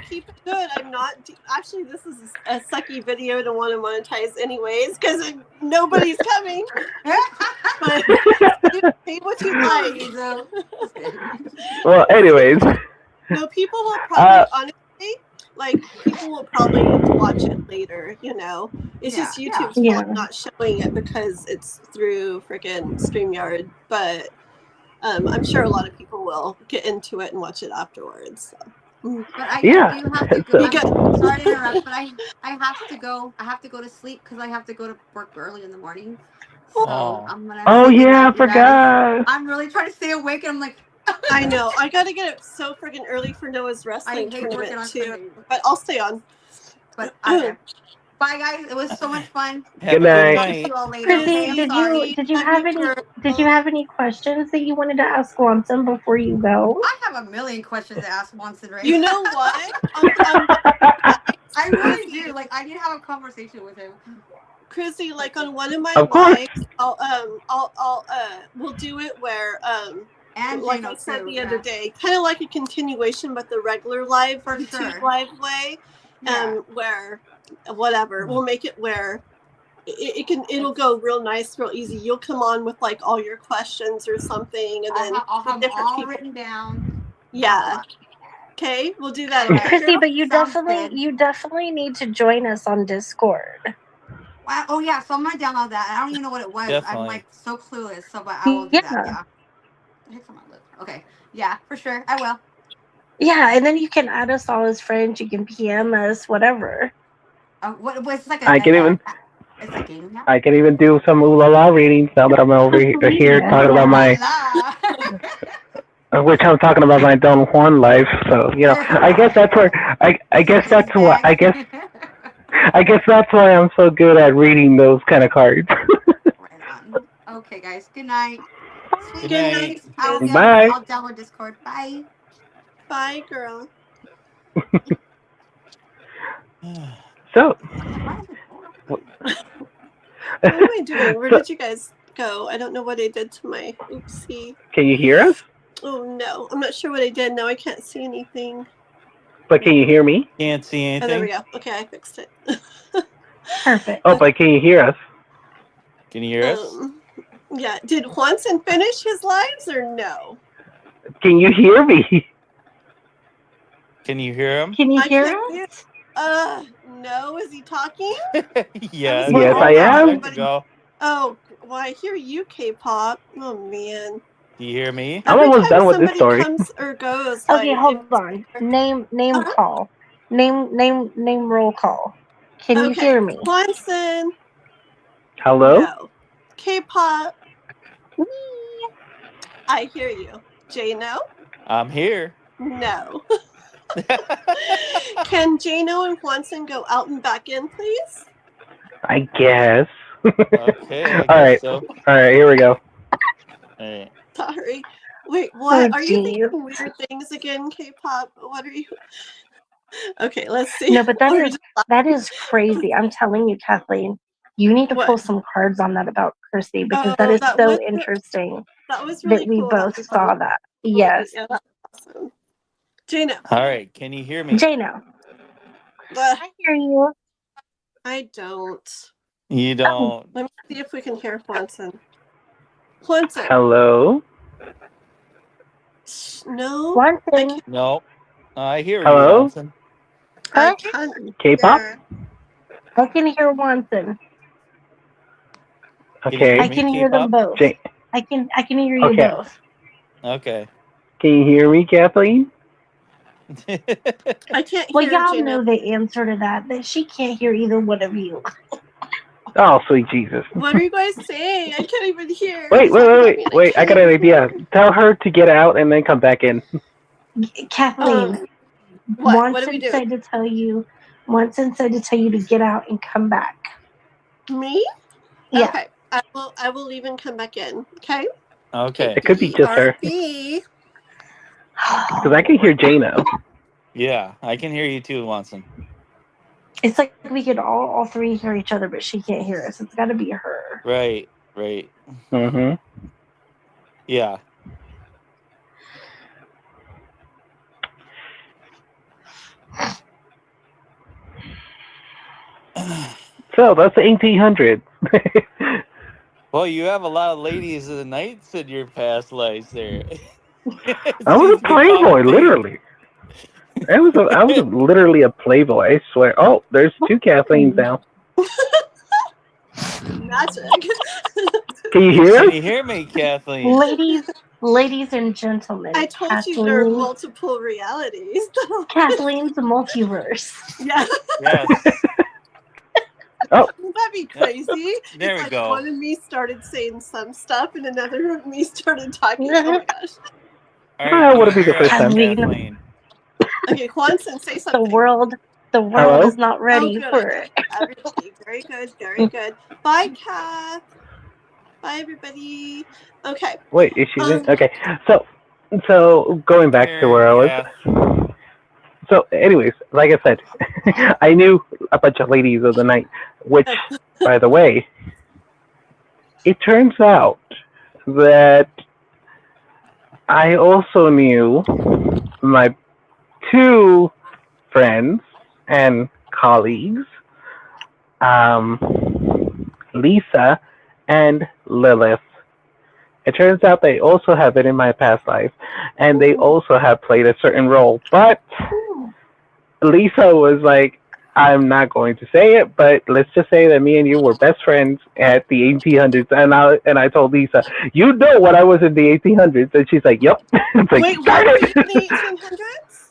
keep it good. I'm not. Actually, this is a sucky video to want to monetize, anyways, because nobody's coming. But pay what you like. Well, anyways. No, people will probably honestly, people will probably watch it later. It's just YouTube's fault not showing it because it's through freaking StreamYard, but. I'm sure a lot of people will get into it and watch it afterwards. So. But I do have to go. I'm sorry to interrupt, but I have to go. I have to go to sleep because I have to go to work early in the morning. So I'm gonna. Oh yeah, I forgot. I'm really trying to stay awake, and I'm like. I know. I gotta get up so friggin' early for Noah's wrestling tournament too. Sunday. But I'll stay on. But okay. Bye guys, it was so much fun. Good night. See you all later. Krizzie, did you have any questions that you wanted to ask Juantzin before you go? I have a million questions to ask Juantzin right You know what? I really do. Like I need to have a conversation with him. Krizzie, on one of my lives, we'll do it where and like I said the other day, kind of like a continuation, but the regular live YouTube live way, where whatever we'll make it where it'll go real nice, real easy. You'll come on with all your questions or something, and then I'll have different people written down. Yeah. Okay, we'll do that. Krizzie, but you definitely need to join us on Discord. Wow. Oh yeah, so I'm gonna download that. I don't even know what it was. Definitely. I'm so clueless. So, but I will do that. Yeah. Okay. Yeah, for sure. I will. Yeah, and then you can add us all as friends. You can PM us, whatever. What was it's it's a game now? I can even do some ooh la la readings now that I'm over here talking about which I'm talking about my Don Juan life. So I guess that's where I guess that's why I'm so good at reading those kind of cards. Right on. Okay, guys. Good night. Good night. Bye. I'll download Discord. Bye. Bye, girl. So, What am I doing? Where did you guys go? I don't know what I did to my oopsie. Can you hear us? Oh no, I'm not sure what I did. Now I can't see anything. But can you hear me? Can't see anything. Oh, there we go. Okay, I fixed it. Perfect. Oh, but can you hear us? Can you hear us? Yeah. Did Juantzin finish his lives or no? Can you hear me? Can you hear him? Can you I hear can't hear. us? No. Is he talking? Yeah. Yes, I am. Oh, well, I hear you, Kpop. Oh man. Do you hear me? I'm Every almost time done with this somebody story. comes or goes, Okay, like, hold on. Name call. Name roll call. Can you okay. hear me? Juantzin. Hello? No. Kpop. I hear you. Jano? I'm here. No. Can Jano and Juantzin go out and back in, please? I guess. Okay, I All guess right. so. All right, here we go. All right. Sorry. Wait, what? Oh, Are you geez. thinking weird things again, Kpop? What are you? Okay, let's see. No, but that is crazy. I'm telling you, Kathleen, you need to What? pull some cards on that about Krizzie because that Oh, is that so was interesting that was really that we cool. both saw that. Yes. Yeah, that's awesome. Jano. All right. Can you hear me? Jano, I hear you. I don't. You don't. Let me see if we can hear Juantzin. Juantzin. Hello? No. Juantzin. No. I hear Hello? you, Juantzin. I can't. K-pop? hear. I can hear Juantzin. Okay. I can hear them both. I can hear you Okay. both. Okay. Can you hear me, Kathleen? I can't Well, hear y'all Jano. know the answer to that she can't hear either one of you. Oh, sweet Jesus. What are you guys saying? I can't even hear. Wait, I got an idea. Tell her to get out and then come back in. Kathleen, what do we do? said to tell you. Juantzin said to tell you to get out and come back. Me? Yeah. Okay. I will leave and come back in. Okay. Okay. It could be just her. RB. Because I can hear Jano. Yeah, I can hear you too, Juantzin. It's like we could all three hear each other, but she can't hear us. It's got to be her. Right. Mm-hmm. Yeah. So, that's the 1800s. Well, you have a lot of ladies and knights in your past lives there. I was a playboy, literally. I was literally a playboy, I swear. Oh, there's two Kathleens now. Magic. Can you hear us? Can you hear me, Kathleen? Ladies and gentlemen. I told you there are multiple realities. Kathleen's multiverse. Yeah. Yes. Oh. Wouldn't that be crazy? There we go. One of me started saying some stuff and another of me started talking. Oh my gosh. All right, would it be the first time? Kathleen. Okay, Juantzin, say something. The world Hello? is not ready for it. Everybody. Very good, very good. Bye, Kath. Bye, everybody. Okay. Wait, is she in? Okay, so going back to where I was. So, anyways, like I said, I knew a bunch of ladies of the night, which, by the way, it turns out that I also knew my two friends and colleagues, Lisa and Lilith. It turns out they also have been in my past life, and they also have played a certain role. But Lisa was like, I'm not going to say it, but let's just say that me and you were best friends at the 1800s. And I told Lisa, you know what I was in the 1800s. And she's like, yep. It's like, wait, what were you in the 1800s?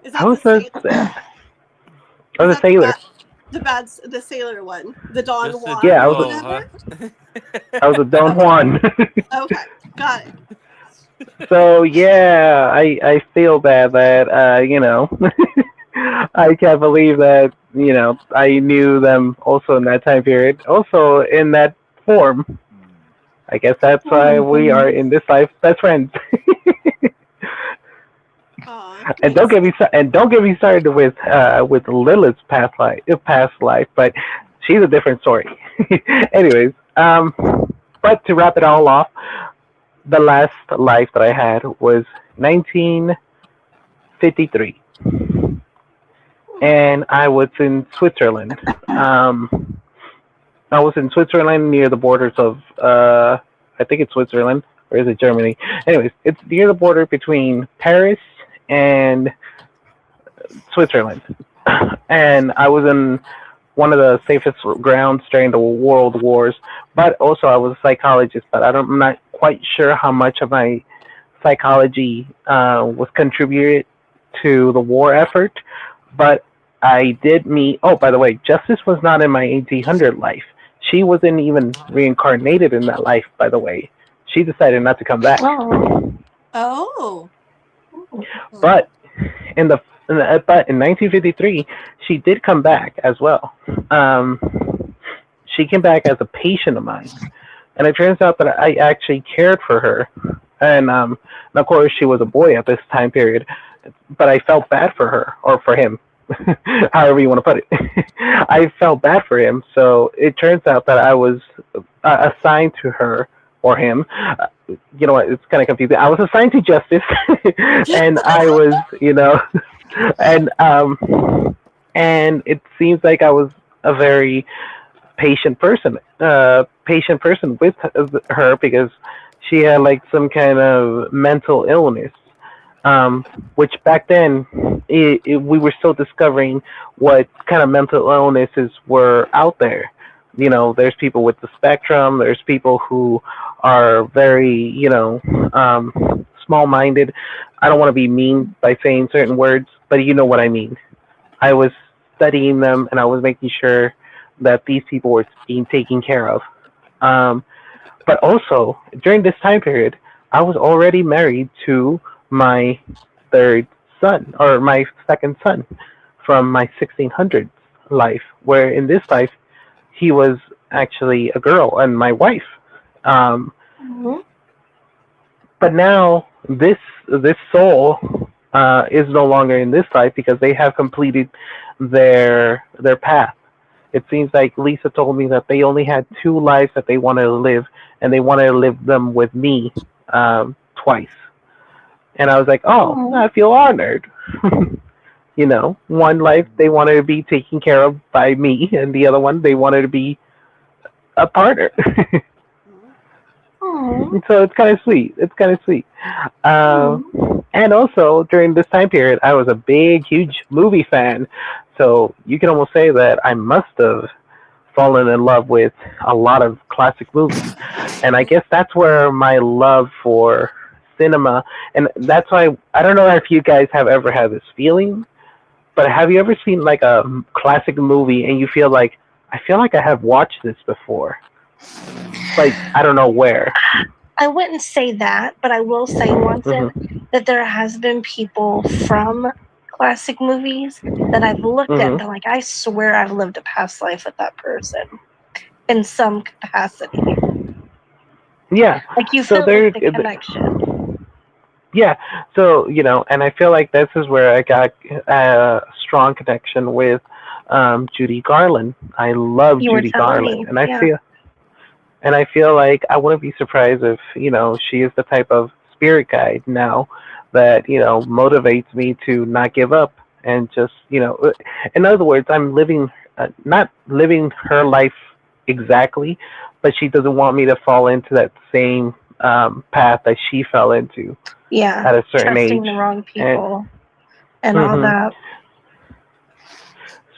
Is that I was a sailor. The sailor one. The Don Juan. Yeah, I was a Don Juan. Okay, got it. So yeah, I feel bad that I can't believe that I knew them also in that time period, also in that form. I guess that's why we are in this life best friends. And don't get me started with Lilith's past life, but she's a different story. Anyways, but to wrap it all off, the last life that I had was 1953, and I was in Switzerland. I was in Switzerland near the borders of, I think it's Switzerland, or is it Germany? Anyways, it's near the border between Paris and Switzerland. And I was in one of the safest grounds during the world wars, but also I was a psychologist, but I'm not quite sure how much of my psychology was contributed to the war effort. But I did meet, oh, by the way, Justice was not in my 1800 life. She wasn't even reincarnated in that life, by the way. She decided not to come back. Oh. But in but in 1953, she did come back as well. She came back as a patient of mine, and it turns out that I actually cared for her. And of course, she was a boy at this time period, but I felt bad for her, or for him, however you want to put it. I felt bad for him, so it turns out that I was assigned to her or him. You know what? It's kind of confusing. I was assigned to Justice, and I was, and it seems like I was a very patient person with her, because she had like some kind of mental illness, which back then we were still discovering what kind of mental illnesses were out there. There's people with the spectrum. There's people who are very, small-minded. I don't want to be mean by saying certain words, but you know what I mean. I was studying them, and I was making sure that these people were being taken care of. But also, during this time period, I was already married to my third son, or my second son, from my 1600s life, where in this life, he was actually a girl and my wife. But now this soul is no longer in this life, because they have completed their path. It seems like Lisa told me that they only had 2 lives that they wanted to live, and they wanted to live them with me twice. And I was like, oh, I feel honored. One life they wanted to be taken care of by me, and the other one they wanted to be a partner. So it's kind of sweet. And also during this time period, I was a big, huge movie fan. So you can almost say that I must have fallen in love with a lot of classic movies. And I guess that's where my love for cinema, and that's why, I don't know if you guys have ever had this feeling, but have you ever seen like a classic movie and you feel like, I feel like I have watched this before? Like, I don't know where. I wouldn't say that, but I will say, Juantzin, that there has been people from classic movies that I've looked at and been like, I swear I've lived a past life with that person in some capacity. Yeah. Like you feel like the connection. Yeah. So, and I feel like this is where I got a strong connection with Judy Garland. I love Judy Garland. And I feel like I wouldn't be surprised if, she is the type of spirit guide now that, motivates me to not give up, and just, in other words, I'm not living her life exactly, but she doesn't want me to fall into that same path that she fell into. Yeah. At a certain age. Trusting the wrong people and all that.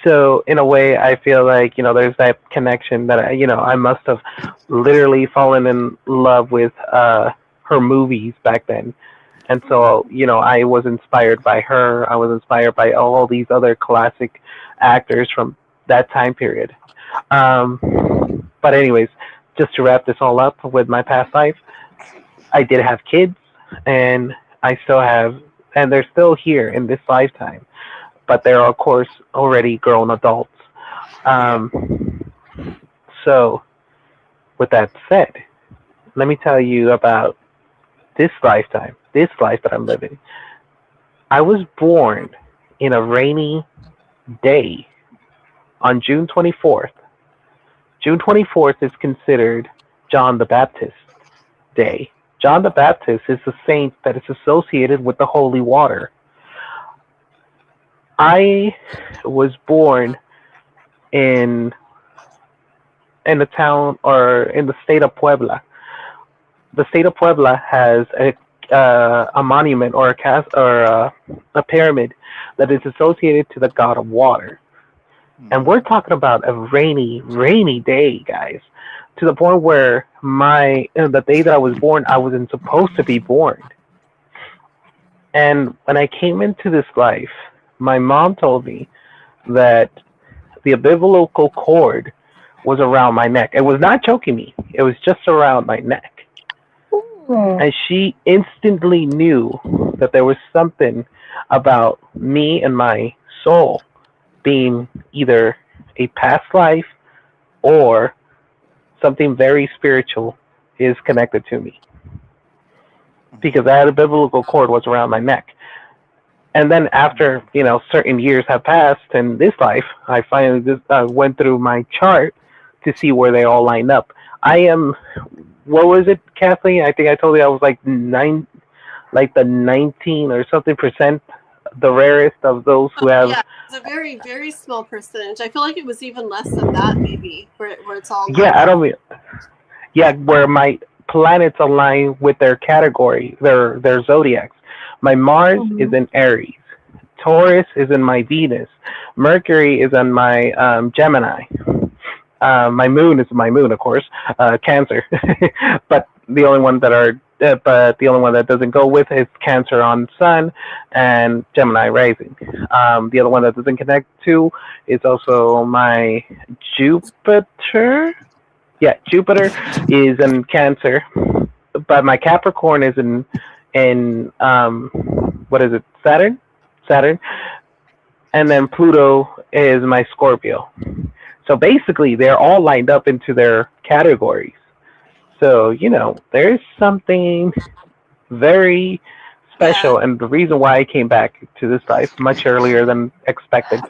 So in a way, I feel like, there's that connection that, I must have literally fallen in love with her movies back then. And so, I was inspired by her. I was inspired by all these other classic actors from that time period. But anyways, just to wrap this all up with my past life, I did have kids, and I still have, and they're still here in this lifetime. But they're, of course, already grown adults. So, with that said, let me tell you about this lifetime, this life that I'm living. I was born in a rainy day on June 24th, June 24th is considered John the Baptist Day. John the Baptist is a saint that is associated with the holy water. I was born in the town or in the state of Puebla. The state of Puebla has a monument or a pyramid that is associated to the god of water. And we're talking about a rainy day, guys, to the point where the day that I was born, I wasn't supposed to be born. And when I came into this life, my mom told me that the umbilical cord was around my neck. It was not choking me. It was just around my neck. And she instantly knew that there was something about me and my soul being either a past life or something very spiritual is connected to me. Because that umbilical cord was around my neck. And then after, certain years have passed in this life, I finally just went through my chart to see where they all line up. I am, what was it, Kathleen? I think I told you I was like the 19 or something percent, the rarest of those who have. Yeah, it's a very, very small percentage. I feel like it was even less than that, maybe, where it's all. Yeah, I don't mean. Yeah, where my planets align with their category, their zodiacs. My Mars is in Aries. Taurus is in my Venus. Mercury is in my Gemini. My moon is my moon, of course, Cancer. but the only one that doesn't go with is Cancer on Sun and Gemini rising. The other one that doesn't connect to is also my Jupiter. Yeah, Jupiter is in Cancer, but my Capricorn is in what is it? Saturn, and then Pluto is my Scorpio. So basically, they're all lined up into their categories. So there's something very special, and the reason why I came back to this life much earlier than expected.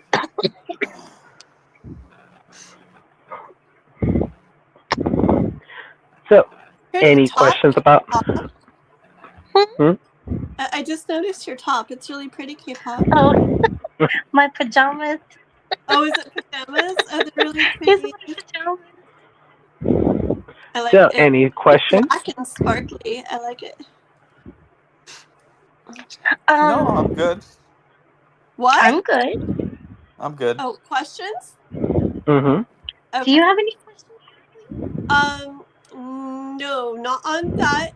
So, any questions about? I just noticed your top. It's really pretty, Kpop. Oh, my pajamas. Oh, is it pajamas? Oh, they're really pretty. I like So, it. any questions? It's black and sparkly. I like it. No, I'm good. What? I'm good. I'm good. Oh, questions? Mm-hmm. Okay. Do you have any questions? No, not on that.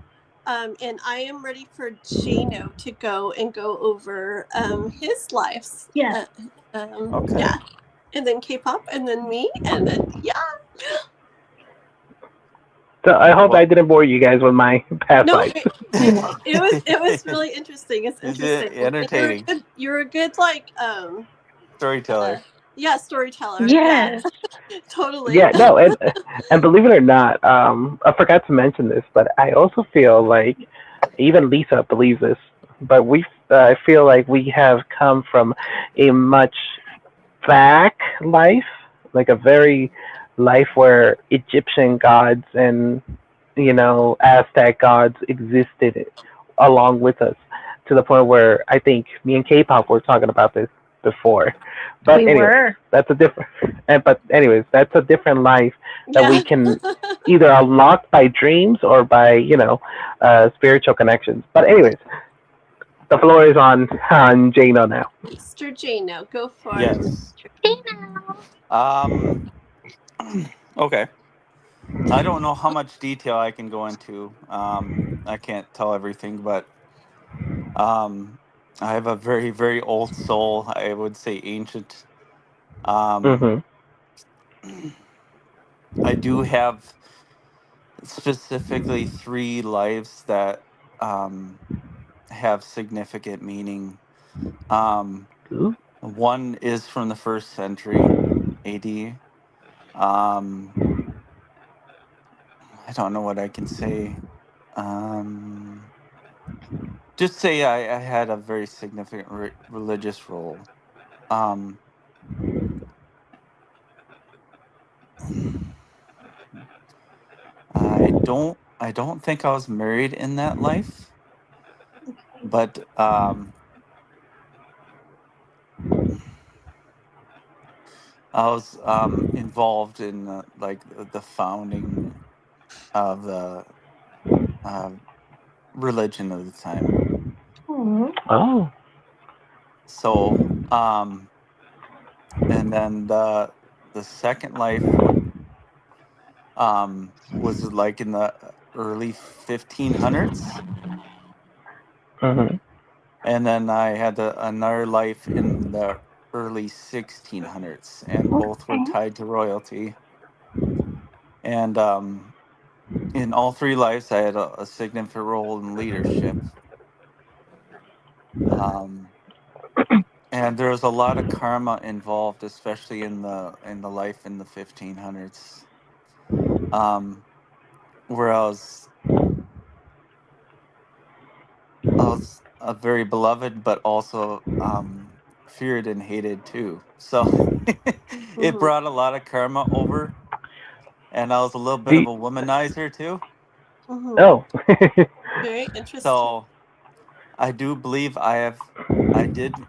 And I am ready for Jano to go over his lives. Yeah. Okay. Yeah. And then Kpop, and then me, and then So I hope I didn't bore you guys with my past life. It was really interesting. It's interesting. Is it entertaining? You're a good Storyteller. storyteller. Yes. Yeah. Totally. Yeah, no, and believe it or not, I forgot to mention this, but I also feel like even Lisa believes this, but I feel like we have come from a much back life, like a very life where Egyptian gods and Aztec gods existed along with us, to the point where I think me and Kpop were talking about this before. But that's a different. But anyways, that's a different life that we can either unlock by dreams or by spiritual connections. But anyways, the floor is on Jano now. Mr. Jano, go for Yes. Okay. I don't know how much detail I can go into. I can't tell everything, but I have a very, very old soul. I would say ancient. Mm-hmm. I do have specifically 3 lives that have significant meaning. One is from the 1st century AD. I don't know what I can say. Just say I had a very significant religious role. don't think I was married in that life, but I was involved in like the founding of the uh, religion of the time. Oh. So and then the second life was like in the early 1500s, Mm-hmm. and then I had another life in the early 1600s, and both were tied to royalty. And in all three lives, I had a significant role in leadership. Um, and there was a lot of karma involved, especially in the life in the 1500s, where I was a very beloved, but also feared and hated too. So it Mhm. brought a lot of karma over, and I was a little bit Do of a womanizer too. Mhm. oh. Very interesting. So I do believe I did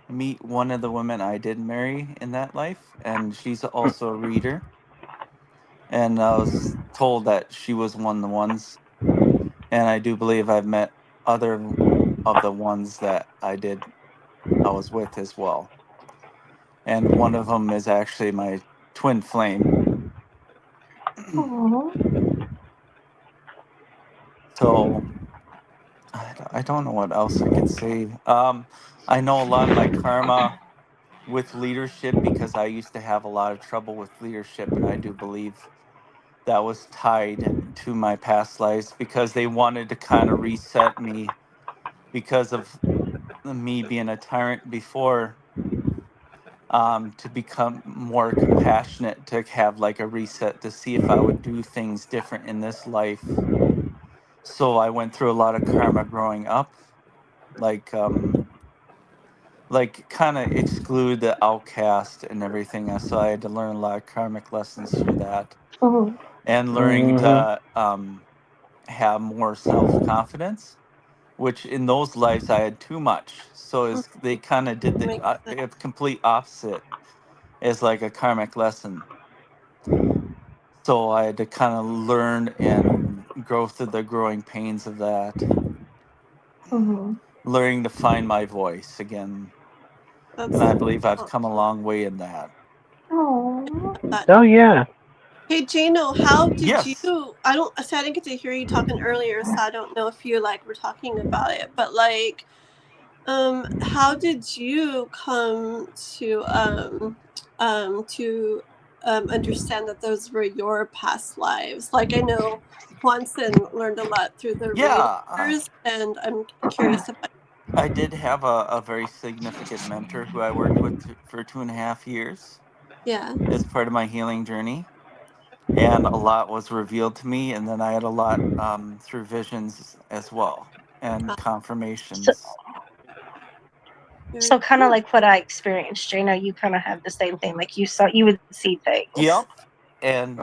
meet one of the women I did marry in that life, and she's also a reader. And I was told that she was one of the ones, and I do believe I've met other of the ones that I was with as well. And one of them is actually my twin flame. So I don't know what else I could say. I know a lot of my karma with leadership because I used to have a lot of trouble with leadership, and I do believe that was tied to my past lives because they wanted to kind of reset me because of me being a tyrant before, to become more compassionate, to have like a reset to see if I would do things different in this life. So I went through a lot of karma growing up, like kind of exclude the outcast and everything. So I had to learn a lot of karmic lessons through that, and learning Mm-hmm. to have more self confidence, which in those lives I had too much. So Mhm. they kind of did the Makes sense. complete opposite as like a karmic lesson. So I had to kind of learn and go through the growing pains of that, learning to find my voice again. And That's I believe I've oh, come a long way in that. that. Oh yeah. Hey Jano, how did you? Yes. I don't. I didn't get to hear you talking earlier, so I don't know if you like were talking about it. But like, how did you come to understand that those were your past lives? Like, I know Juantzin learned a lot through the Yeah. readers, and I'm curious about. I did have a very significant mentor who I worked with for 2.5 years Yeah. as part of my healing journey. And a lot was revealed to me. And then I had a lot through visions as well and uh, So, confirmations. Very so kind of cool. like what I experienced, Jana, you kind of have the same thing. Like you would see things. Yep. And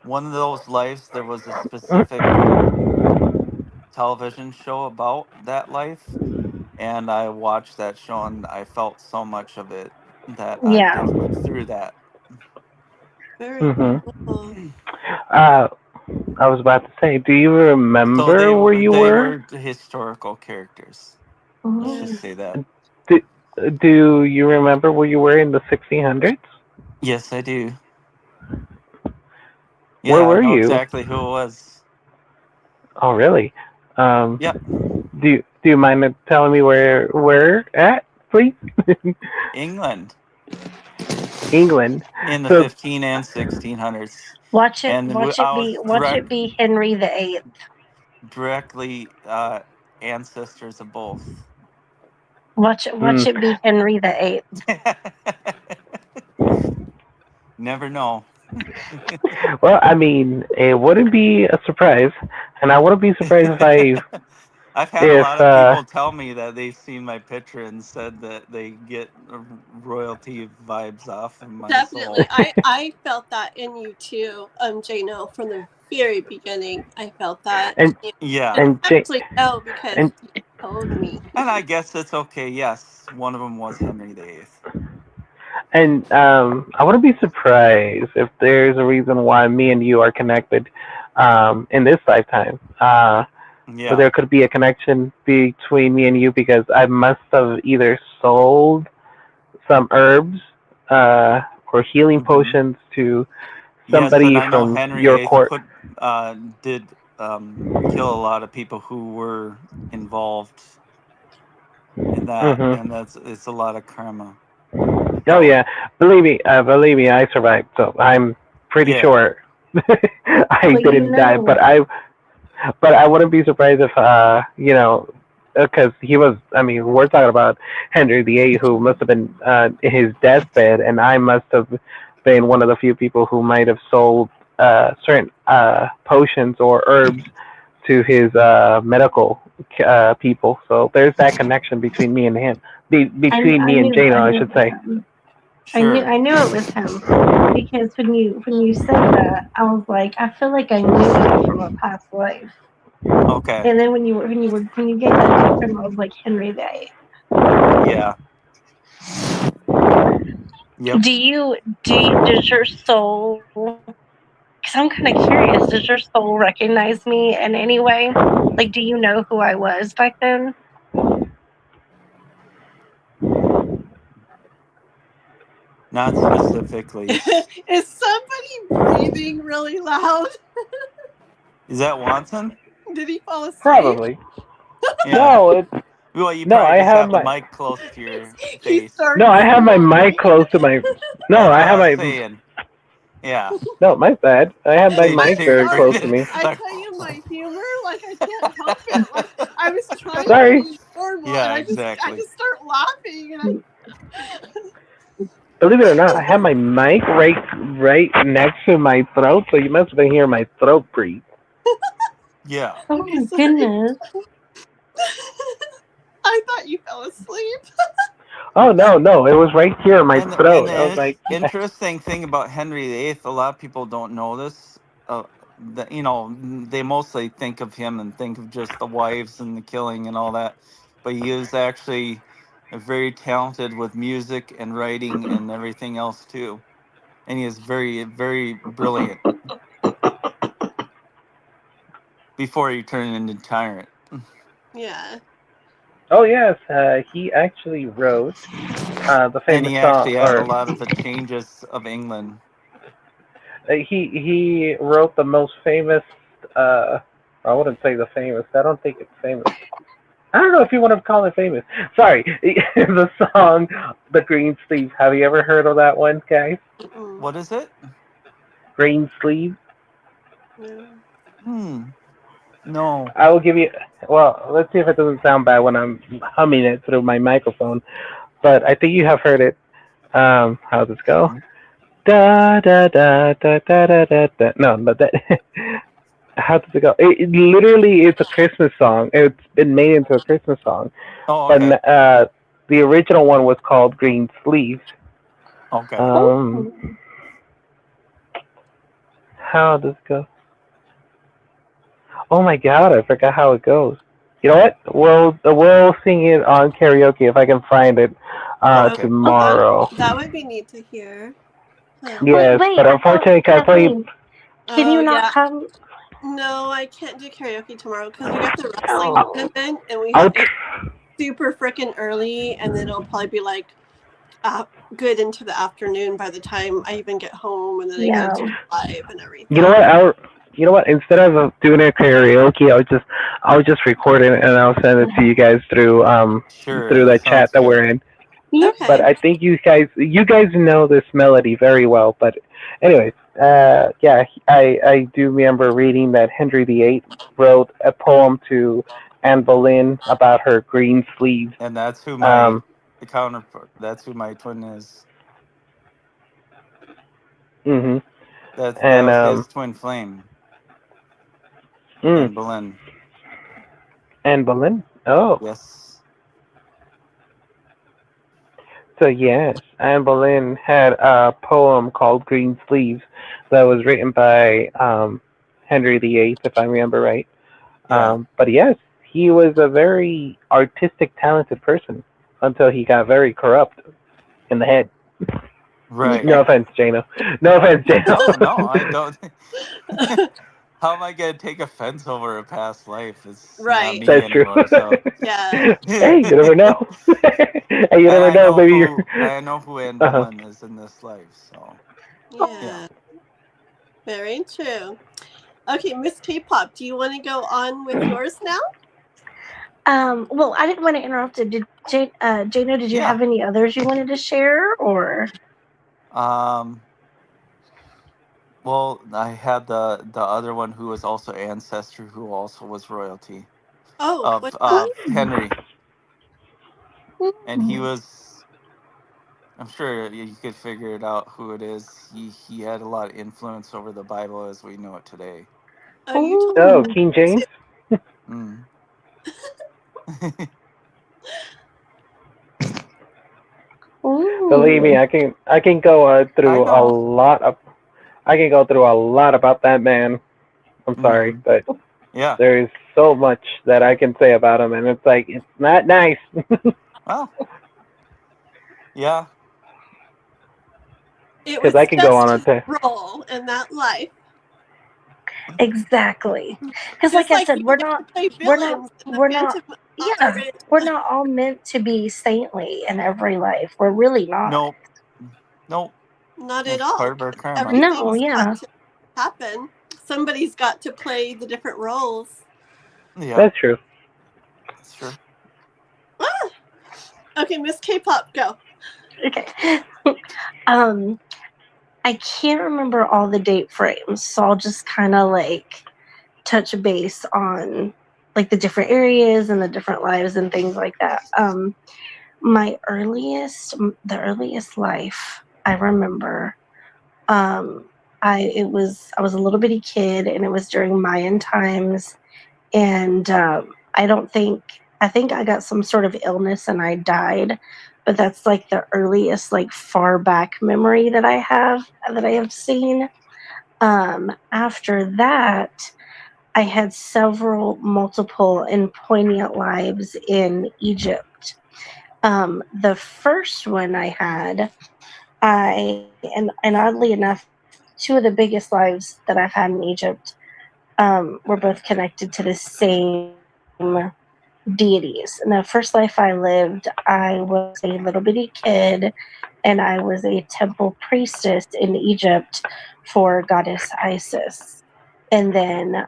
one of those lives, there was a specific television show about that life. And I watched that show and I felt so much of it that I Yeah. did live through that. Very Mm-hmm. cool. Uh, I was about to say, do you So remember where you they were? were historical characters. Let's Yeah. just say that. Do, do you remember where you were in the 1600s? Yes, I do. Where Yeah, I were know you? exactly who it was. Oh, really? Um, Yep, do you mind telling me where at, please? England England. in the So, 15 and 1600s, Watch it. and Watch it I was be. Watch it be Henry the Eighth. directly ancestors of both. Watch it. Watch mm, it be Henry the Eighth. Never know. well, I mean, it wouldn't be a surprise, and I wouldn't be surprised I've had a if lot of people tell me that they've seen my picture and said that they get royalty vibes off of my Definitely. soul. I felt that in you too, Jano, from the very beginning, I felt that. And Yeah. and Actually, no, because and you told me. And I guess it's okay. Yes, one of them was Henry VIII. and I wouldn't be surprised if there's a reason why me and you are connected in this lifetime. So Yeah. there could be a connection between me and you because I must have either sold some herbs or healing Hmm. potions to Yes, and somebody I know from Henry your VIII court. did kill a lot of people who were involved in that, Hmm. and it's a lot of karma. Oh So yeah, believe me, I survived, so I'm pretty yeah. sure I But you didn't die. know, But I wouldn't be surprised if because he was. I mean, we're talking about Henry VIII, who must have been in his deathbed, and I must have been one of the few people who might have sold certain potions or herbs to his medical people. So there's that connection between me and him, between I me and knew Jano, I I knew should it was say. him. Sure. I knew it was him because when you said that, I was like, I feel like I knew you from a past life. Okay. And then when you gave that different, I was like Henry VIII. Yeah. Yep. Does your soul? Because I'm kind of curious. Does your soul recognize me in any way? Like, do you know who I was back then? Not specifically. Is somebody breathing really loud? Is that Wanton? Did he fall asleep? Probably. Yeah. No, it's Well, you no. probably I just have have the my mic close to your He face. no. started I have my mic snoring. close to my. No, That's I what I have was my. saying. Yeah. No, my bad. I have my They just mic hear you very close to breathing. me. I Like, tell you my humor, like I can't help it. Like I was trying to Sorry. be normal, and yeah, I exactly. just start laughing, and I. Believe it or not, I have my mic right next to my throat, so you must have been hearing my throat breathe. Yeah. Oh Okay, my sorry. goodness! I thought you fell asleep. Oh no, it was right here in my And throat. I was the like, interesting thing about Henry VIII, a lot of people don't know this. That they mostly think of him and think of just the wives and the killing and all that, but he is actually very talented with music and writing and everything else too. And he is very, very brilliant before he turned into tyrant. Yeah. oh yes, he actually wrote the And famous he song, actually had a or lot of the changes of England. he wrote the most famous. I wouldn't say the famous. I don't think it's famous. I don't know if you want to call it famous. Sorry, the song "The Green Sleeve." Have you ever heard of that one, guys? Mm, What is it? Green Sleeve. no. No. I will give you. Well, let's see if it doesn't sound bad when I'm humming it through my microphone. But I think you have heard it. How does this go? Da da da da da da da da. No, but that. How does it go? It literally it's a Christmas song. It's been made into a Christmas song, Oh, but okay. the original one was called Green Sleeves. Okay. Um, Oh, how does it go? Oh my God, I forgot how it goes. You know what? We'll sing it on karaoke if I can find it Oh, Okay. that tomorrow. that would be neat to hear. Huh. Yes, wait! but I thought unfortunately, Kathleen. Kathleen, can Oh you not yeah. come? No, I can't do karaoke tomorrow because we got the wrestling Oh, tournament, and I'll, it's super freaking early, and then it'll probably be like good into the afternoon by the time I even get home, and then I gotta yeah. do live and you know everything. what? You know what? Instead of doing a karaoke, I'll just record it and I'll send it to you guys Sure. through That the chat sounds that good. we're in. Yeah. But Okay. I think you guys know this melody very well. But anyways, yeah, I do remember reading that Henry VIII wrote a poem to Anne Boleyn about her green sleeves. And that's who my Um, the counterpart. That's who my twin is. hmm That and was his twin flame, mm, and Boleyn. Anne Boleyn. Oh, Yes. so yes, Anne Boleyn had a poem called Green Sleeves that was written by Henry VIII, if I remember right. Yeah. But yes, he was a very artistic, talented person until he got very corrupt in the head. Right. No offense, Jano. No offense, No, no, Jano. I don't. How am I gonna take offense over a past life? It's not Right. me That's true. anymore. So, Yeah. Hey, you never know. Hey, you and never know. Maybe you're. I know who Anne Uh-huh. Boleyn is in this life. So, yeah. Yeah. Very true. Okay, Miss K-pop, do you want to go on with yours now? Well, I didn't want to interrupt. Did Jano, did you Yeah. have any others you wanted to share, or? Um. Well, I had the other one who was also ancestor, who also was royalty Oh, of what's that? Henry, and he Mm. was. I'm sure you could figure it out who it is. He had a lot of influence over the Bible as we know it today. Oh, you told Oh, Ooh. King me James. too. Mm. Believe me, Ooh. I can go I through a know. lot of. I can go through a lot about that man. I'm sorry, Mm. but Yeah. there's so much that I can say about him, and it's like it's not nice. Well. Yeah. It Because I was can go on just a his role in that life. Exactly. Because, Just like I like said, you like to play we're not, villains in the we're not, Phantom yeah, we're not all meant to be saintly in every life. We're really not. Nope. Nope. Not at It's part all. of our karma. No, Everything's got yeah. to happen. Somebody's got to play the different roles. Yeah. That's true. That's true. Ah! Okay, Miss K-pop, go. Okay. um, I can't remember all the date frames, so I'll just kind of like touch base on like the different areas and the different lives and things like that. My the earliest life I remember, I was a little bitty kid, and it was during Mayan times, and I think I got some sort of illness and I died, but that's like the earliest like far back memory that I have seen. After that, I had several multiple and poignant lives in Egypt. The first one I had, and oddly enough, two of the biggest lives that I've had in Egypt were both connected to the same deities. In the first life I lived, I was a little bitty kid, and I was a temple priestess in Egypt for goddess Isis. And then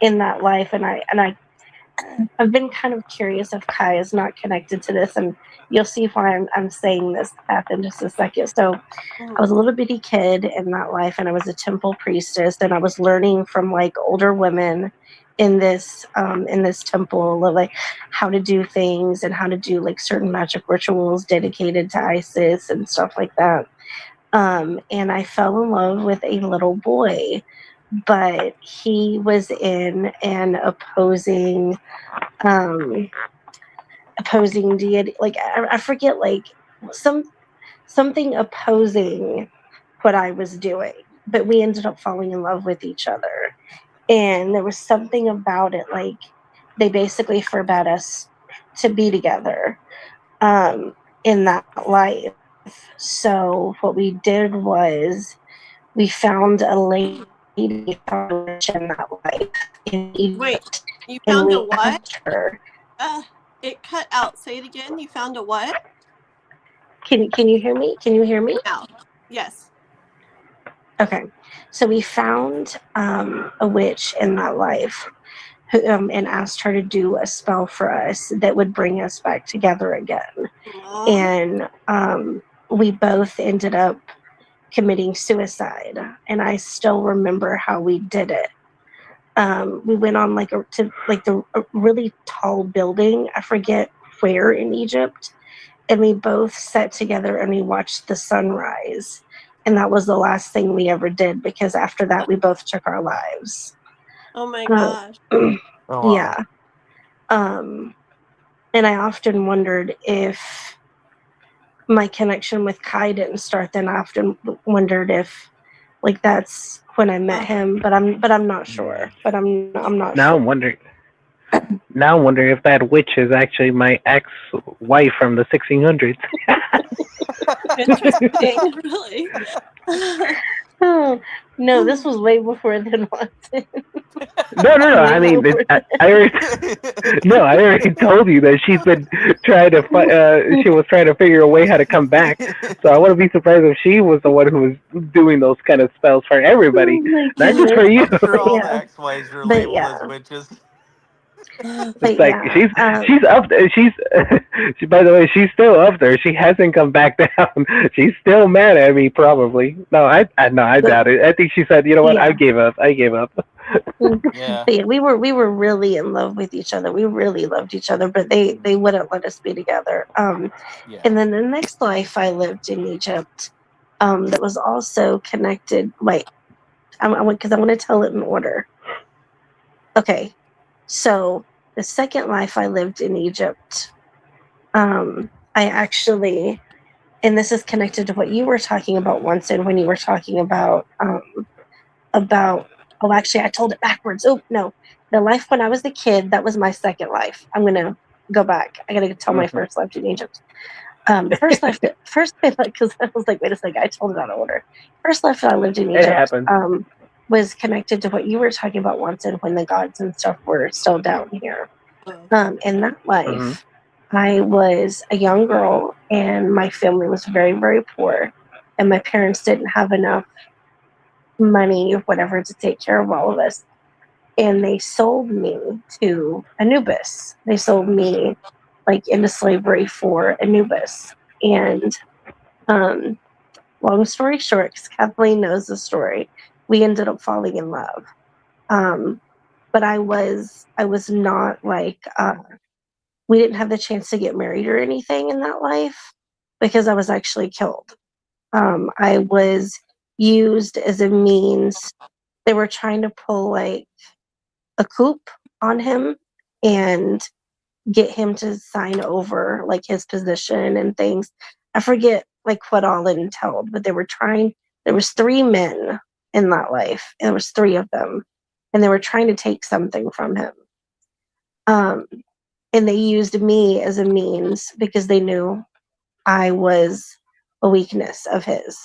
in that life, I've been kind of curious if Kai is not connected to this, and you'll see why I'm saying this path in just a second. So I Mhm. was a little bitty kid in that life, and I was a temple priestess, and I was learning from like older women in this temple, of like how to do things and how to do like certain magic rituals dedicated to Isis and stuff like that. And I fell in love with a little boy, but he was in an um opposing deity, like I forget, like some something opposing what I was doing, but we ended up falling in love with each other. And there was something about it, like they basically forbade us to be together in that life. So what we did was we found a lady in that life in Wait, Egypt, you and found a we what? asked her. It cut out. Say it again. You found a what? Can you hear me? Can you hear me? Now. Yes. Okay. So we found a witch in that life and asked her to do a spell for us that would bring us back together again. Aw. And we both ended up committing suicide. And I still remember how we did it. We went on a really tall building. I forget where in Egypt, and we both sat together and we watched the sunrise. And that was the last thing we ever did, because after that we both took our lives. Oh my Uh, gosh. Oh wow. yeah. Um, and I often wondered if my connection with Kai didn't start then. I often wondered if Like that's when I met him, but I'm not sure. But I'm not Now sure. I'm wondering. Now I'm wondering if that witch is actually my ex-wife from the 1600s. Interesting, really. Oh, no, this was way before then, Watson. No. Way I mean, before I already, no, I already told you that she's been trying to she was trying to figure a way how to come back. So I wouldn't be surprised if she was the one who was doing those kind of spells for everybody, Oh my not just for goodness. you. I'm sure all the Yeah, ex-wives are but labeled as yeah, witches. but It's like yeah. she's up there. She, by the way, she's still up there. She hasn't come back down. She's still mad at me, probably. No, I But doubt it. I think she said, you know what, I yeah. gave up. I gave up. Yeah. But yeah, we were really in love with each other. We really loved each other, but they wouldn't let us be together. Yeah. And then the next life I lived in Egypt, that was also connected. Wait, I want because I want to tell it in order. Okay, so the second life I lived in Egypt, I actually, and this is connected to what you were talking about once, and when you were talking about oh, actually I told it backwards. Oh no, the life when I was a kid, that was my second life. I'm gonna go back. I gotta tell my first life in Egypt. First life, because I was like, wait a second, I told it out of order. First life that I lived in It Egypt, happened. was connected to what you were talking about once, and when the gods and stuff were still down here. In that Mm-hmm. life, I was a young girl, and my family was very, very poor, and my parents didn't have enough money or whatever to take care of all of us. And they sold me to Anubis. They sold me like into slavery for Anubis. And um, long story short, because Kathleen knows the story, we ended up falling in love. But I was not like we didn't have the chance to get married or anything in that life because I was actually killed. I was used as a means. They were trying to pull like a coup on him and get him to sign over like his position and things. I forget like what all it entailed, but they were trying. There was three men in that life, and there was three of them, and they were trying to take something from him. Um, and they used me as a means because they knew I was a weakness of his.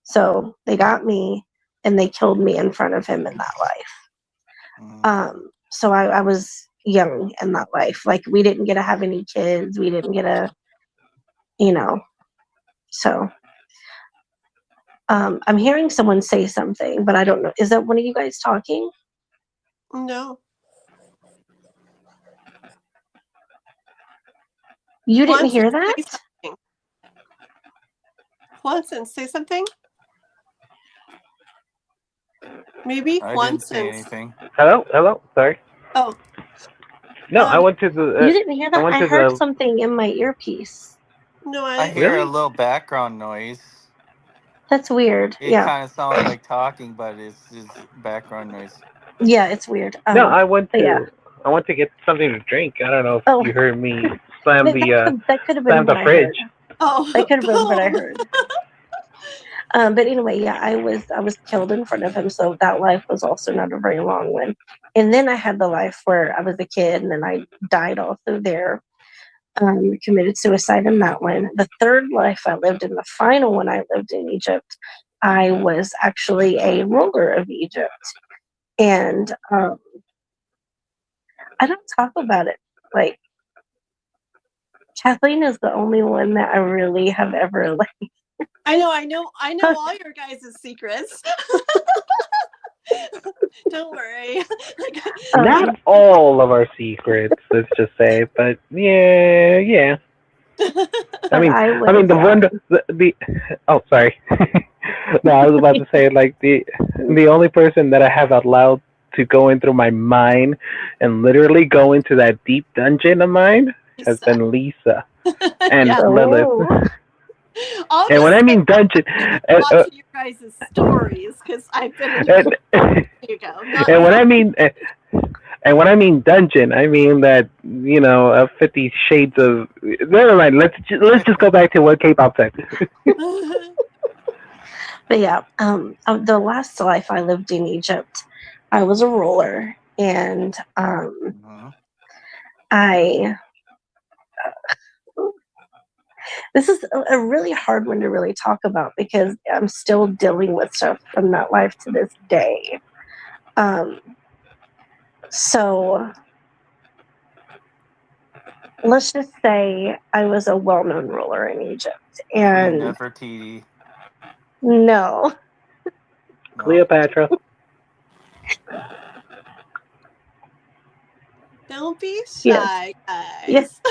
So they got me and they killed me in front of him in that life. So I was young in that life. Like we didn't get to have any kids. We didn't get to, you know. So I'm hearing someone say something, but I don't know. Is that one of you guys talking? No. You didn't Juantzin, hear say that? something. Juantzin, say something. Maybe I didn't say Juantzin. anything. Hello. Sorry. Oh, No, I went to the. You didn't hear I that? went I to heard the. something in my earpiece. no, I I didn't hear hear. a Really? little background noise. That's weird. It Yeah. kind of sounds like talking, but it's just background noise. Yeah, it's weird. No, I went But yeah. to. I went to get something to drink. I don't know if Oh, you heard me slam that could have been slam the what I fridge. heard. Oh, That could have been what I boom. heard. But anyway, yeah, I was killed in front of him, so that life was also not a very long one. And then I had the life where I was a kid, and then I died also there. Committed suicide in that one. The third life I lived in, the final one I lived in Egypt, I was actually a ruler of Egypt, and I don't talk about it. Like Kathleen is the only one that I really have ever like. I know all your guys' secrets. Don't worry. Not all of our secrets, let's just say, but yeah. I mean, the one, the oh, sorry. No, I was about to say like the only person that I have allowed to go in through my mind and literally go into that deep dungeon of mine has been Lisa and Yeah. Lilith. All of And a when I sudden, mean dungeon, watching your guys' stories because I've been in your you go. and when I mean dungeon, I mean that 50 Shades of. Never mind. Let's just go back to what Kpop said. But yeah, the last life I lived in Egypt, I was a ruler, and I. This is a really hard one to really talk about because I'm still dealing with stuff from that life to this day. So let's just say I was a well-known ruler in Egypt, Queen and Nefertiti. no. Cleopatra. Don't be Yes. shy, guys. Yes.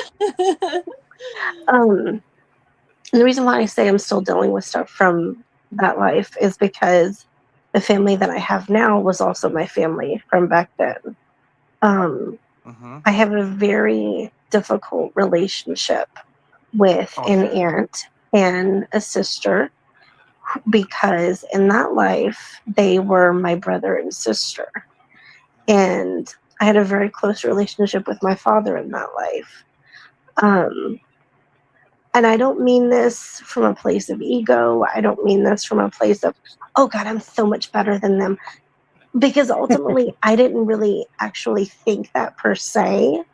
The reason why I say I'm still dealing with stuff from that life is because the family that I have now was also my family from back then. I have a very difficult relationship with an aunt and a sister because in that life they were my brother and sister, and I had a very close relationship with my father in that life. And I don't mean this from a place of ego. I don't mean this from a place of, oh God, I'm so much better than them. Because ultimately, I didn't really actually think that per se.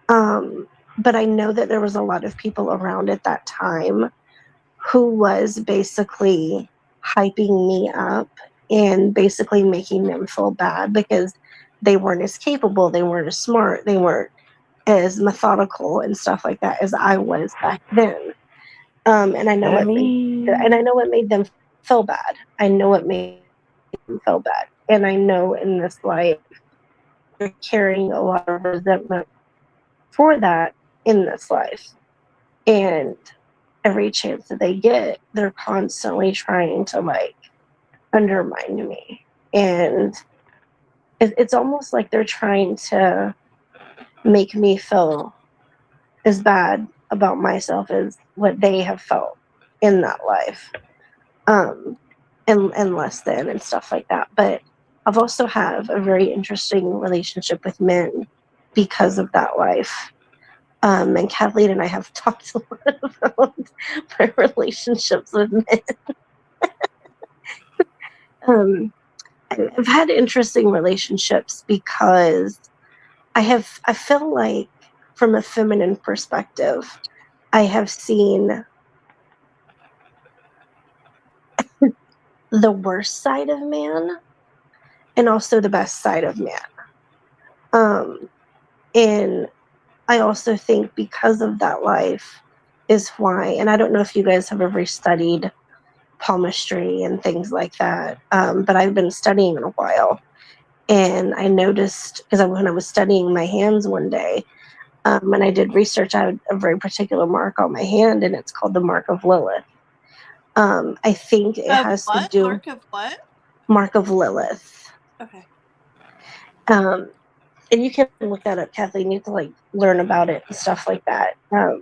But I know that there was a lot of people around at that time who was basically hyping me up and basically making them feel bad because they weren't as capable, they weren't as smart, they weren't as methodical and stuff like that as I was back then. And I know what made them feel bad. I know what made them feel bad. And I know in this life they're carrying a lot of resentment for that in this life. And every chance that they get, they're constantly trying to like undermine me. And it's almost like they're trying to make me feel as bad about myself as what they have felt in that life. And less than and stuff like that. But I've also have a very interesting relationship with men because of that life. And Kathleen and I have talked a lot about my relationships with men. I've had interesting relationships because I feel like from a feminine perspective, I have seen the worst side of man and also the best side of man. And I also think because of that life is why, and I don't know if you guys have ever studied palmistry and things like that, but I've been studying in a while. And I noticed, because when I was studying my hands one day, and I did research, I had a very particular mark on my hand, and it's called the mark of Lilith. I think it has to do... Mark of what? Mark of Lilith. Okay. And you can look that up, Kathleen. You need to like learn about it and stuff like that. Sure.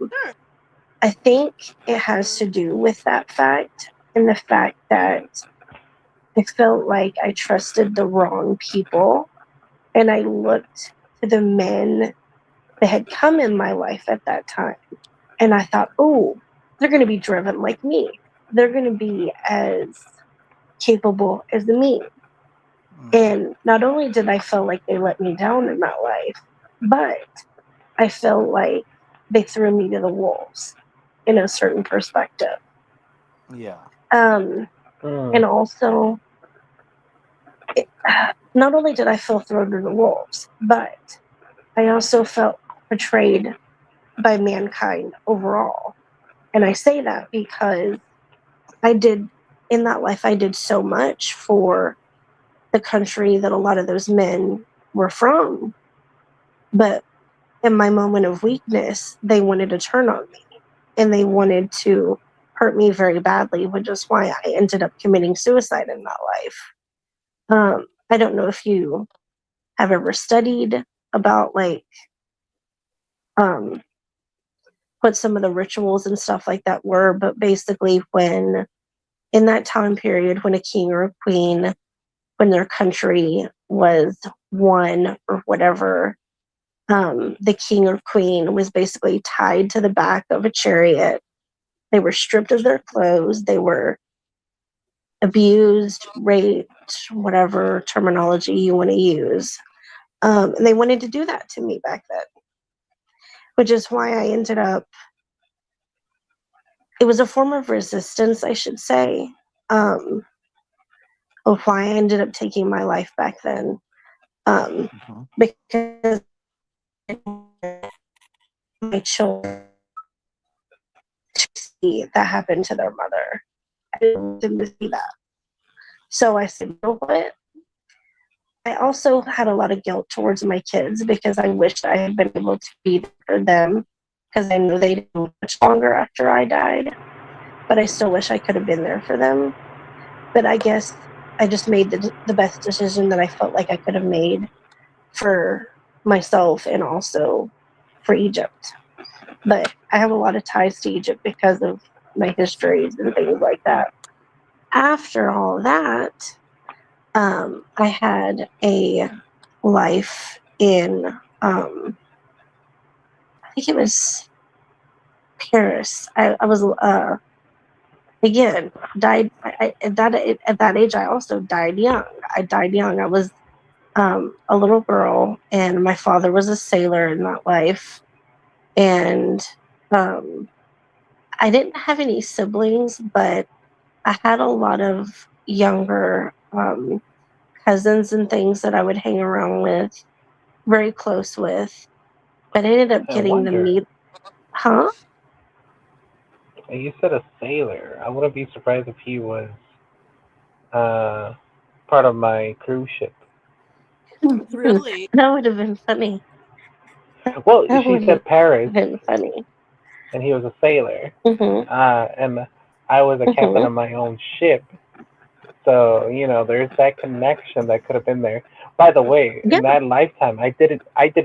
I think it has to do with that fact and the fact that I felt like I trusted the wrong people, and I looked to the men that had come in my life at that time, and I thought, oh, they're going to be driven like me. They're going to be as capable as me. And not only did I feel like they let me down in that life, but I felt like they threw me to the wolves in a certain perspective. Yeah. And also, not only did I feel thrown to the wolves, but I also felt betrayed by mankind overall. And I say that because in that life, I did so much for the country that a lot of those men were from. But in my moment of weakness, they wanted to turn on me and they wanted to hurt me very badly, which is why I ended up committing suicide in that life. I don't know if you have ever studied about like what some of the rituals and stuff like that were, but basically when in that time period when a king or a queen, when their country was won or whatever, the king or queen was basically tied to the back of a chariot. They were stripped of their clothes. They were abused, raped, whatever terminology you want to use. And they wanted to do that to me back then, which is why I ended up, it was a form of resistance, I should say, of why I ended up taking my life back then. Because my children to see that happened to their mother. I didn't want them to see that. So I said, you know what? I also had a lot of guilt towards my kids because I wished I had been able to be there for them because I knew they didn't live much longer after I died. But I still wish I could have been there for them. But I guess I just made the best decision that I felt like I could have made for myself and also for Egypt. But I have a lot of ties to Egypt because of my histories and things like that. After all that, I had a life in, I think it was Paris. I was, again, died, at that age, I also died young. I died young. I was a little girl, and my father was a sailor in that life. And I didn't have any siblings, but I had a lot of younger cousins and things that I would hang around with, very close with. But I ended up I getting to wonder. meet, huh? You said a sailor. I wouldn't be surprised if he was part of my cruise ship. Really? That would have been funny. Well, That she would said have Paris, been funny. and he was a sailor, Mm-hmm. and I was a captain Mm-hmm. of my own ship. So there's that connection that could have been there. By the way, Yeah. in that lifetime, I didn't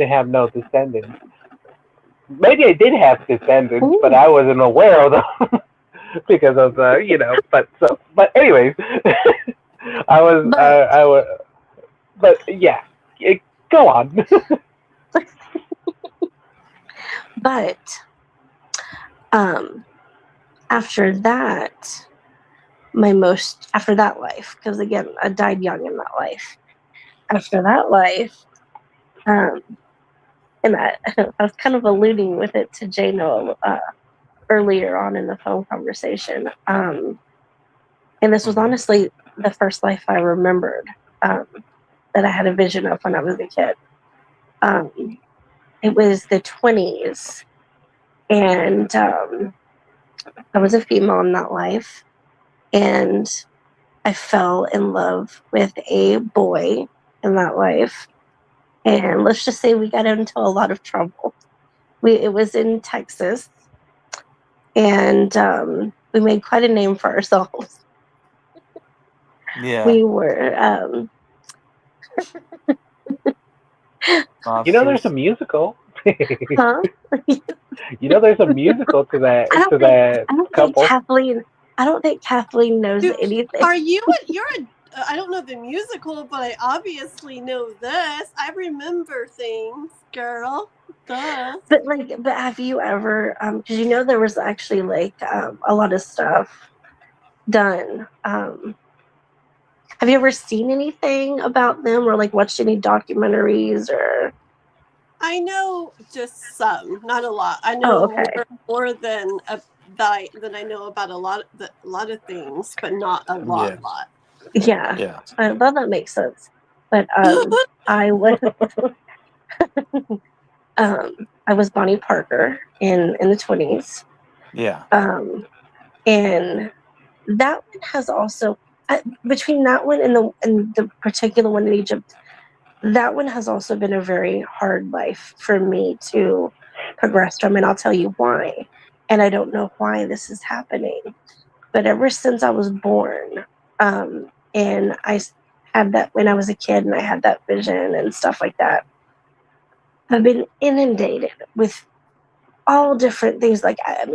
have no descendants. Maybe I did have descendants, Ooh. but I wasn't aware of them because of But anyways, I was. But yeah, go on. But after that, after that life, because again, I died young in that life. After that life, and I was kind of alluding with it to Jano earlier on in the phone conversation. And this was honestly the first life I remembered that I had a vision of when I was a kid. It was the 20s, and I was a female in that life, and I fell in love with a boy in that life. And let's just say we got into a lot of trouble. It was in Texas, and we made quite a name for ourselves. Yeah. We were, There's a musical. huh? There's a musical to that I don't think couple. I don't think Kathleen knows Dude, anything. are you? I don't know the musical, but I obviously know this. I remember things, girl. Duh. But have you ever? Because there was actually a lot of stuff done. Have you ever seen anything about them or watched any documentaries or? I know just some, not a lot. I Oh, know okay. more than I know about a lot of things, but not a lot. Yeah. Yeah. Well, that makes sense. But I was I was Bonnie Parker in the 20s. Yeah. And that one has also between that one and the particular one in Egypt, that one has also been a very hard life for me to progress from, and I'll tell you why. And I don't know why this is happening, but ever since I was born, and I had that when I was a kid, and I had that vision and stuff like that, I've been inundated with all different things.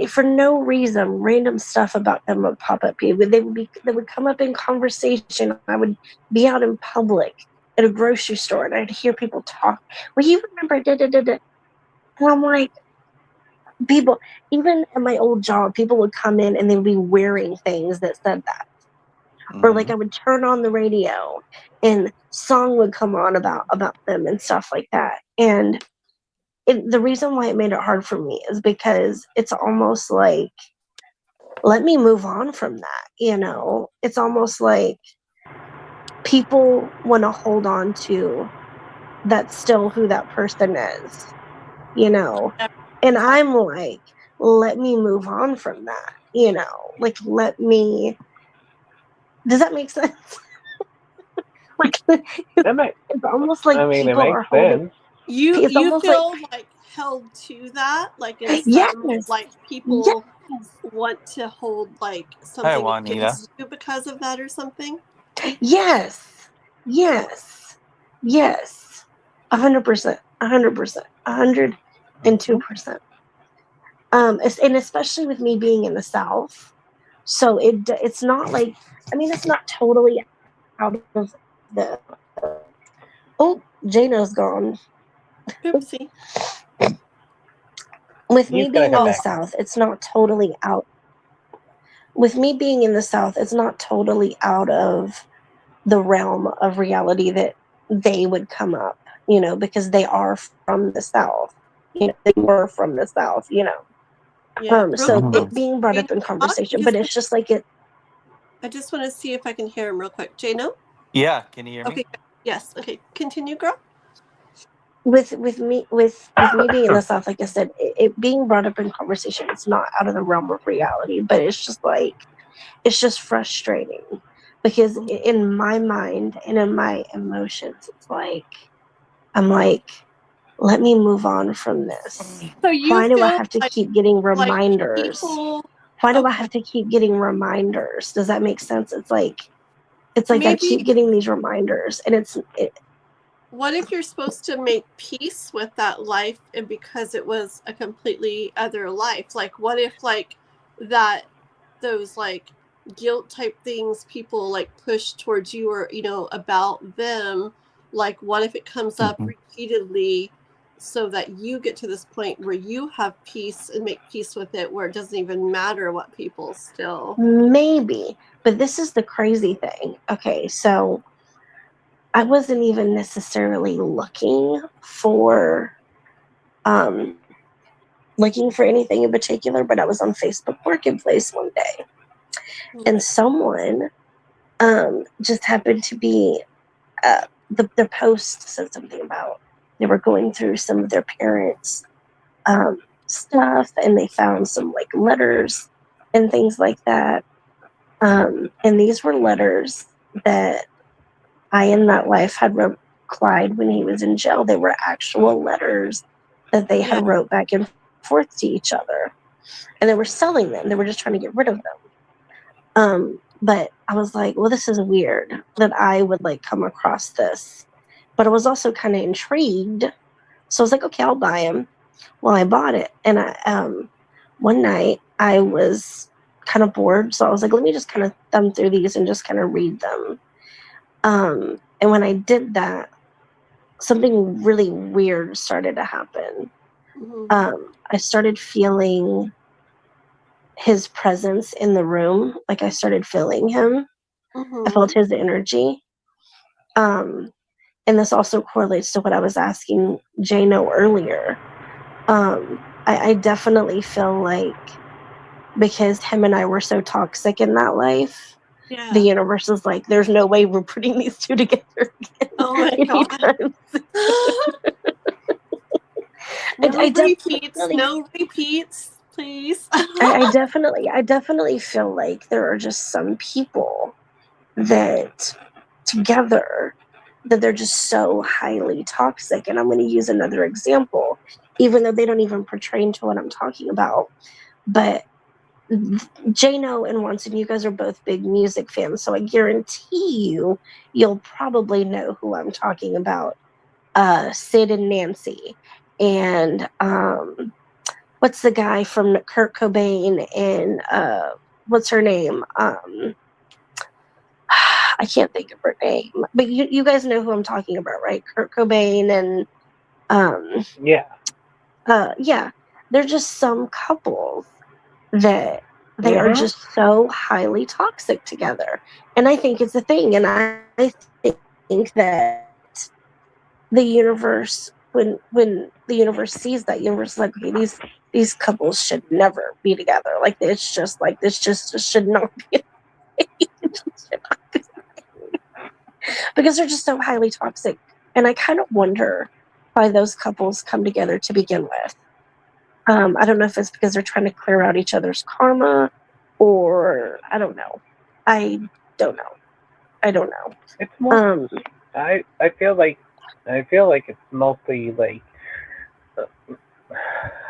For no reason, random stuff about them would pop up. They would come up in conversation. I would be out in public at a grocery store, and I'd hear people talk. Well, you remember da da da da, and I'm like, people. Even at my old job, people would come in and they would be wearing things that said that. Or like I would turn on the radio and song would come on about them and stuff like that. And the reason why it made it hard for me is because it's almost like, let me move on from that, you know? It's almost like people want to hold on to that's still who that person is, you know? And I'm like, let me move on from that, you know? Like, let me... Does that make sense? Like, it's almost like people are holding... sense. You almost feel like held to that, like in some Yes. like people want to hold like something Juanita. against you because of that or something. Yes. 100%, 102%. And especially with me being in the South, so it's not like, I mean, it's not totally out of the... Oh, Jano's gone. Oopsie. With me being in the South, it's not totally out. With me being in the South, it's not totally out of the realm of reality that they would come up, you know, because they are from the South. You know, they were from the South, you know. Yeah. So it being brought up in conversation, but it's just like it... I just want to see if I can hear him real quick. Jano? Yeah, can you hear me? Okay. Yes. Okay. Continue, girl. With me being in the South, like I said, it being brought up in conversation, it's not out of the realm of reality, but it's just like, it's just frustrating because in my mind and in my emotions, it's like, I'm like, let me move on from this. So you Why do I feel have to like, keep getting reminders? Why do I have to keep getting reminders? Does that make sense? It's like I keep getting these reminders, and what if you're supposed to make peace with that life, and because it was a completely other life, like what if like that, those like guilt type things people like push towards you, or you know, about them, like what if it comes up repeatedly so that you get to this point where you have peace and make peace with it, where it doesn't even matter what people still... Maybe, but this is the crazy thing. Okay, so I wasn't even necessarily looking for anything in particular, but I was on Facebook Marketplace one day, and someone just happened to be the post said something about they were going through some of their parents' stuff, and they found some like letters and things like that. And these were letters that I in that life had wrote Clyde when he was in jail. They were actual letters that they had wrote back and forth to each other, and they were selling them. They were just trying to get rid of them. But I was like, well, this is weird that I would like come across this. But I was also kind of intrigued. So I was like, okay, I'll buy them. Well, I bought it. And one night I was kind of bored. So I was like, let me just kind of thumb through these and just kind of read them. And when I did that, something really weird started to happen. I started feeling his presence in the room. Like I started feeling him. I felt his energy. And this also correlates to what I was asking Jano earlier. I definitely feel like because him and I were so toxic in that life, the universe is like, there's no way we're putting these two together again. Oh my God. No repeats, please. I definitely feel like there are just some people that together that they're just so highly toxic. And I'm going to use another example, even though they don't even portray into what I'm talking about. But Jano and Juantzin, you guys are both big music fans, so I guarantee you'll probably know who I'm talking about. Sid and Nancy, and what's the guy from Kurt Cobain, and what's her name? I can't think of her name, but you guys know who I'm talking about, right? Kurt Cobain and yeah. They're just some couples that they are just so highly toxic together. And I think it's a thing. And I think that the universe, when the universe sees that, universe is like, okay, these couples should never be together. Like, it's just like, this just should not be because they're just so highly toxic. And I kind of wonder why those couples come together to begin with. I don't know if it's because they're trying to clear out each other's karma, or I don't know. I don't know. It's more. I feel like it's mostly like,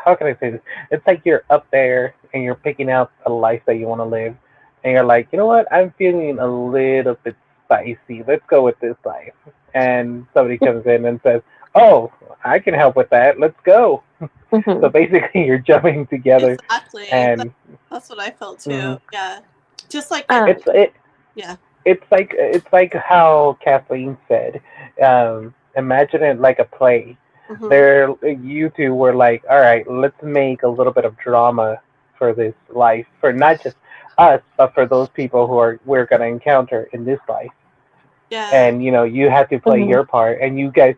how can I say this? It's like you're up there and you're picking out a life that you want to live, and you're like, you know what? I'm feeling a little bit spicy. Let's go with this life. And somebody comes in and says, "Oh, I can help with that. Let's go." Mm-hmm. So basically, you're jumping together. Exactly. And that's what I felt too. Yeah. Just like yeah. It's like how Kathleen said. Imagine it like a play. Mm-hmm. There, you two were like, all right, let's make a little bit of drama for this life, for not just us, but for those people we're gonna encounter in this life. Yeah. And you had to play your part, and you guys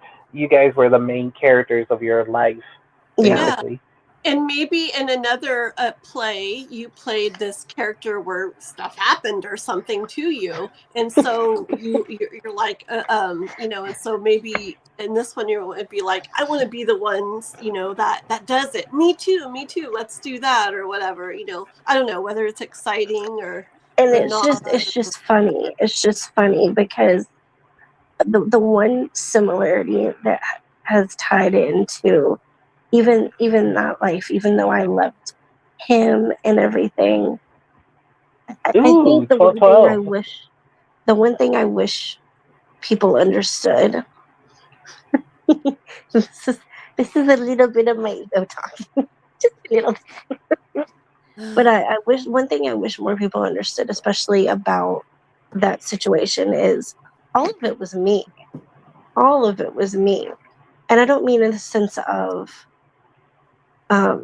were the main characters of your life, basically. Yeah. And maybe in another play, you played this character where stuff happened or something to you, and so you're like, and so maybe in this one you would be like, I want to be the ones, that does it. Me too. Let's do that or whatever. I don't know whether it's exciting or. And it's just funny. It's just funny because the one similarity that has tied into even that life, even though I loved him and everything, I think the one thing I wish people understood. this is a little bit of my ego talking, just a little. But I wish one thing I wish more people understood, especially about that situation, is all of it was me. All of it was me, and I don't mean in the sense of I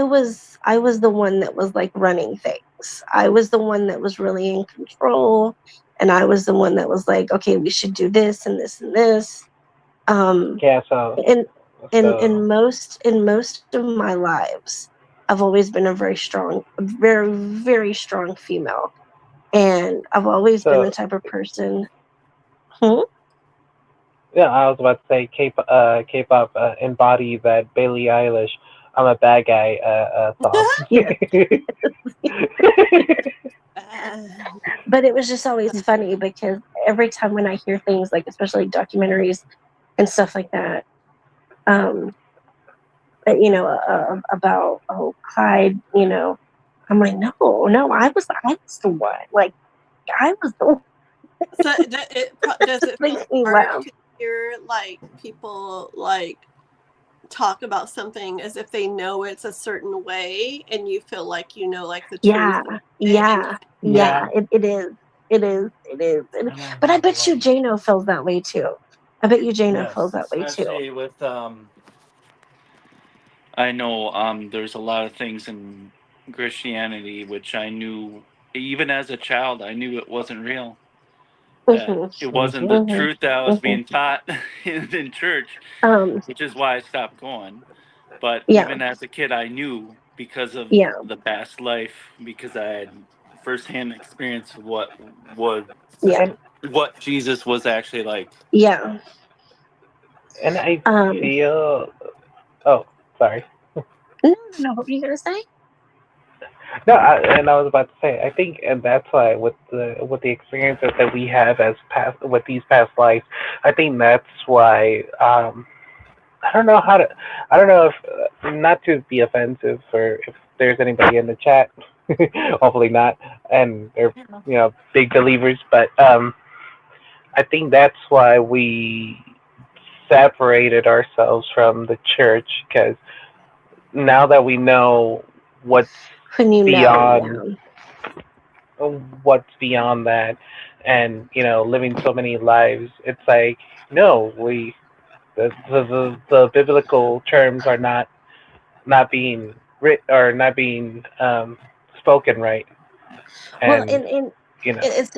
was the one that was like running things. I was the one that was really in control, and I was the one that was like, okay, we should do this and this and this. In most of my lives, I've always been a very strong, very, very strong female, and I've always been the type of person. Yeah, I was about to say K-pop embody that Billie Eilish, I'm a bad guy song. But it was just always funny because every time when I hear things like, especially documentaries and stuff like that, about Clyde, I'm like, no, I was the one. Like, I was the one. So does it feel hard to hear like people like talk about something as if they know it's a certain way, and you feel like like the truth? Yeah. It is. But I bet you Jano feels that way too. I bet you Jano feels that way too. Especially with I know there's a lot of things in Christianity which I knew even as a child. I knew it wasn't real. It wasn't the truth that I was being taught in church, which is why I stopped going. But even as a kid, I knew because of the past life, because I had firsthand experience of what Jesus was actually like. Yeah. And I feel. Oh, sorry. No, what were you gonna say? No, and I was about to say, I think, and that's why with the experiences that we have with these past lives, I think that's why. I don't know if not to be offensive, or if there's anybody in the chat, hopefully not, and they're big believers, but I think that's why we separated ourselves from the church, because now that we know what's beyond that, and living so many lives, it's like, no, the biblical terms are not being or not being spoken right, Well, and and you know, it's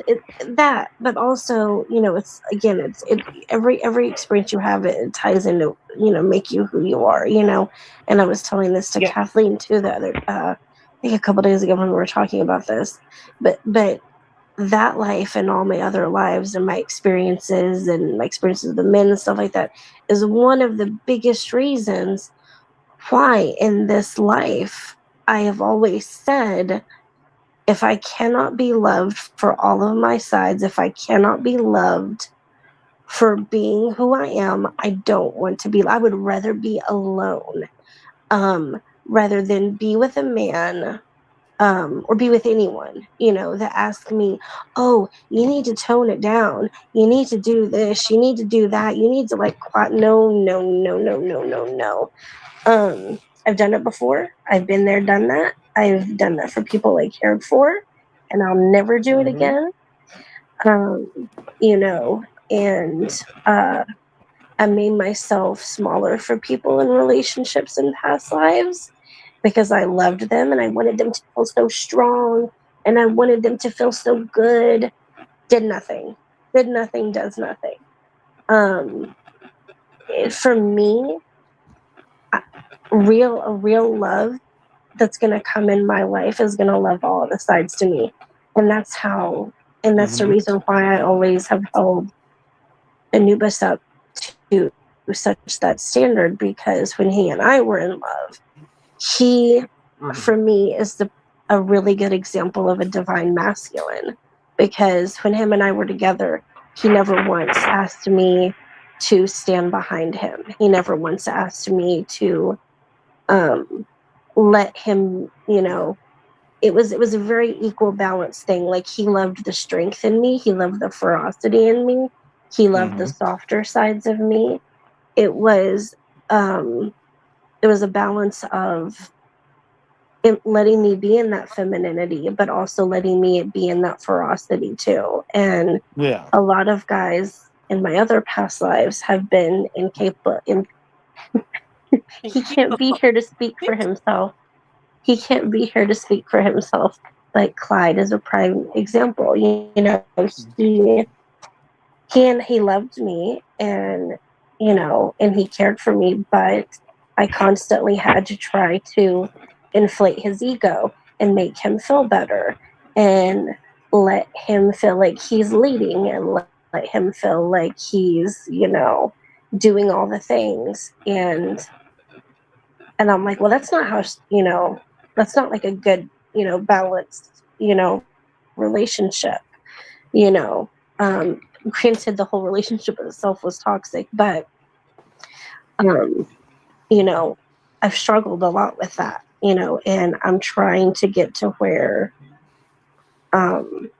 that, but also, it's again, every experience you have, it ties into, make you who you are, And I was telling this to yeah, Kathleen too the other, I think a couple days ago when we were talking about this, but that life and all my other lives and my experiences with the men and stuff like that is one of the biggest reasons why in this life I have always said, if I cannot be loved for all of my sides, if I cannot be loved for being who I am, I don't want to be. I would rather be alone, rather than be with a man, or be with anyone, that ask me, oh, you need to tone it down. You need to do this. You need to do that. You need to quiet. No, no, no, no, no, no, no. I've done it before. I've been there, done that. I've done that for people I cared for, and I'll never do it hmm again. Um, and I made myself smaller for people in relationships in past lives because I loved them and I wanted them to feel so strong and I wanted them to feel so good. Did nothing. Did nothing, does nothing. For me, a real love that's going to come in my life is going to love all the sides to me. And that's the Hmm. reason why I always have held Anubis up to such that standard, because when he and I were in love, he, hmm for me, is a really good example of a divine masculine, because when him and I were together, he never once asked me to stand behind him. He never once asked me to let him, it was a very equal balance thing. Like, he loved the strength in me, he loved the ferocity in me, he loved the Hmm. softer sides of me. It was um it was a balance of it letting me be in that femininity, but also letting me be in that ferocity too. And Yeah. a lot of guys in my other past lives have been incapable. He can't be here to speak for himself. He can't be here to speak for himself. Like Clyde is a prime example. He loved me, and he cared for me, but I constantly had to try to inflate his ego and make him feel better and let him feel like he's leading and let him feel like he's, doing all the things. And I'm like, well, that's not how, that's not like a good, balanced, relationship, you know. Granted, the whole relationship itself was toxic, but, um, you know, I've struggled a lot with that, and I'm trying to get to where um,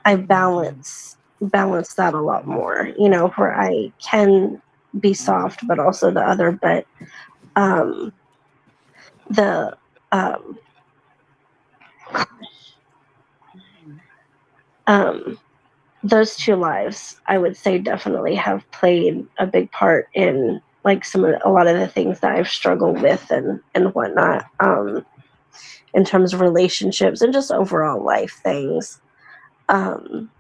I balance that a lot more, where I can be soft, but also the other, but um, the um, um, those two lives, I would say, definitely have played a big part in like a lot of the things that I've struggled with and whatnot, in terms of relationships and just overall life things. Um,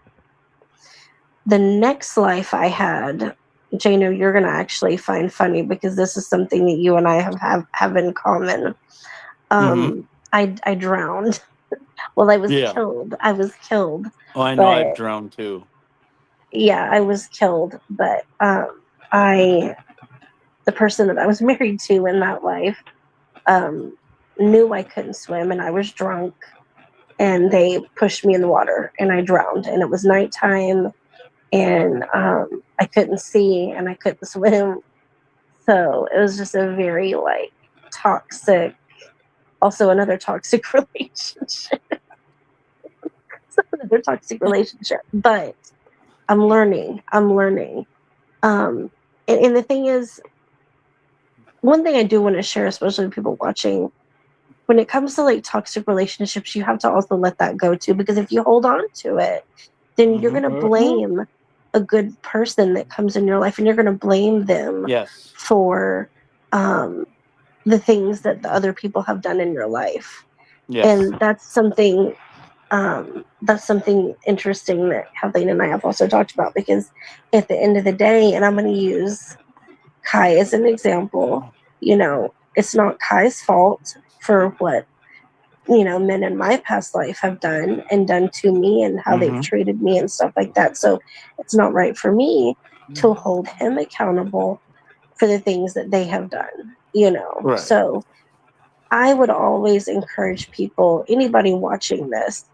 the next life I had, Jano, you're gonna actually find funny because this is something that you and I have in common. Hmm. I drowned. Well, I was Yeah. killed. I was killed, Oh, I know. I've but drowned too. yeah, I was killed. But I the person that I was married to in that life um, knew I couldn't swim and I was drunk, and they pushed me in the water and I drowned. And it was nighttime, and I couldn't see and I couldn't swim. So it was just a very toxic, also another toxic relationship. Another toxic relationship. But I'm learning. I'm learning. And the thing is, one thing I do want to share, especially with people watching, when it comes to toxic relationships, you have to also let that go too, because if you hold on to it, then you're Hmm. going to hmm blame a good person that comes in your life, and you're going to blame them Yes. for um the things that the other people have done in your life. Yes. And that's something interesting that Kathleen and I have also talked about, because at the end of the day, and I'm going to use Kai as an example, it's not Kai's fault for what, men in my past life have done to me and how they've treated me and stuff like that. So it's not right for me to hold him accountable for the things that they have done, Right. So I would always encourage people, anybody watching this,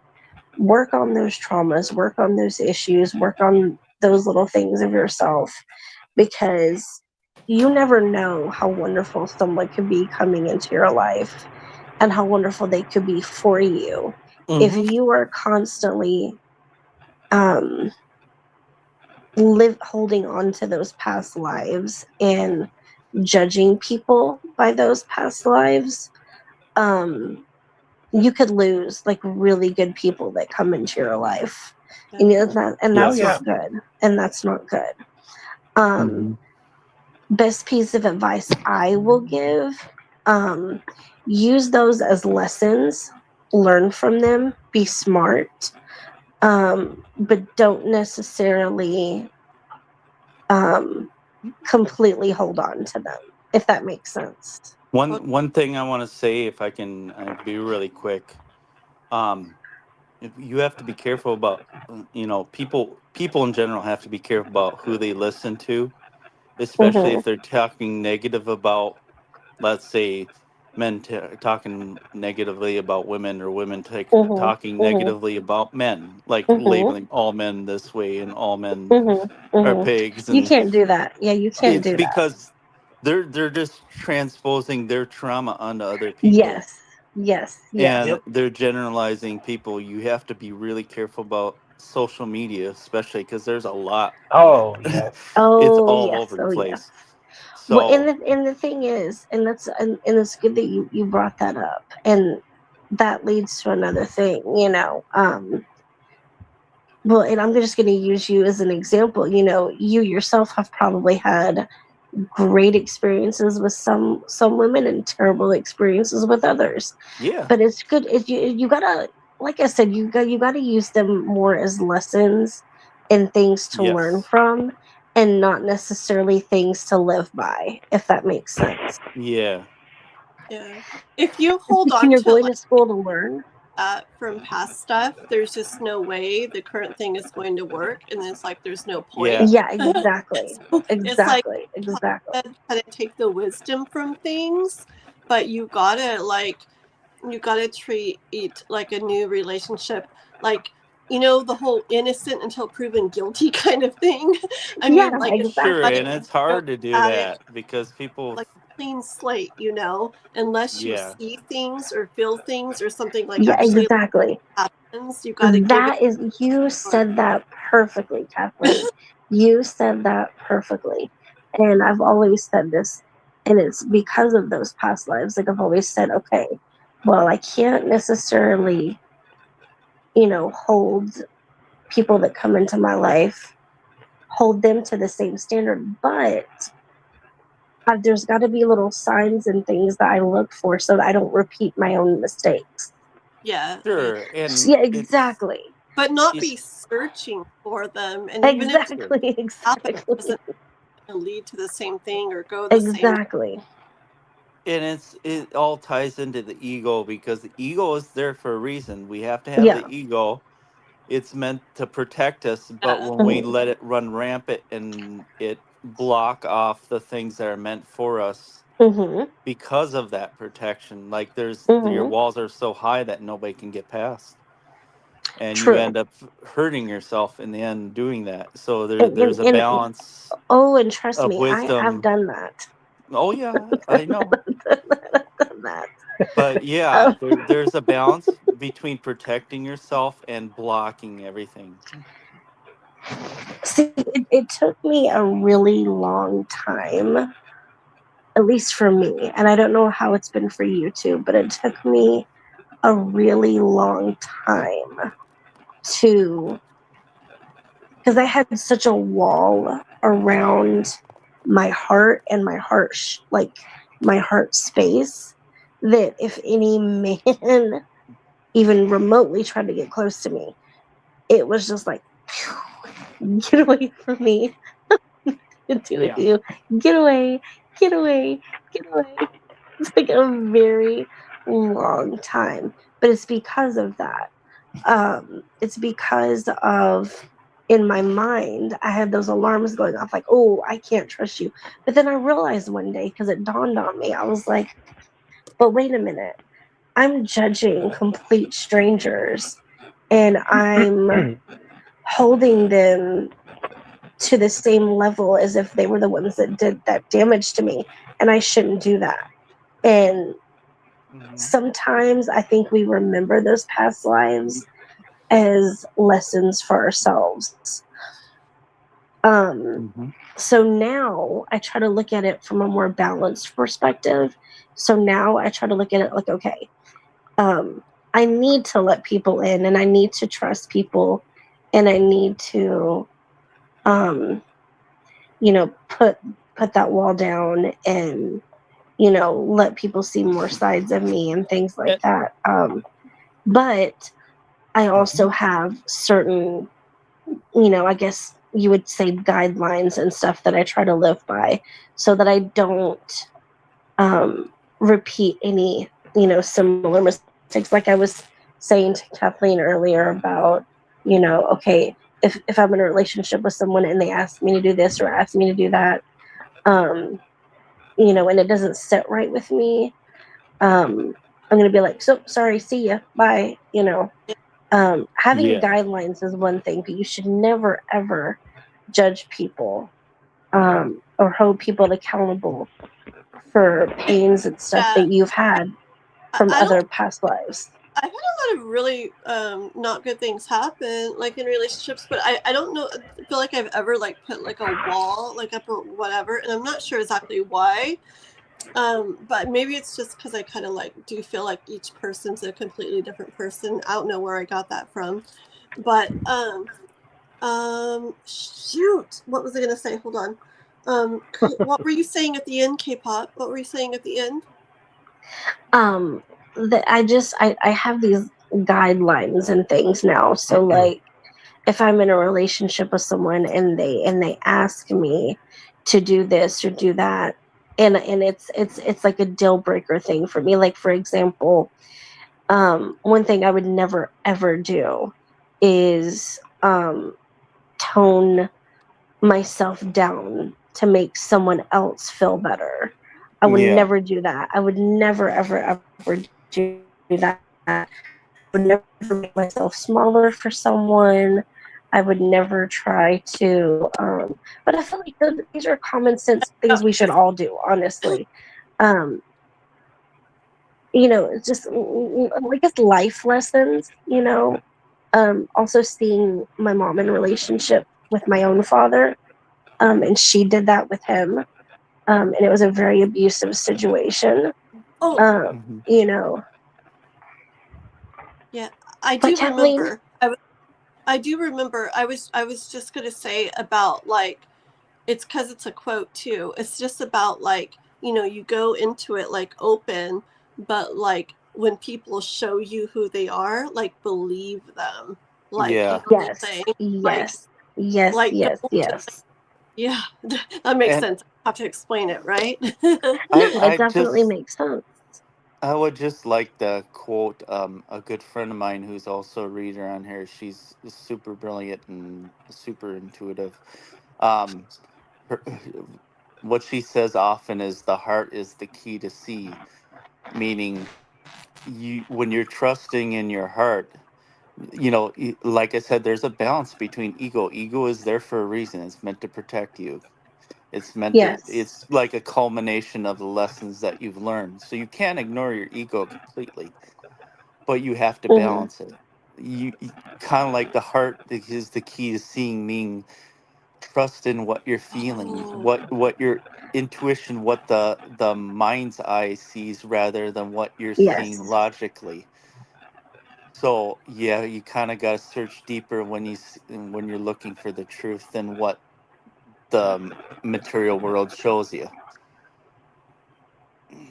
work on those traumas, work on those issues, work on those little things of yourself, because you never know how wonderful someone could be coming into your life and how wonderful they could be for you if you are constantly holding on to those past lives and judging people by those past lives. You could lose like really good people that come into your life, and that's not good, and that's not good. Best piece of advice I will give, use those as lessons, learn from them, be smart, but don't necessarily completely hold on to them, if that makes sense. One thing I want to say, if I can be really quick, if you have to be careful about, people in general have to be careful about who they listen to, especially if they're talking negative about, let's say, men talking negatively about women, or women talking negatively about men, like labeling all men this way and all men are pigs. You And can't do that. Yeah, you can't it's do that. because they're just transposing their trauma onto other people. Yes. And they're generalizing people. You have to be really careful about social media, especially because there's a lot. Oh, yes. It's Oh all yes. over the Oh yes. place. Well, So and the thing is, and it's good that you brought that up, and that leads to another thing. Well, and I'm just going to use you as an example. You yourself have probably had great experiences with some women and terrible experiences with others. yeah, But it's good if you gotta, like I said, you gotta use them more as lessons and things to learn yes, from, and not necessarily things to live by, if that makes sense. yeah, Yeah. If you hold When on you're to going like to school to learn. from past stuff, there's just no way the current thing is going to work, and it's like there's no point. yeah. Yeah, exactly. So it's like Exactly. kind of take the wisdom from things, but you gotta treat it like a new relationship, like the whole innocent until proven guilty kind of thing. I Yeah, mean, like it's Sure, like exactly. and it's hard to do at it that because people, like a clean slate, unless you yeah, see things or feel things or something like Yeah, actually exactly. happens. You got to give it You time. said that perfectly, Kathleen. You said that perfectly. And I've always said this, and it's because of those past lives. Like, I've always said, okay, well, I can't necessarily, hold people that come into my life, hold them to the same standard, but there's got to be little signs and things that I look for so that I don't repeat my own mistakes. Yeah, yeah, sure, and Yeah, it's exactly. but not it's be searching for them. And even if it sure. Exactly. happens, it Exactly. doesn't lead to the same thing or go the same. Exactly. And it all ties into the ego because the ego is there for a reason. We have to have Yeah. the ego. It's meant to protect us, but Yeah, when we let it run rampant and it block off the things that are meant for us Mm-hmm. because of that protection, like your Mm-hmm. walls are so high that nobody can get past, and you True. end up hurting yourself in the end doing that. So And, there's a and balance oh, and trust of me, I've wisdom. done that. Oh yeah, I know. I've done that. But yeah, Um, there's a balance between protecting yourself and blocking everything. See, it took me a really long time, at least for me, and I don't know how it's been for you too, but it took me a really long time to, because I had such a wall around my heart, and my heart like my heart space, that if any man even remotely tried to get close to me, it was just like, get away from me. Do with you. Get away, get away, get away. It's like a very long time. But it's because of that. It's because of, in my mind, I had those alarms going off like, oh, I can't trust you. But then I realized one day, because it dawned on me, I was like, but wait a minute. I'm judging complete strangers and I'm holding them to the same level as if they were the ones that did that damage to me. And I shouldn't do that. And sometimes I think we remember those past lives as lessons for ourselves. So now I try to look at it from a more balanced perspective. So now I try to look at it like, okay, I need to let people in and I need to trust people and I need to, put that wall down and, let people see more sides of me and things like that. But I also have certain, I guess you would say guidelines and stuff that I try to live by so that I don't repeat any, similar mistakes. Like I was saying to Kathleen earlier about, okay, if I'm in a relationship with someone and they ask me to do this or ask me to do that, and it doesn't sit right with me, I'm going to be like, so sorry, see ya, bye, having guidelines is one thing, but you should never ever judge people or hold people accountable for pains and stuff that you've had from other past lives. I've had a lot of really not good things happen, like in relationships, but I don't know. I feel like I've ever like put like a wall like up or whatever, and I'm not sure exactly why. But maybe it's just because I kind of like do feel like each person's a completely different person. I don't know where I got that from, but shoot, what was I gonna say? Hold on. What were you saying at the end, Kpop? What were you saying at the end? That I have these guidelines and things now. So like if I'm in a relationship with someone and they ask me to do this or do that, and it's like a deal breaker thing for me. Like for example, one thing I would never ever do is tone myself down to make someone else feel better. I would never do that. I would never ever ever do that. I would never make myself smaller for someone. I would never try to but I feel like these are common sense things we should all do, honestly. It's just like it's life lessons, also seeing my mom in a relationship with my own father, and she did that with him, and it was a very abusive situation. Yeah, I do remember. I do remember. I was just gonna say about like, it's because it's a quote too. It's just about like, you go into it like open, but like when people show you who they are, like believe them. Like yes, yeah, that makes sense. I have to explain it, right? No, it definitely makes sense. I would just like to quote a good friend of mine who's also a reader on here. She's super brilliant and super intuitive. Um, her, what she says often is the heart is the key to see, meaning you when you're trusting in your heart, like I said, there's a balance between ego. Ego is there for a reason. It's meant to protect you. It's like a culmination of the lessons that you've learned. So you can't ignore your ego completely, but you have to balance it. You kind of like the heart is the key to seeing, meaning trust in what you're feeling, what your intuition, what the mind's eye sees rather than what you're seeing logically. So yeah, you kind of got to search deeper when you're looking for the truth than what the material world shows you.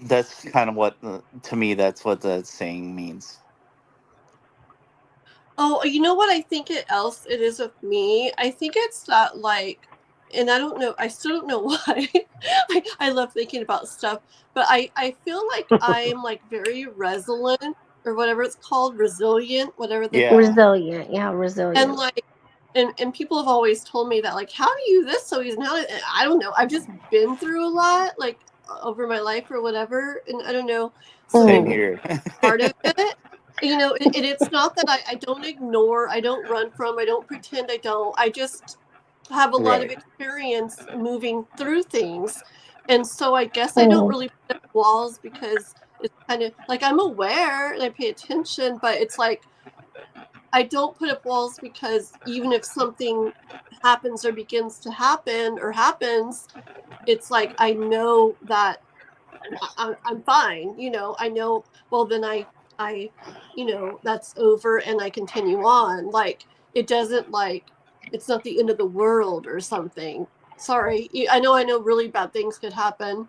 That's kind of what, to me, that's what the saying means. Oh, you know what I think it is with me? I think it's that like, and I don't know, I still don't know why. I love thinking about stuff, but I feel like I'm like very resilient or whatever it's called, resilient, whatever the Yeah. Resilient, yeah, and resilient. like and people have always told me that like, how do you this so easy? And I don't know. I've just been through a lot like over my life or whatever, and I don't know. So Same maybe here. part of it, you know, it's not that I don't ignore, I don't run from, I don't pretend I don't. I just have a lot of Right. experience moving through things, and so I guess I don't Mm, really put up walls because it's kind of like I'm aware and I pay attention, but it's like I don't put up walls because even if something happens or begins to happen or happens, it's like I know that I'm fine. You know, I know. Well, then I, you know, that's over, and I continue on. Like it doesn't like it's not the end of the world or something. Sorry, I know. Really bad things could happen,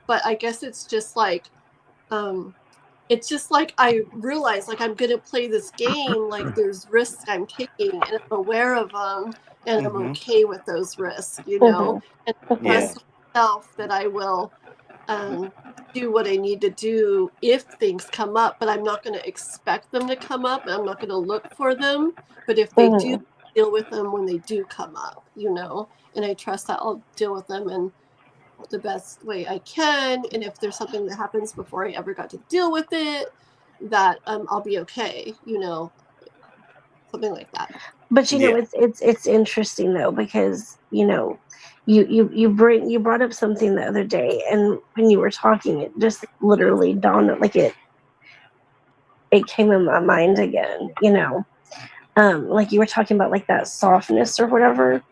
but I guess it's just like um it's just like I realize like I'm gonna play this game, like there's risks I'm taking and I'm aware of them and I'm Mm-hmm. okay with those risks, you know, mhm, and I mhm, Yeah. trust myself that I will um, do what I need to do if things come up, but I'm not going to expect them to come up and I'm not going to look for them. But if they do, mhm. deal with them when they do come up, you know, and I trust that I'll deal with them in the best way I can. And if there's something that happens before I ever got to deal with it, that I'll be okay, you know, something like that. But you know, Yeah. it's interesting though because you know, you brought up something the other day, and when you were talking, it just literally dawned like it came in my mind again. You know, like you were talking about like that softness or whatever.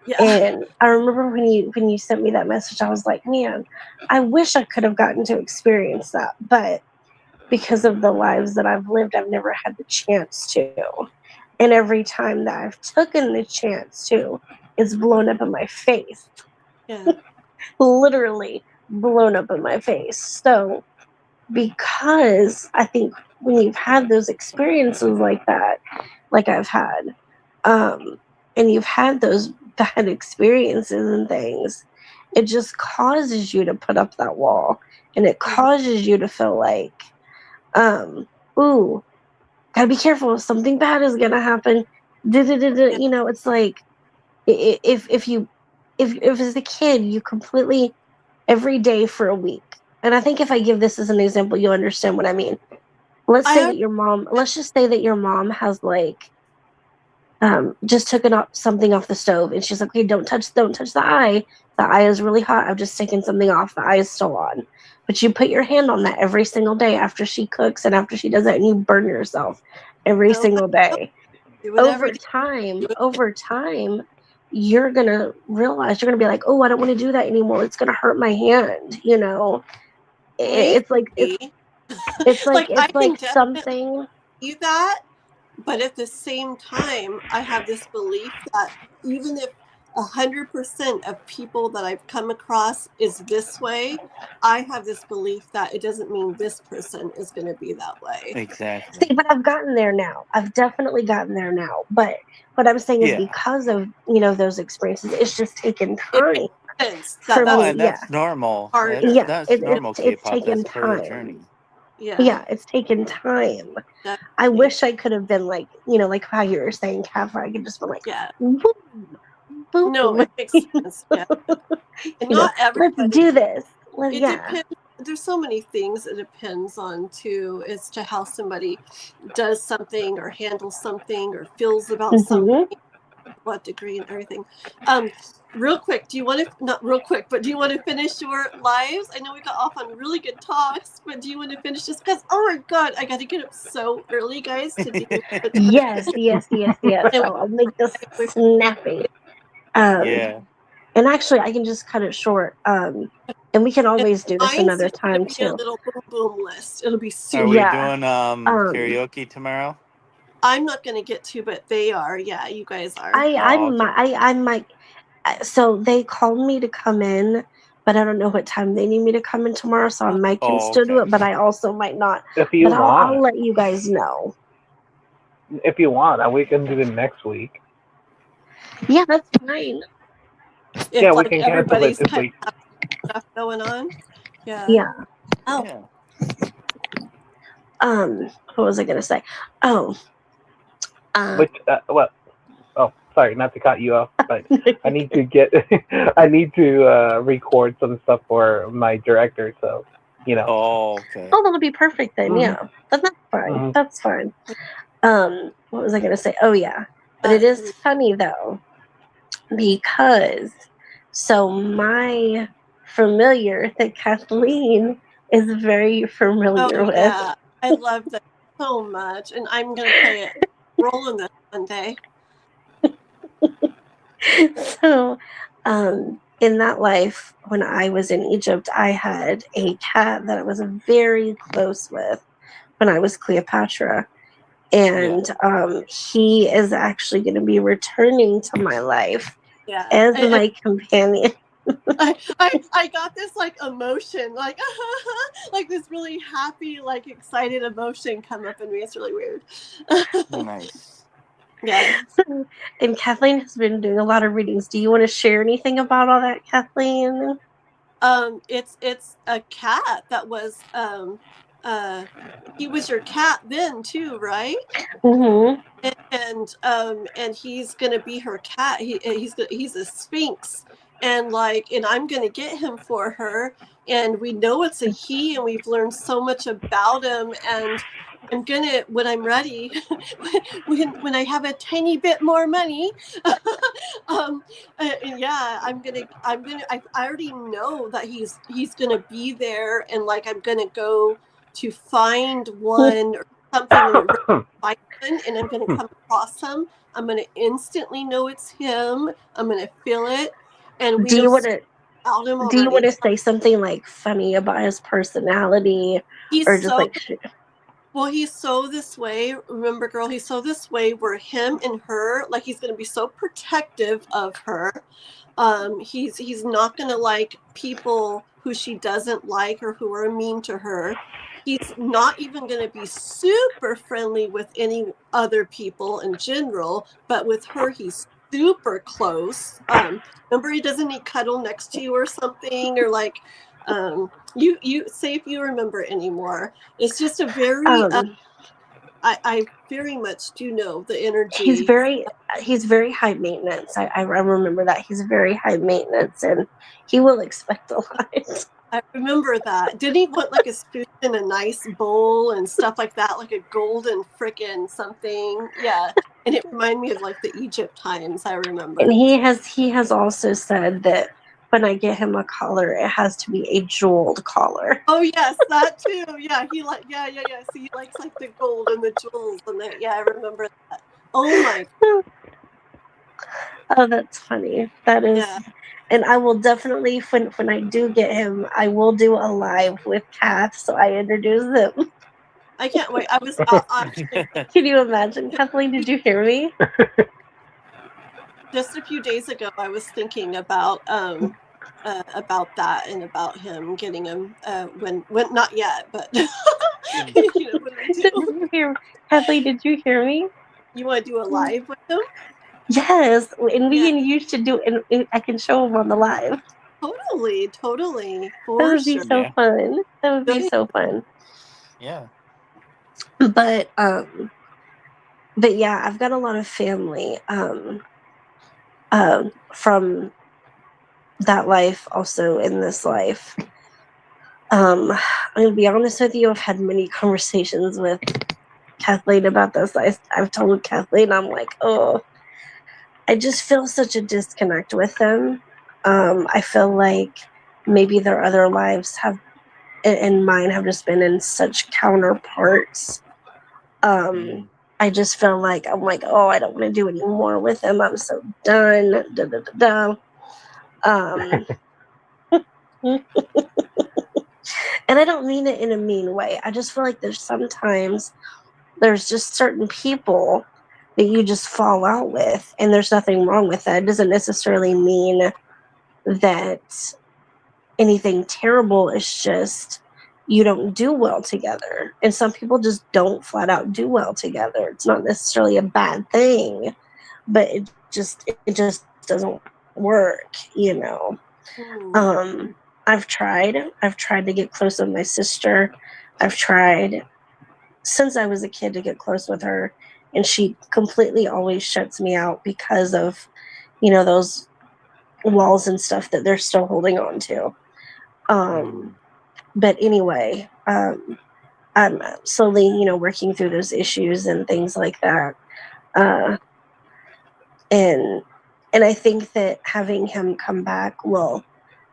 Yeah. And I remember when you sent me that message, I was like, man, I wish I could have gotten to experience that, but because of the lives that I've lived, I've never had the chance to. And every time that I've taken the chance to, it's blown up in my face. Yeah. Literally blown up in my face. So because I think when you've had those experiences like that, like I've had, um, and you've had those bad experiences and things, it just causes you to put up that wall, and it Mhm. causes you to feel like, um, ooh, gotta be careful. Something bad is gonna happen. Yeah. You know, it's like if you if as a kid you completely every day for a week. And I think if I give this as an example, you'll understand what I mean. Let's say I that your mom, let's just say that your mom has like just taken up something off the stove and she's like, okay, don't touch the eye. The eye is really hot. I've just taken something off. The eye is still on. But you put your hand on that every single day after she cooks and after she does that, and you burn yourself every no, single day. do whatever. Over time, you're gonna realize you're gonna be like, oh, I don't want to do that anymore. It's gonna hurt my hand. You know, it's like Maybe. I it's can like definitely something. see that, but at the same time, I have this belief that even if 100% of people that I've come across is this way, I have this belief that it doesn't mean this person is going to be that way. Exactly. See, but I've gotten there now. I've definitely gotten there now. But what I'm saying is Yeah. because of those experiences, it's just taken It time makes sense that for Oh, that's me. and Yeah, that's normal. That's harder. yeah. that's normal, It's K-pop. taken That's part of the time. journey. Yeah, Yeah, it's taken time. I definitely. wish I could have been like, like how you were saying, Kat, where I could just be like, Yeah. boom, No, boom. it makes sense. Yeah. And not Let's everybody. do this. It Yeah. depends. There's so many things it depends on too as to how somebody does something or handles something or feels about something, Hmm. what degree and everything. Um, real quick, do you want to not real quick, but do you want to finish your lives? I know we got off on really good talks, but do you want to finish this? Because oh my god, I got to get up so early, guys, to do the Yes, yes, yes, yes. and I'll make this we snappy. Um, Yeah. and actually, I can just cut it short. And we can and always do this mine's another just gonna time be a too. little boom boom list. It'll be Are super. we Yeah. doing Um, karaoke tomorrow? I'm not gonna get to, but they are. Yeah, you guys are. I Oh, okay. might. So they called me to come in, but I don't know what time they need me to come in tomorrow, so I might can still do okay. it, but I also might not. If you But I'll want, let you guys know. if you want, we can do it next week. Yeah, that's fine. If Yeah, we like can cancel it everybody's this kind week. of stuff going on. Yeah. Yeah. Oh, Yeah. What was I gonna say? Oh, Which, well, oh, sorry, not to cut you off, but I need to get, I need to record some stuff for my director. So, you know. Oh, okay. Oh, that'll be perfect then. Mhm. Yeah, that's fine. Mhm. That's fine. What was I gonna say? Oh yeah, but it is funny though because so my familiar that Kathleen is very familiar oh with. yeah. I love that so much, and I'm gonna play a role in this one day. So, in that life, when I was in Egypt, I had a cat that I was very close with when I was Cleopatra. Yeah. And he is actually going to be returning to my life Yeah. as my companion. I got this like emotion, like like this really happy, like excited emotion come up in me. It's really weird. Nice. Yeah. And Kathleen has been doing a lot of readings. Do you want to share anything about all that, Kathleen? It's a cat that was he was your cat then too, right? Mm-hmm. And he's gonna be her cat. He's a sphinx, and I'm gonna get him for her. And we know it's a he, and we've learned so much about him. And I'm gonna, when I'm ready, when I have a tiny bit more money, yeah, I already know that he's gonna be there, and like I'm gonna go to find one or something, and it and I'm going to come across him. I'm going to instantly know it's him. I'm going to feel it, and we Do know you want to? about him Do you want already. to say something like funny about his personality, He's or just so like? well. He's so this way. Remember, girl. He's so this way. Where him and her, like, he's going to be so protective of her. He's not going to like people who she doesn't like or who are mean to her. He's not even going to be super friendly with any other people in general, but with her, he's super close. Remember, he doesn't need cuddle next to you or something, or like, you say if you remember anymore. It's just a very, Um, I very much do know the he's energy. very high maintenance. I remember that he's very high maintenance, and he will expect a lot. I remember that. Didn't he want like a spoon and a nice bowl and stuff like that, like a golden frickin' something? Yeah. And it reminded me of like the Egypt times, I remember. And he has also said that when I get him a collar, it has to be a jeweled collar. Oh yes, that too. Yeah, yeah. See, he likes like the gold and the jewels and the, yeah, I remember that. Oh my. Oh, that's funny. That is. Yeah. And I will definitely, when I do get him, I will do a live with Kath, so I introduce them. I can't wait. I was actually Can you imagine, Kathleen? Did you hear me? just a few days ago. I was thinking about that and about him getting him when not yet, but you know when we Did do. you hear, Kathleen? Did you hear me? You want to do a live with him? Yes, and Yeah. me and you should do, and I can show them on the live. Totally, That for would be sure. so Yeah. fun. That would be Really? so fun. Yeah. But yeah, I've got a lot of family from that life, also in this life. I'm gonna be honest with you. I've had many conversations with Kathleen about this. I've told Kathleen, I'm like, oh, I just feel such a disconnect with them. I feel like maybe their other lives have, and mine have just been in such counterparts. Mm. I just feel like I'm like, oh, I don't want to do any more with them. I'm so done. Da, da, da, da. And I don't mean it in a mean way. I just feel like there's just certain people that you just fall out with, and there's nothing wrong with that. It doesn't necessarily mean that anything terrible. It's just you don't do well together. And some people just don't flat out do well together. It's not necessarily a bad thing, but it just doesn't work, you know. I've tried to get close with my sister. I've tried since I was a kid to get close with her, and she completely always shuts me out because of, you know, those walls and stuff that they're still holding on to. But anyway, I'm slowly, you know, working through those issues and things like that. And I think that having him come back will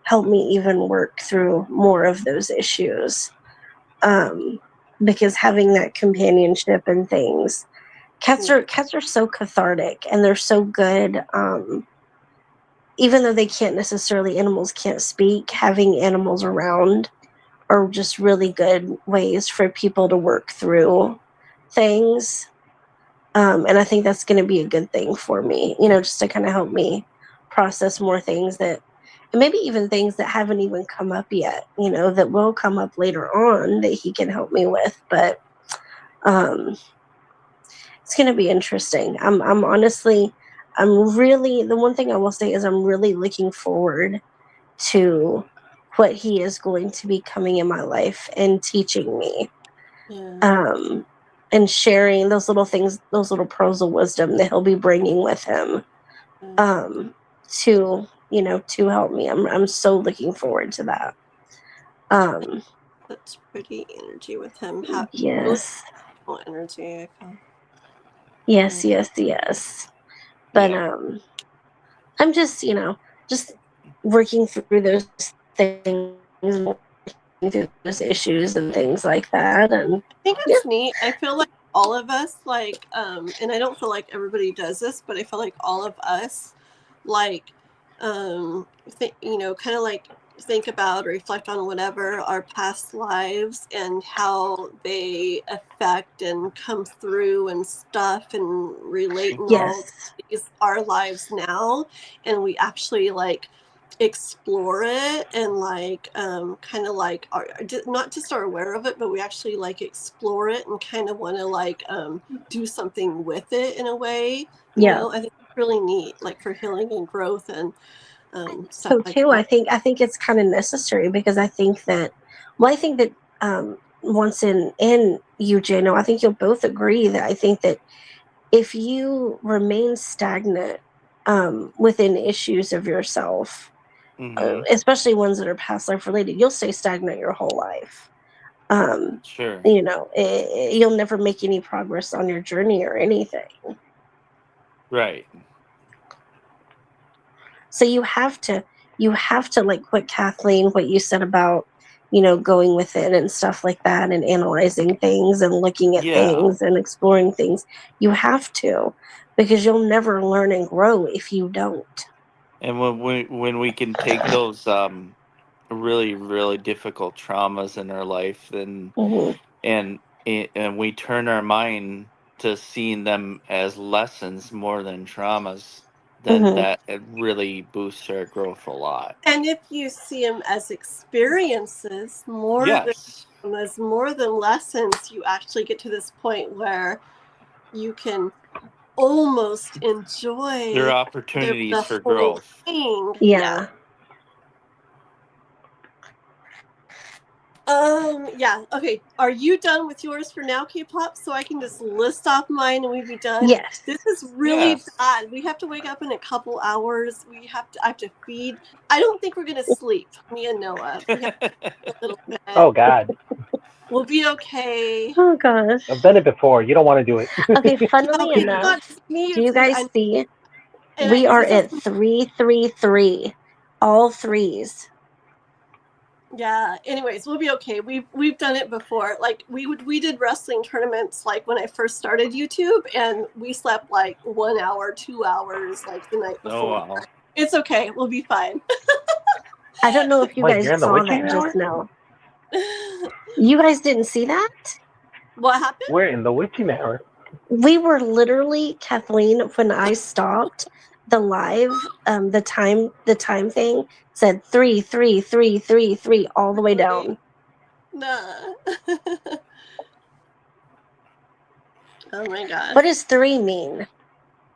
help me even work through more of those issues. Because having that companionship and things, cats are so cathartic, and they're so good. Even though they can't necessarily, animals can't speak, having animals around are just really good ways for people to work through things. And I think that's going to be a good thing for me, you know, just to kind of help me process more things that, and maybe even things that haven't even come up yet, you know, that will come up later on that he can help me with. But it's going to be interesting. I'm honestly, I'm really, the one thing I will say is I'm really looking forward to what he is going to be coming in my life and teaching me. And sharing those little things, those little pearls of wisdom that he'll be bringing with him, to, you know, to help me. I'm so looking forward to that. That's pretty energy with him. Yes. Really energy, I feel. Yes. But I'm just, you know, just working through those things, through those issues and things like that. And I think it's neat. I feel like all of us, like, and I don't feel like everybody does this, but I feel like all of us, like, you know, kind of like think about or reflect on whatever our past lives and how they affect and come through and stuff and relate and all these our lives now, and we actually like explore it and like kind of like not just are aware of it, but we actually like explore it and kind of want to like do something with it in a way, you know. I think it's really neat, like for healing and growth and stuff so like too, that. I think it's kind of necessary, because I think that Juantzin and you, Jano, I think you'll both agree that I think that if you remain stagnant within issues of yourself, especially ones that are past life related, you'll stay stagnant your whole life. Sure. You know, you'll never make any progress on your journey or anything. Right. So you have to like what Kathleen, what you said about, you know, going within and stuff like that and analyzing things and looking at things and exploring things. You have to, because you'll never learn and grow if you don't. And when we can take those really, really difficult traumas in our life, then and we turn our mind to seeing them as lessons more than traumas, then that it really boosts our growth a lot. And if you see them as experiences more than lessons, you actually get to this point where you can almost enjoy There are opportunities the for whole growth. thing. Okay, are you done with yours for now, Kpop, so I can just list off mine and we'd be done? Yes. This is really bad. We have to wake up in a couple hours. I have to feed. I don't think we're gonna sleep, me and Noah. We have to a little bit. Oh God. We'll be okay. Oh gosh. I've done it before. You don't want to do it. Okay, funnily enough, do you guys see? We are at 333, all threes. Yeah. Anyways, we'll be okay. We've done it before. Like we did wrestling tournaments like when I first started YouTube, and we slept like 1 hour, 2 hours, like the night before. Oh wow. It's okay. We'll be fine. I don't know if you guys saw that just now. You guys didn't see that? What happened? We're in the witching hour. We were literally, Kathleen, when I stopped, the live, the time thing said 3, 3, 3, 3, 3 all the way down. Nah. Oh my gosh. What does 3 mean?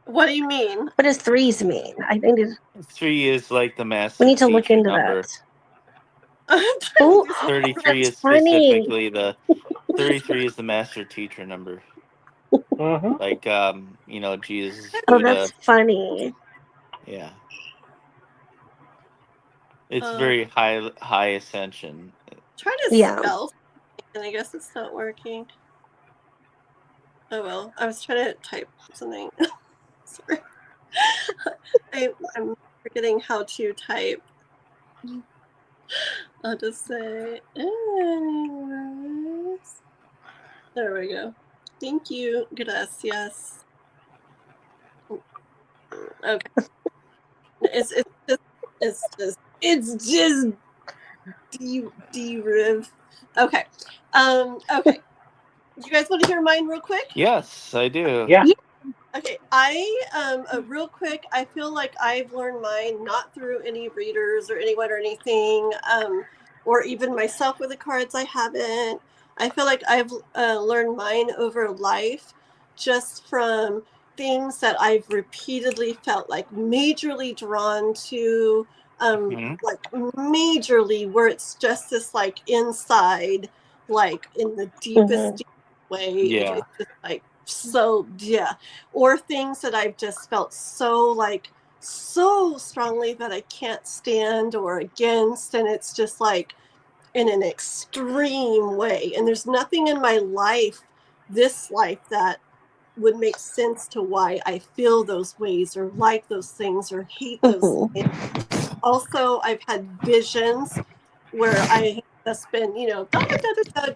What do you mean? What does 3s mean? I think 3 is like the master we need to look teacher into number. that. Oh, 33 that's is funny. specifically the 33 is the master teacher number. Mm-hmm. Like Jesus Oh, Buddha. that's funny. Yeah. It's very high ascension. Try to Yeah. spell, and I guess it's not working. Oh well, I was trying to type something. Sorry. I'm forgetting how to type. I'll just say, anyways. There we go. Thank you. Gracias. Okay. It's just deriv. Okay. Okay. You guys want to hear mine real quick? Yes, I do. Yeah. Okay, real quick, I feel like I've learned mine not through any readers or anyone or anything, or even myself with the cards. I haven't. I feel like I've learned mine over life, just from things that I've repeatedly felt like majorly drawn to, like majorly, where it's just this like inside, like in the deepest way. Yeah. It's just like so yeah, or things that I've just felt so strongly that I can't stand or against, and it's just like in an extreme way, and there's nothing in my life, this life, that would make sense to why I feel those ways or like those things or hate those things. Also, I've had visions where I have just been,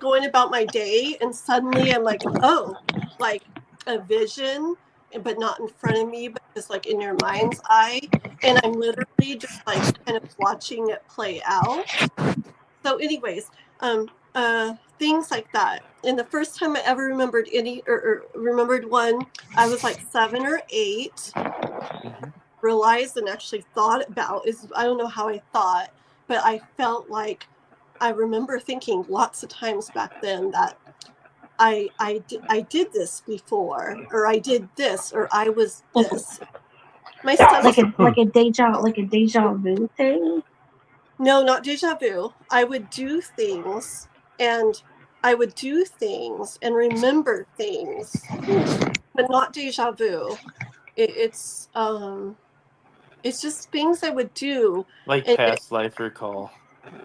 going about my day, and suddenly I'm like, oh, like a vision, but not in front of me, but just like in your mind's eye. And I'm literally just like kind of watching it play out. So anyways, things like that. And the first time I ever remembered remembered one, I was like 7 or 8. Realized and actually thought about is, I don't know how I thought, but I felt like I remember thinking lots of times back then that I did this before, or I did this, or I was this. My stomach, like a deja vu thing. no, not deja vu. I would do things and remember things, but not deja vu. It's just things I would do. Like And past life recall.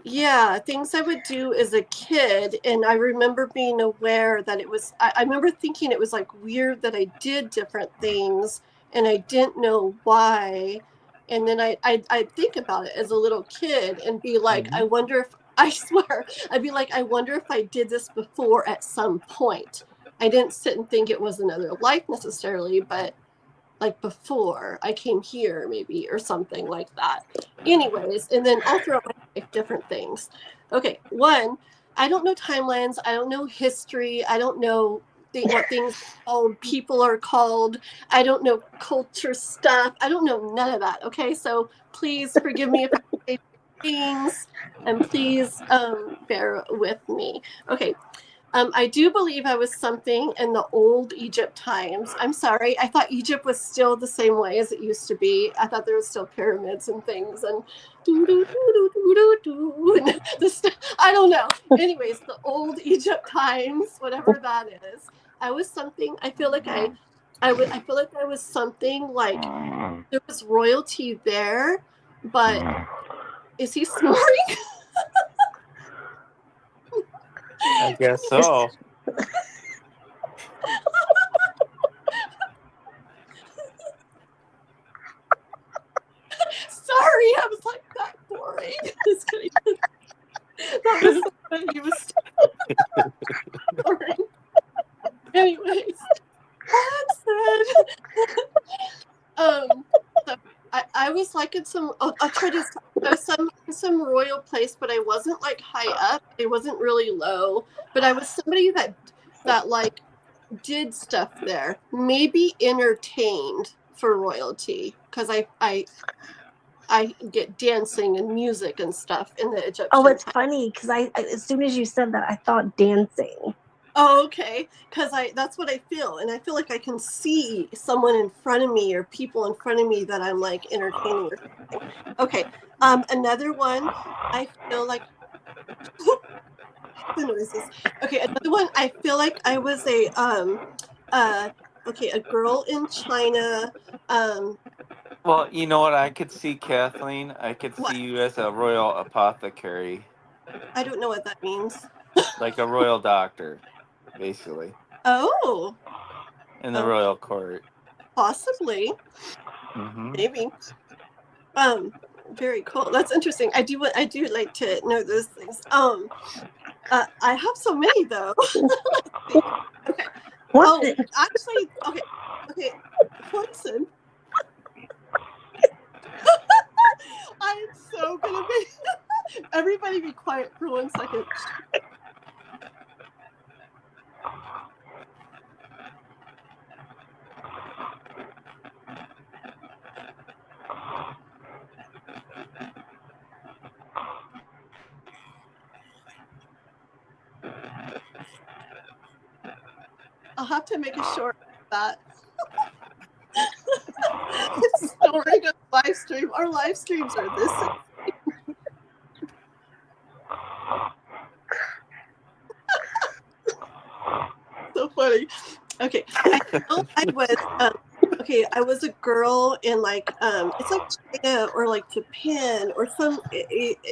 yeah, things I would do as a kid. And I remember being aware that it was, I remember thinking it was like weird that I did different things and I didn't know why. And then I'd think about it as a little kid and be like, I wonder if, I swear, I'd be like, I wonder if I did this before at some point. I didn't sit and think it was another life necessarily, but like before I came here maybe, or something like that. Anyways, and then all throughout my life, different things. Okay, one, I don't know timelines. I don't know history. I don't know what things called, people are called. I don't know culture stuff. I don't know none of that. Okay, so please forgive me if I say things, and please bear with me. Okay. I do believe I was something in the old Egypt times. I'm sorry. I thought Egypt was still the same way as it used to be. I thought there was still pyramids and things and and I don't know. Anyways, the old Egypt times, whatever that is. I was something. I feel like I feel like I was something like there was royalty there, but is he snoring? I guess so. Sorry, I was like, that boring. Just kidding. That was so funny. He was boring. Anyways, so I was like in some, I'll try to, I was some royal place, but I wasn't like high up. I wasn't really low, but I was somebody that like did stuff there, maybe entertained for royalty because I get dancing and music and stuff in the Egyptian. Oh, it's time. funny because I as soon as you said that, I thought dancing. Oh, okay. Because that's what I feel, and I feel like I can see someone in front of me or people in front of me that I'm like entertaining or something. Okay. Another one. I feel like the noises. Okay, another one. I feel like I was a girl in China. Well, you know what? I could see, Kathleen. I could What? see you as a royal apothecary, I don't know what that means. like a royal doctor, basically, Oh, in the royal court. possibly, Mm-hmm. maybe. Very cool. That's interesting. I do like to know those things. I have so many though. Okay. What? Oh, actually, okay. Juantzin. I'm so gonna be. Everybody, be quiet for 1 second. I'll have to make a short of that. Story of live stream. Our live streams are this. So funny. Okay, I know I was. I was a girl in like it's like China or like Japan or some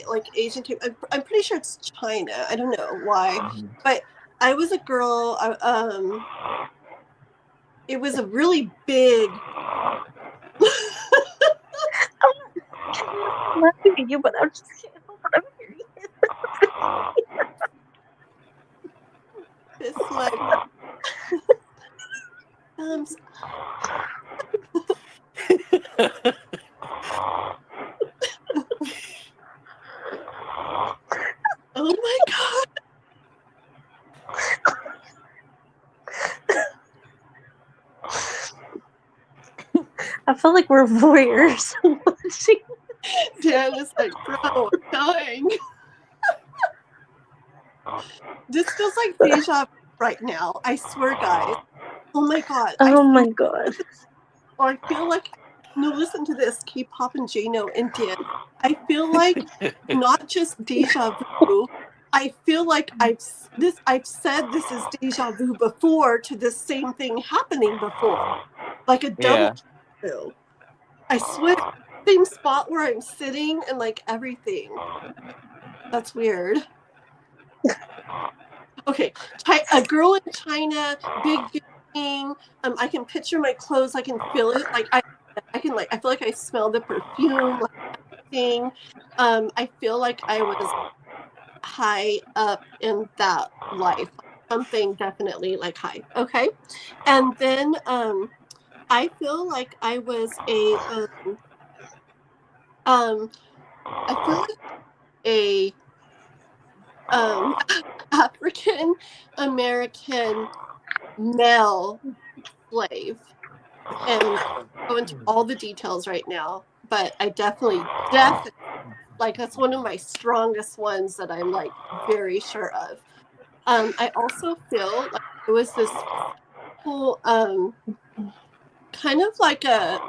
like Asian type. I'm pretty sure it's China. I don't know why, but I was a girl. It was a really big. I'm laughing at you, but I'm just can't help what I'm hearing. It's like. Oh my god. I feel like we're voyeurs watching. Dan is like, bro, I'm dying. This feels like deja vu right now. I swear, guys. Oh my god. Oh my god. I feel like, no, listen to this. Kpop and Jano and Dan. I feel like not just deja vu. I feel like I've said this is deja vu before to the same thing happening before, like a double vu. I swear, same spot where I'm sitting and like everything. That's weird. Okay, a girl in China, big thing. I can picture my clothes. I can feel it. Like I can like. I feel like I smell the perfume. Like everything. I feel like I was high up in that life. Something definitely like high. Okay, and then I feel like I was I feel like a African American male slave, and go into all the details right now, but I definitely like that's one of my strongest ones that I'm like very sure of. I also feel like it was this whole kind of like a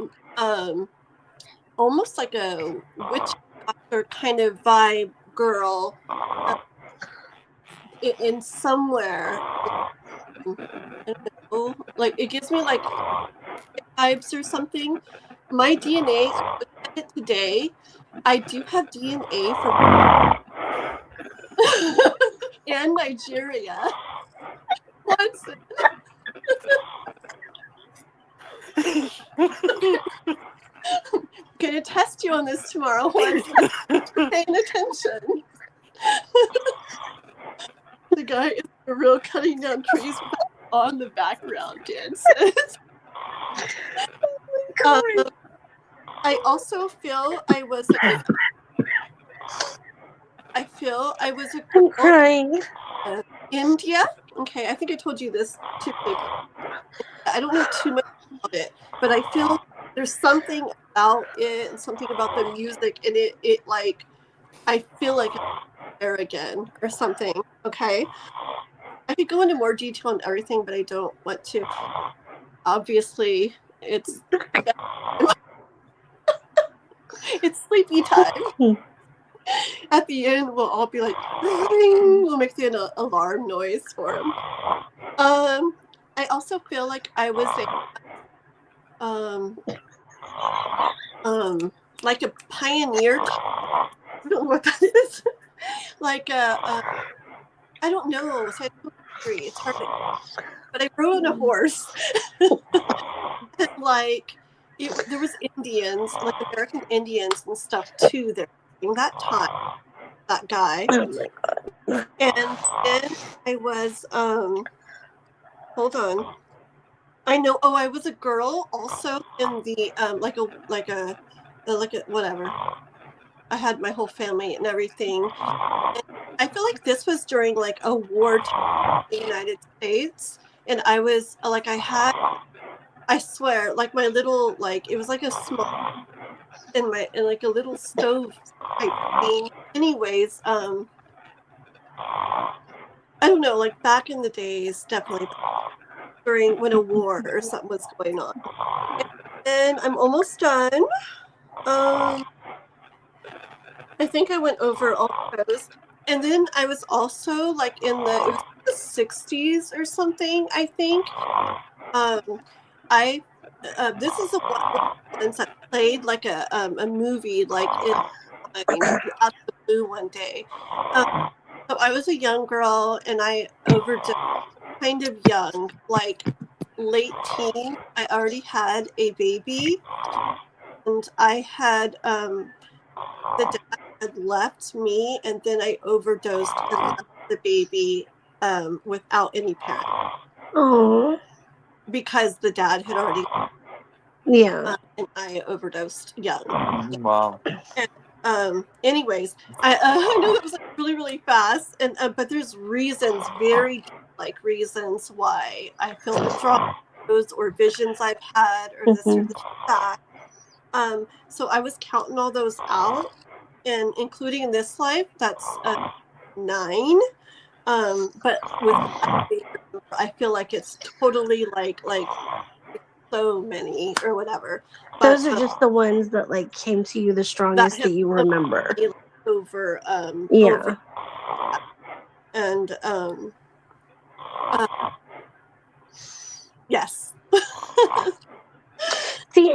almost like a witch doctor kind of vibe girl in somewhere. I don't know, like it gives me like vibes or something. My DNA, I looked at it today. I do have DNA from and Nigeria. Once. Gonna test you on this tomorrow. Once paying attention. The guy is a real cutting down trees on the background dances. I also feel I was a I'm crying. India. Okay, I think I told you this too. I don't know too much about it, but I feel there's something about it and something about the music, and it like, I feel like I'm there again or something. Okay. I could go into more detail on everything, but I don't want to. Obviously, it's it's sleepy time. At the end, we'll all be like, ring. We'll make the alarm noise for him. I also feel like I was like a pioneer. I don't know what that is. Like I don't know. So it's hard to, but I rode on a horse. And like there was Indians, like American Indians and stuff too there during that time. That guy. Oh my God. And then I was hold on. I know. Oh, I was a girl also in the like a whatever. I had my whole family and everything. And I feel like this was during like a war time in the United States, and I was like, I swear, like my little, like it was like a small in like a little stove type thing. Anyways, I don't know, like back in the days, definitely during when a war or something was going on. And I'm almost done. I think I went over all those. And then I was also like it was the 60s or something, I think. I this is one of the ones that played like a movie, like out of the blue one day. So I was a young girl and I overdosed kind of young, like late teen. I already had a baby, and I had the dad had left me, and then I overdosed and left the baby without any parent. Oh. Because the dad had already Yeah. and I overdosed young. Wow. And anyways, I know that was like really, really fast, and but there's reasons, very like reasons why I feel withdrawals or visions I've had or this or that. So I was counting all those out, and including in this life, that's 9. But with I feel like it's totally like so many or whatever. But, those are just the ones that like came to you the strongest that you remember. Over yeah. over, and yes. See,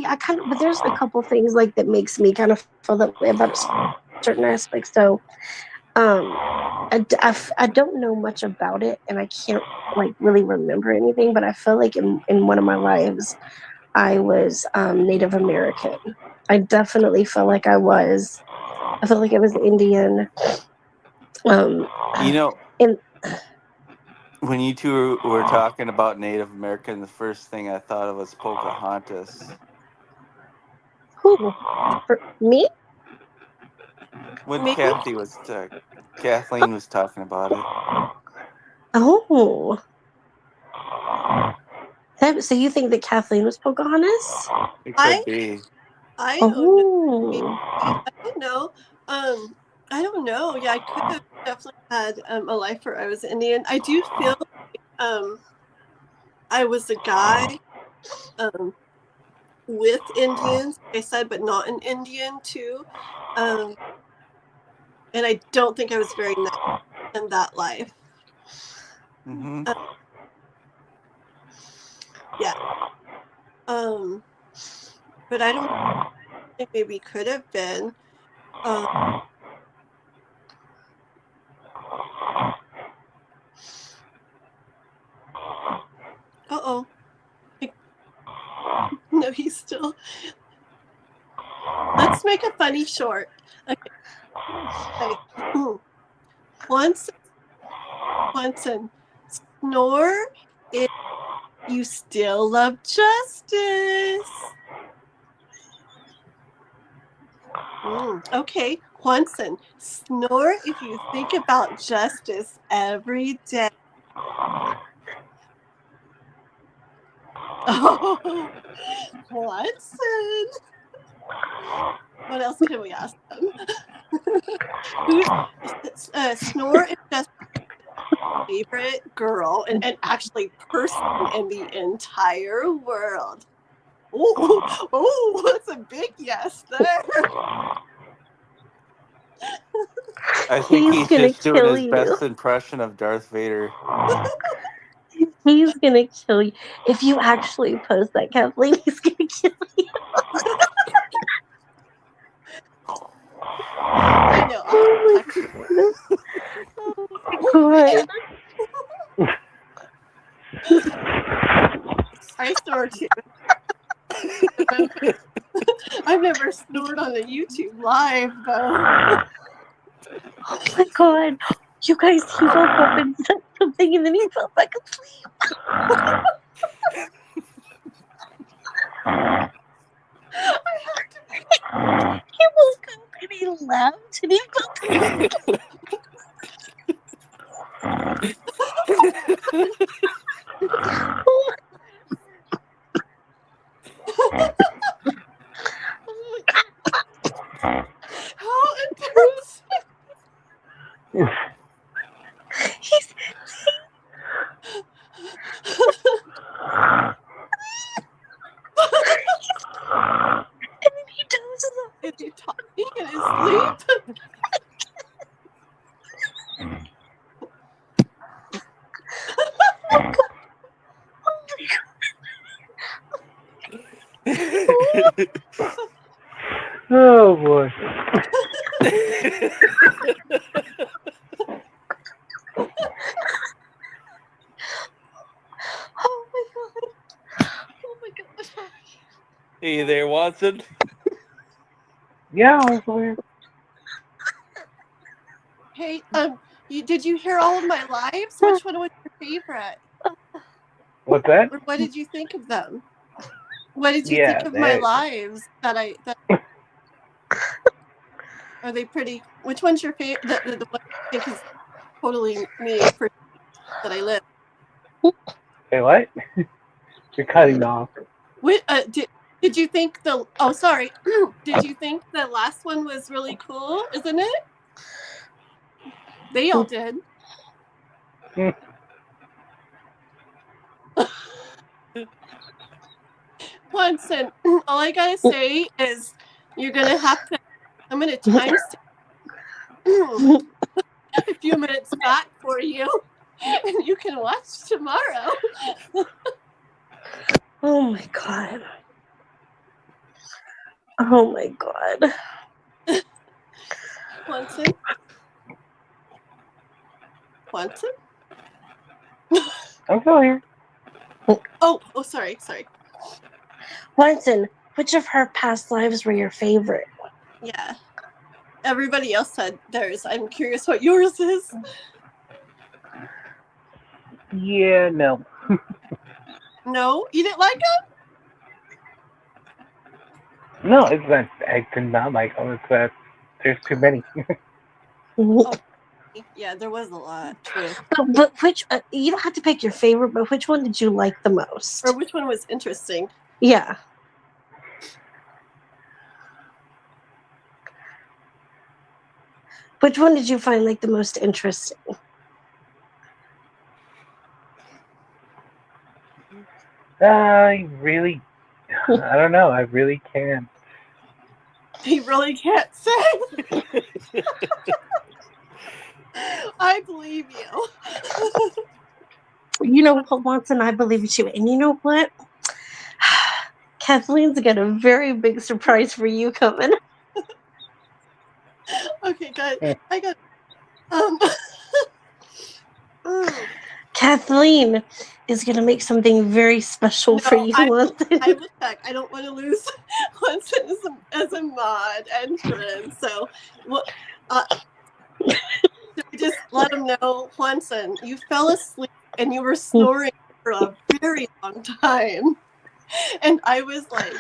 I kind of, but there's a couple things like that makes me kind of feel that way about certain aspects. So, I don't know much about it, and I can't like really remember anything. But I feel like in one of my lives, I was Native American. I definitely felt like I was. I felt like I was Indian. You know, and when you two were talking about Native American, the first thing I thought of was Pocahontas. who? For me? When Maybe. Kathleen was talking about it. Oh. So you think that Kathleen was Pocahontas? It could be. I don't know. Maybe, Oh. I don't know. I don't know. Yeah, I could have definitely had a life where I was Indian. I do feel like, I was a guy with Indians, like I said, but not an Indian too. And I don't think I was very nice in that life. Mm-hmm. Yeah. But I don't think maybe could have been. Uh-oh. No, he's still. Let's make a funny short. Okay. Juantzin, snore if you still love justice. Okay, Juantzin, snore if you think about justice every day. Oh. Juantzin. What else can we ask them? Who's Snore is just my favorite girl and actually person in the entire world. Oh, that's a big yes there. I think He's he's gonna just doing kill his you. best impression of Darth Vader. He's gonna kill you. If you actually post that, Kathleen, he's gonna kill you. I know. Oh my goodness. Oh my god. I snore too. I've never snored on a YouTube live though. Oh my god. You guys, he woke up and said something and then he fell back asleep. He woke up and he laughed and he fell back asleep. How embarrassing. He's and then he dozes off. Is he talking in his sleep? Oh boy. Oh my god. Oh my god. Hey there, Watson. Yeah, I was weird. Hey, did you hear all of my lives? Which one was your favorite? What's that? Or what did you think of them? What did you Yeah, think of my that. lives? Are they pretty? Which one's your favorite? The one you think is totally me for that I live. Hey, what? You're cutting off. Did you think the? Oh, sorry. Did you think the last one was really cool? Isn't it? They all did. Juantzin, all I gotta say is you're gonna have to. I'm gonna time a few minutes back for you, and you can watch tomorrow. Oh my god. Oh my god. Juantzin? I'm still here. Oh, sorry. Juantzin, which of her past lives were your favorite? Yeah. Everybody else said theirs. I'm curious what yours is. Yeah, no. No? You didn't like No, it's that I did not like them. It's that there's too many. them? Yeah, there was a lot. True. But which, you don't have to pick your favorite, but which one did you like the most? Or which one was interesting? Yeah. Which one did you find like the most interesting? I don't know. I really can't. He really can't say. I believe you. You know what, Watson, I believe you. And you know what? Kathleen's got a very big surprise for you coming. Okay, good. I got Kathleen is going to make something very special for you. I will check. I don't want to lose Juantzin as a mod and friend. So, should we just let him know, Juantzin, you fell asleep and you were snoring for a very long time. And I was like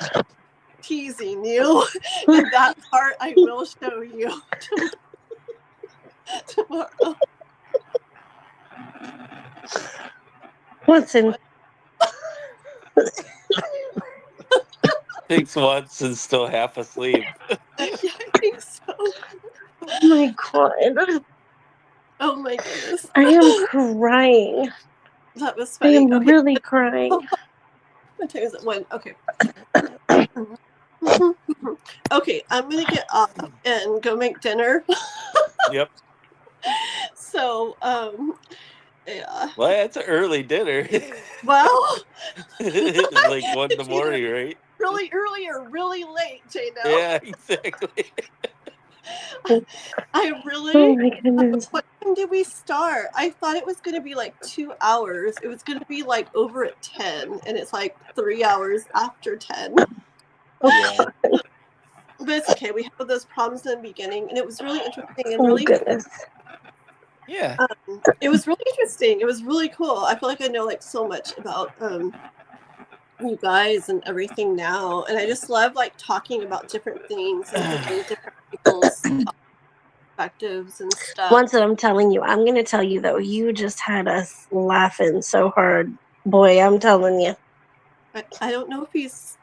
teasing you. And that part I will show you tomorrow. Watson. think Swanson's still half asleep. Yeah, I think so. Oh my god. Oh my goodness. I am crying. That was I funny. am Okay. really crying. What time is it? 1. Okay. Okay, I'm gonna get up and go make dinner. Yep. So, yeah. Well, that's an early dinner. Well, It's like 1 in the it's either morning, right? really early or really late, Jano. Yeah, exactly. I Oh really. my goodness. What time did we start? I thought it was going to be like 2 hours. It was going to be like over at 10, and it's like 3 hours after 10. Yeah. But it's okay. We had those problems in the beginning, and it was really interesting and Oh really. goodness. Yeah. It was really interesting. It was really cool. I feel like I know like so much about you guys and everything now, and I just love like talking about different things and getting different people's perspectives and stuff. Once I'm telling you, I'm gonna tell you though, you just had us laughing so hard. Boy, I'm telling you. I don't know if he's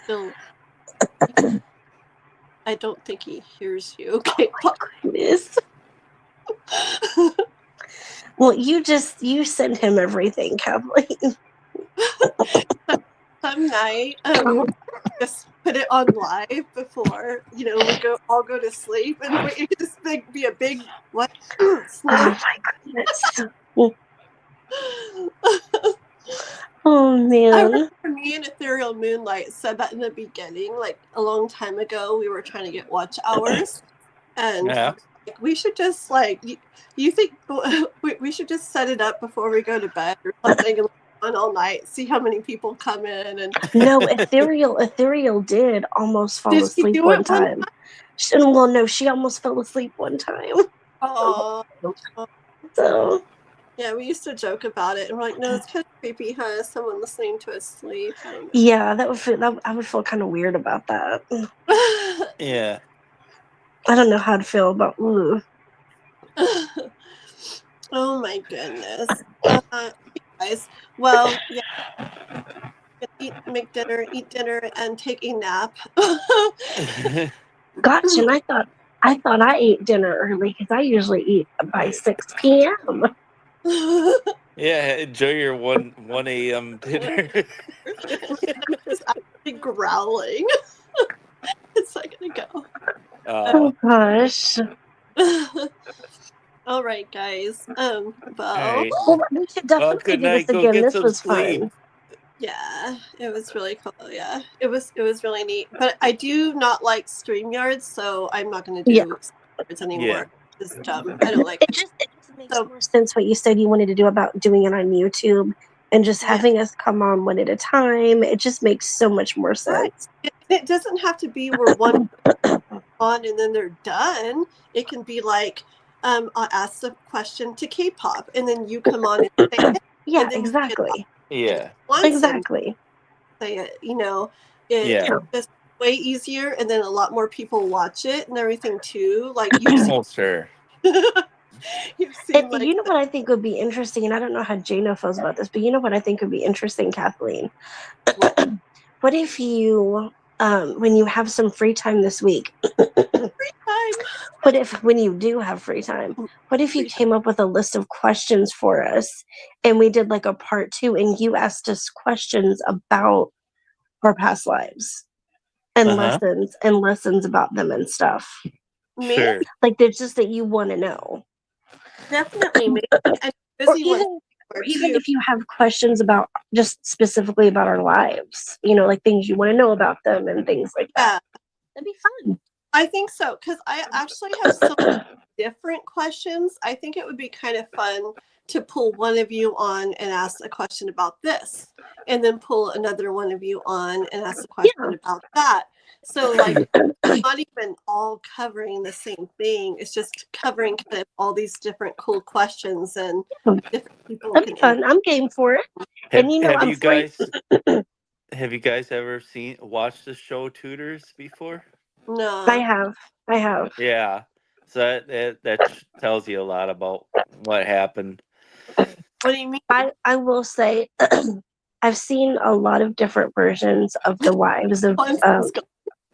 still. I don't think he hears you. Okay. Goodness. Well, you sent him everything, Kathleen. Some night, just put it on live before we all go to sleep, and it could just be a big what? Oh my goodness. Oh I man. remember me and Ethereal Moonlight said that in the beginning, like a long time ago. We were trying to get watch hours, and Yeah. we should just like you think we should just set it up before we go to bed or something and on all night, see how many people come in. And No, Ethereal did almost fall did she asleep do one it one time. Well, no, she almost fell asleep one time. Oh, So yeah, we used to joke about it, and we're like, no, it's kind of creepy, huh? Someone listening to us sleep. I don't know. yeah, I would feel kind of weird about that. Yeah. I don't know how to feel about. Ooh. Oh my goodness, guys. Well, yeah, make dinner, eat dinner, and take a nap. Gosh, and I thought I ate dinner early because I usually eat by 6 p.m. Yeah, enjoy your 1 a.m. dinner. It's actually growling. It's not gonna go. Oh gosh. All right, guys. All right. Well, we should Well, definitely good do this night. Go again. get This some was sleep. fun. Yeah, it was really cool. Yeah, it was really neat. But I do not like StreamYards, so I'm not going to do StreamYards anymore. Just I don't like it. Just makes more sense what you said you wanted to do about doing it on YouTube and just having us come on one at a time. It just makes so much more sense. Right. It doesn't have to be where one on and then they're done. It can be like I'll ask the question to Kpop, and then you come on and say it. Yeah, exactly. Yeah. Exactly. Say it, it's just way easier, and then a lot more people watch it and everything too. Like you've seen, sure. you've seen you know what I think would be interesting, and I don't know how Jana feels about this, but you know what I think would be interesting, Kathleen? What if you, when you have some free time this week, when you do have free time, what if you came up with a list of questions for us and we did like a part 2 and you asked us questions about our past lives and lessons about them and stuff. Sure. Like there's just that you want to know. Definitely. Or even if you have questions about just specifically about our lives, like things you want to know about them and things like that. That'd be fun. I think so, because I actually have so many different questions. I think it would be kind of fun to pull one of you on and ask a question about this, and then pull another one of you on and ask a question about that. So like not even all covering the same thing. It's just covering kind of all these different cool questions and different people. That'd be fun. I'm game for it. Have you guys ever watched the show Tutors before? No. I have. Yeah. So that tells you a lot about what happened. What do you mean? I will say I've seen a lot of different versions of the wives of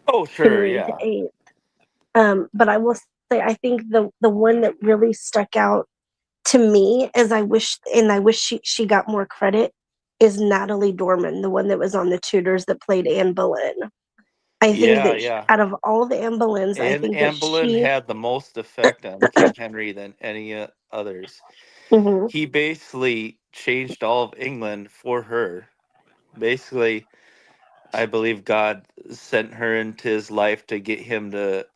Oh, sure, Henry yeah. VIII. But I will say, I think the one that really stuck out to me is I wish she got more credit is Natalie Dorman, the one that was on The Tudors that played Anne Boleyn. I think that out of all the Anne Boleyns, I think Anne that Boleyn she had the most effect on King Henry than any others. Mhm. He basically changed all of England for her. Basically, I believe God sent her into his life to get him to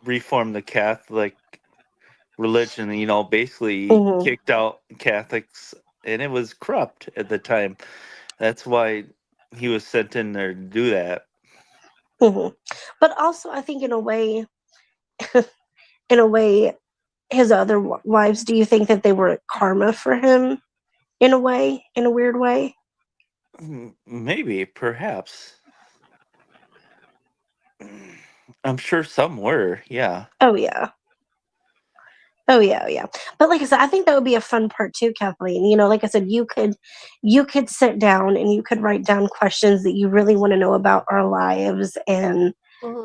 reform the Catholic religion. You know, basically Mhm. kicked out Catholics, and it was corrupt at the time. That's why he was sent in there to do that. Mhm. But also, I think in a way, his other wives. Do you think that they were karma for him in a way, in a weird way? Maybe, perhaps. I'm sure some were, yeah. Oh yeah. Oh yeah, yeah. But like I said, I think that would be a fun part too, Kathleen. You know, like I said, you could sit down and you could write down questions that you really want to know about our lives and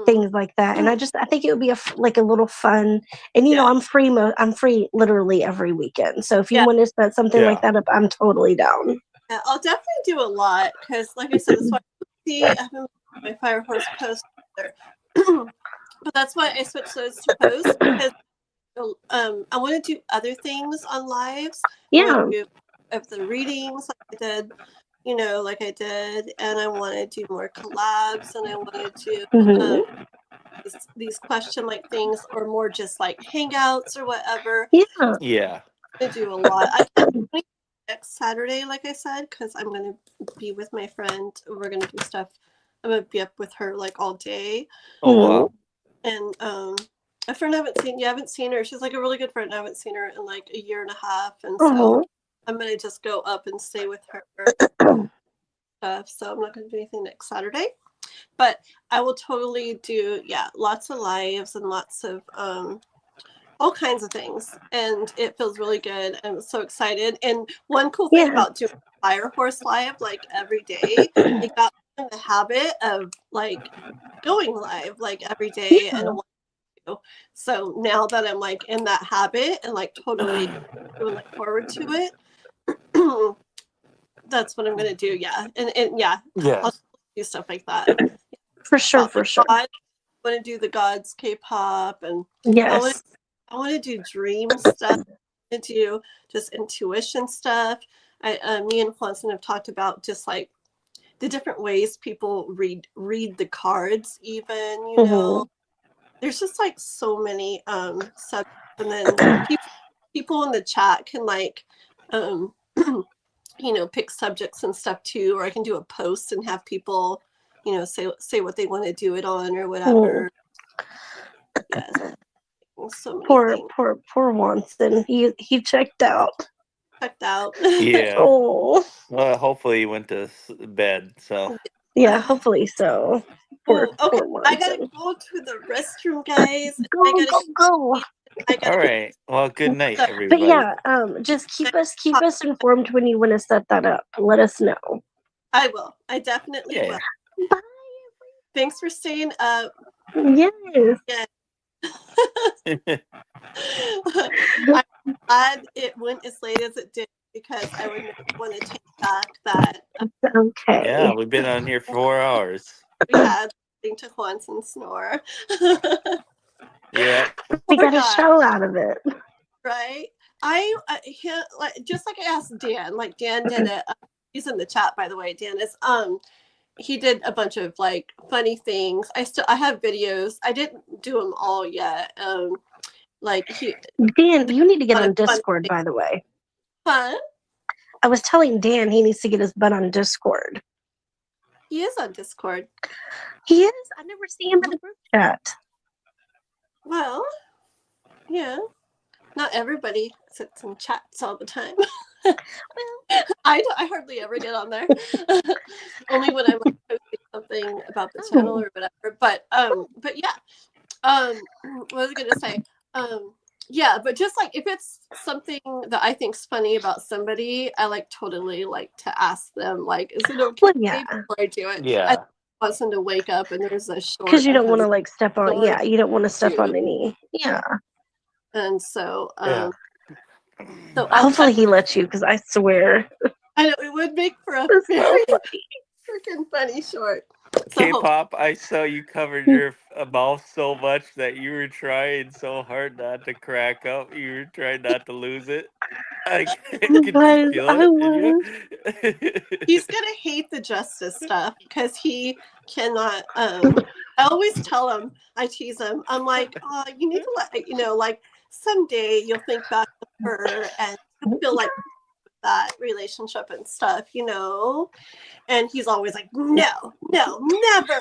things like that. And I think it would be like a little fun. And you know, I'm free. I'm free literally every weekend. So if you want to set something like that up, I'm totally down. Yeah, I'll definitely do a lot because, like I said, that's why I haven't my Fire Horse post either. But that's why I switched those to posts because I want to do other things on lives. Yeah. I want to do of the readings like I did, and I want to do more collabs, and I want to do these question like things, or more just like hangouts or whatever. Yeah. Yeah. I do a lot. I can't do next Saturday, like I said, because I'm going to be with my friend. We're going to do stuff. I'm going to be up with her like all day. Oh, wow. And a friend I haven't seen her. She's like a really good friend. I haven't seen her in like a year and a half. And so I'm going to just go up and stay with her. So I'm not going to do anything next Saturday. But I will totally do, lots of lives and lots of all kinds of things, and it feels really good. I'm so excited. And one cool thing about doing Fire Horse live like every day, it got me in the habit of like going live like every day and so now that I'm like in that habit and like totally look forward to it, that's what I'm gonna do. I'll do stuff like that for sure. I want to do the gods K-pop, and I want to do dream stuff. I want to do just intuition stuff. Me and Juantzin have talked about just like the different ways people read the cards. Even there's just like so many subjects, and then people in the chat can like pick subjects and stuff too, or I can do a post and have people say what they want to do it on or whatever. Yes. So poor Juantzin. He checked out. Yeah. Oh. Well, hopefully he went to bed. So. Yeah, hopefully so. Okay, I gotta go to the restroom, guys. Go. All right. Well, good night, everybody. But yeah, just keep us informed when you want to set that up. Let us know. I will. I definitely will. Bye. Thanks for staying up. Yes. I'm glad it went as late as it did because I would want to take back that. Okay. Yeah, we've been on here for 4 hours. We had listening to Juantzin snore. Yeah. We got a show out of it. Right? Just like I asked Dan, like Dan did it. He's in the chat, by the way. Dan is he did a bunch of like funny things. I have videos. I didn't do them all yet. Dan, you need to get on Discord, by the way. Huh? I was telling Dan he needs to get his butt on Discord. He is on Discord. He is? I never see him in the group chat. Well, yeah. Not everybody sits in chats all the time. I hardly ever get on there. Only when I'm like posting something about the channel or whatever. But yeah. What was I gonna say? Yeah, but just like if it's something that I think's funny about somebody, I like totally like to ask them, like, is it okay Well, yeah, before I do it? I Yeah. want them to wake up and there's a short because you of don't want to his like step on. story Yeah, you don't want to step on too. any. Yeah. And so Yeah. so Hopefully he lets you, because I swear I know it would make for a it's so very funny. freaking funny short. So hope K-pop, I saw you covered your mouth so much that you were trying so hard not to crack up. You were trying not to lose it. I could just Guys, feel I it in you. was. he's gonna hate the justice stuff because he cannot I always tell him, I tease him, I'm like, oh, you need to let like someday you'll think back to her and you'll feel like that relationship and stuff, and he's always like, no, never,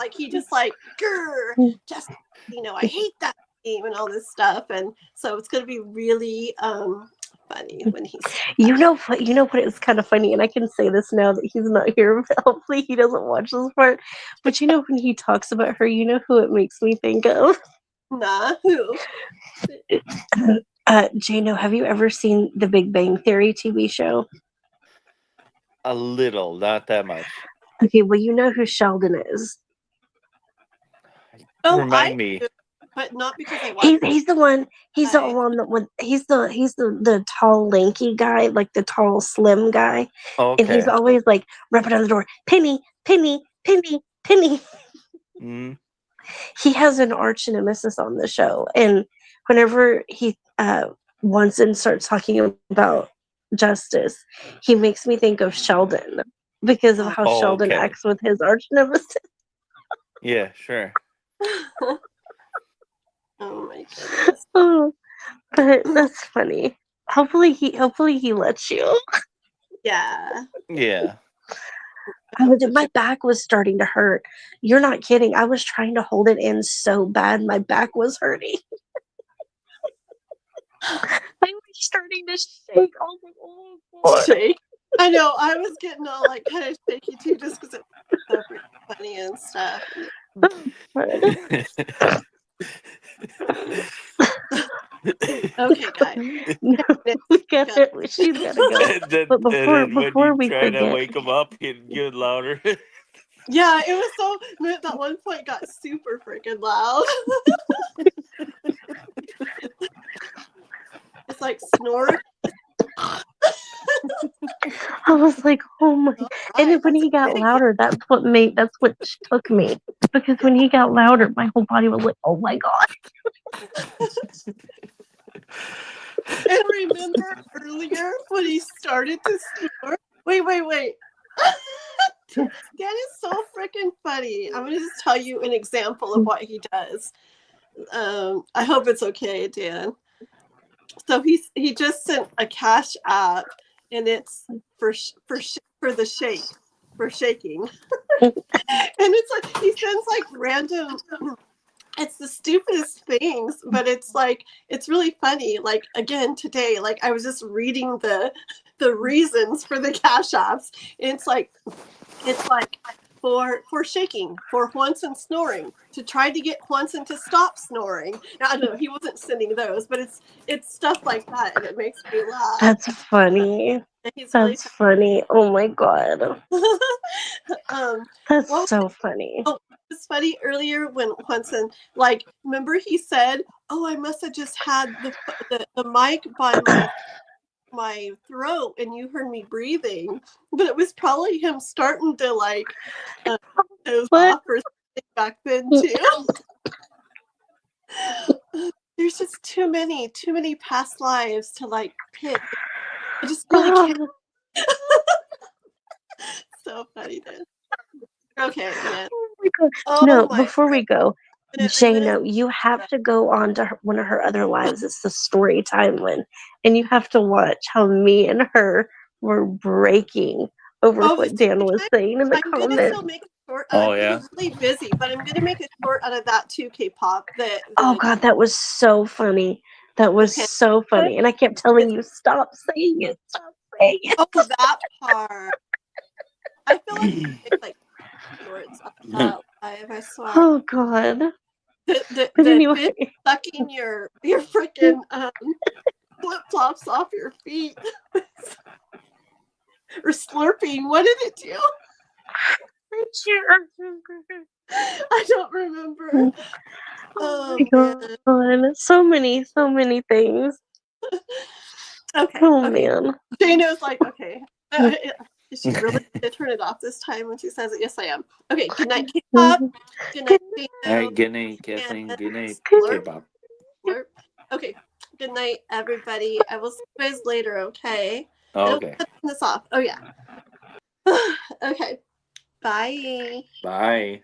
like he just like, grr, just I hate that game and all this stuff, and so it's gonna be really funny when he's You know what? You know what? It's kind of funny, and I can say this now that he's not here. But hopefully, he doesn't watch this part. But when he talks about her, you know who it makes me think of? nah who Jano, have you ever seen the Big Bang Theory TV show? A little, not that much. Okay, well, you know who Sheldon is. Remind me. do, but not because I watch He's the one. He's the one that would. He's the tall, lanky guy, like the tall, slim guy, and he's Okay. always like rapping on the door, Penny, Penny, Penny, Penny. Mm. He has an arch nemesis on the show, and whenever he Juantzin starts talking about justice, he makes me think of Sheldon because of how Oh, Sheldon okay. acts with his arch nemesis. Yeah, sure. oh my goodness. Oh, but that's funny. Hopefully he lets you. Yeah. Yeah. My back was starting to hurt. You're not kidding. I was trying to hold it in so bad, my back was hurting. I was starting to shake. I was like, oh God. Shake. I know. I was getting all like kind of shaky too, just because it's so freaking funny and stuff. Okay, guys. No, we got it. She's got to go. But then when before you we try to forget, wake him up, it get louder. Yeah, it was so. That one point got super freaking loud. It's like snoring. I was like, oh my! And then when he got louder, that's what took me, because when he got louder, my whole body was like, oh my God. And remember earlier when he started to snore? Wait. That is so freaking funny. I'm gonna just tell you an example of what he does. I hope it's okay, Dan. So he just sent a cash app, and it's for the shake, for shaking, and it's like he sends like random. It's the stupidest things, but it's like it's really funny. Like again today, like I was just reading the reasons for the cash apps. It's like for shaking, for Juantzin snoring, to try to get Juantzin to stop snoring. Now, I don't know, he wasn't sending those, but it's stuff like that, and it makes me laugh. That's funny. That's funny. Oh my God. That's so funny. Oh, it was funny earlier when Juantzin, like, remember he said, "Oh, I must have just had the mic by my throat, and you heard me breathing," but it was probably him starting to like doze off or something back then too. There's just too many past lives to like pick. I just really can't. So funny, dude. Okay, yeah. Oh my God. Oh No, my before we go, Definitely Jano, you have to go on to one of her other lives. It's the story time one, and you have to watch how me and her were breaking over what Dan was saying in the I'm comments. gonna still make it short. Oh, yeah. He's really busy, but I'm gonna make it short out of that too, Kpop. Oh God, that was so funny. That was so funny, and I kept telling you, stop saying it, stop saying it. Oh, that part. I feel like shorts of that live, I swear. Oh God. The But anyway, fish sucking your freaking flip flops off your feet or slurping. What did it do? I don't remember. Oh man. So many things. Okay. Oh Okay. man. Dano's like, okay. Is she really gonna turn it off this time when she says it? Yes, I am. Okay. Good night, Kpop. Good night, Dano. Good night, Kathleen. Good night, Slurp, Kpop. slurp. Okay. Good night, everybody. I will see you guys later. Okay. I don't Okay. turn this off. Oh yeah. Okay. Bye. Bye.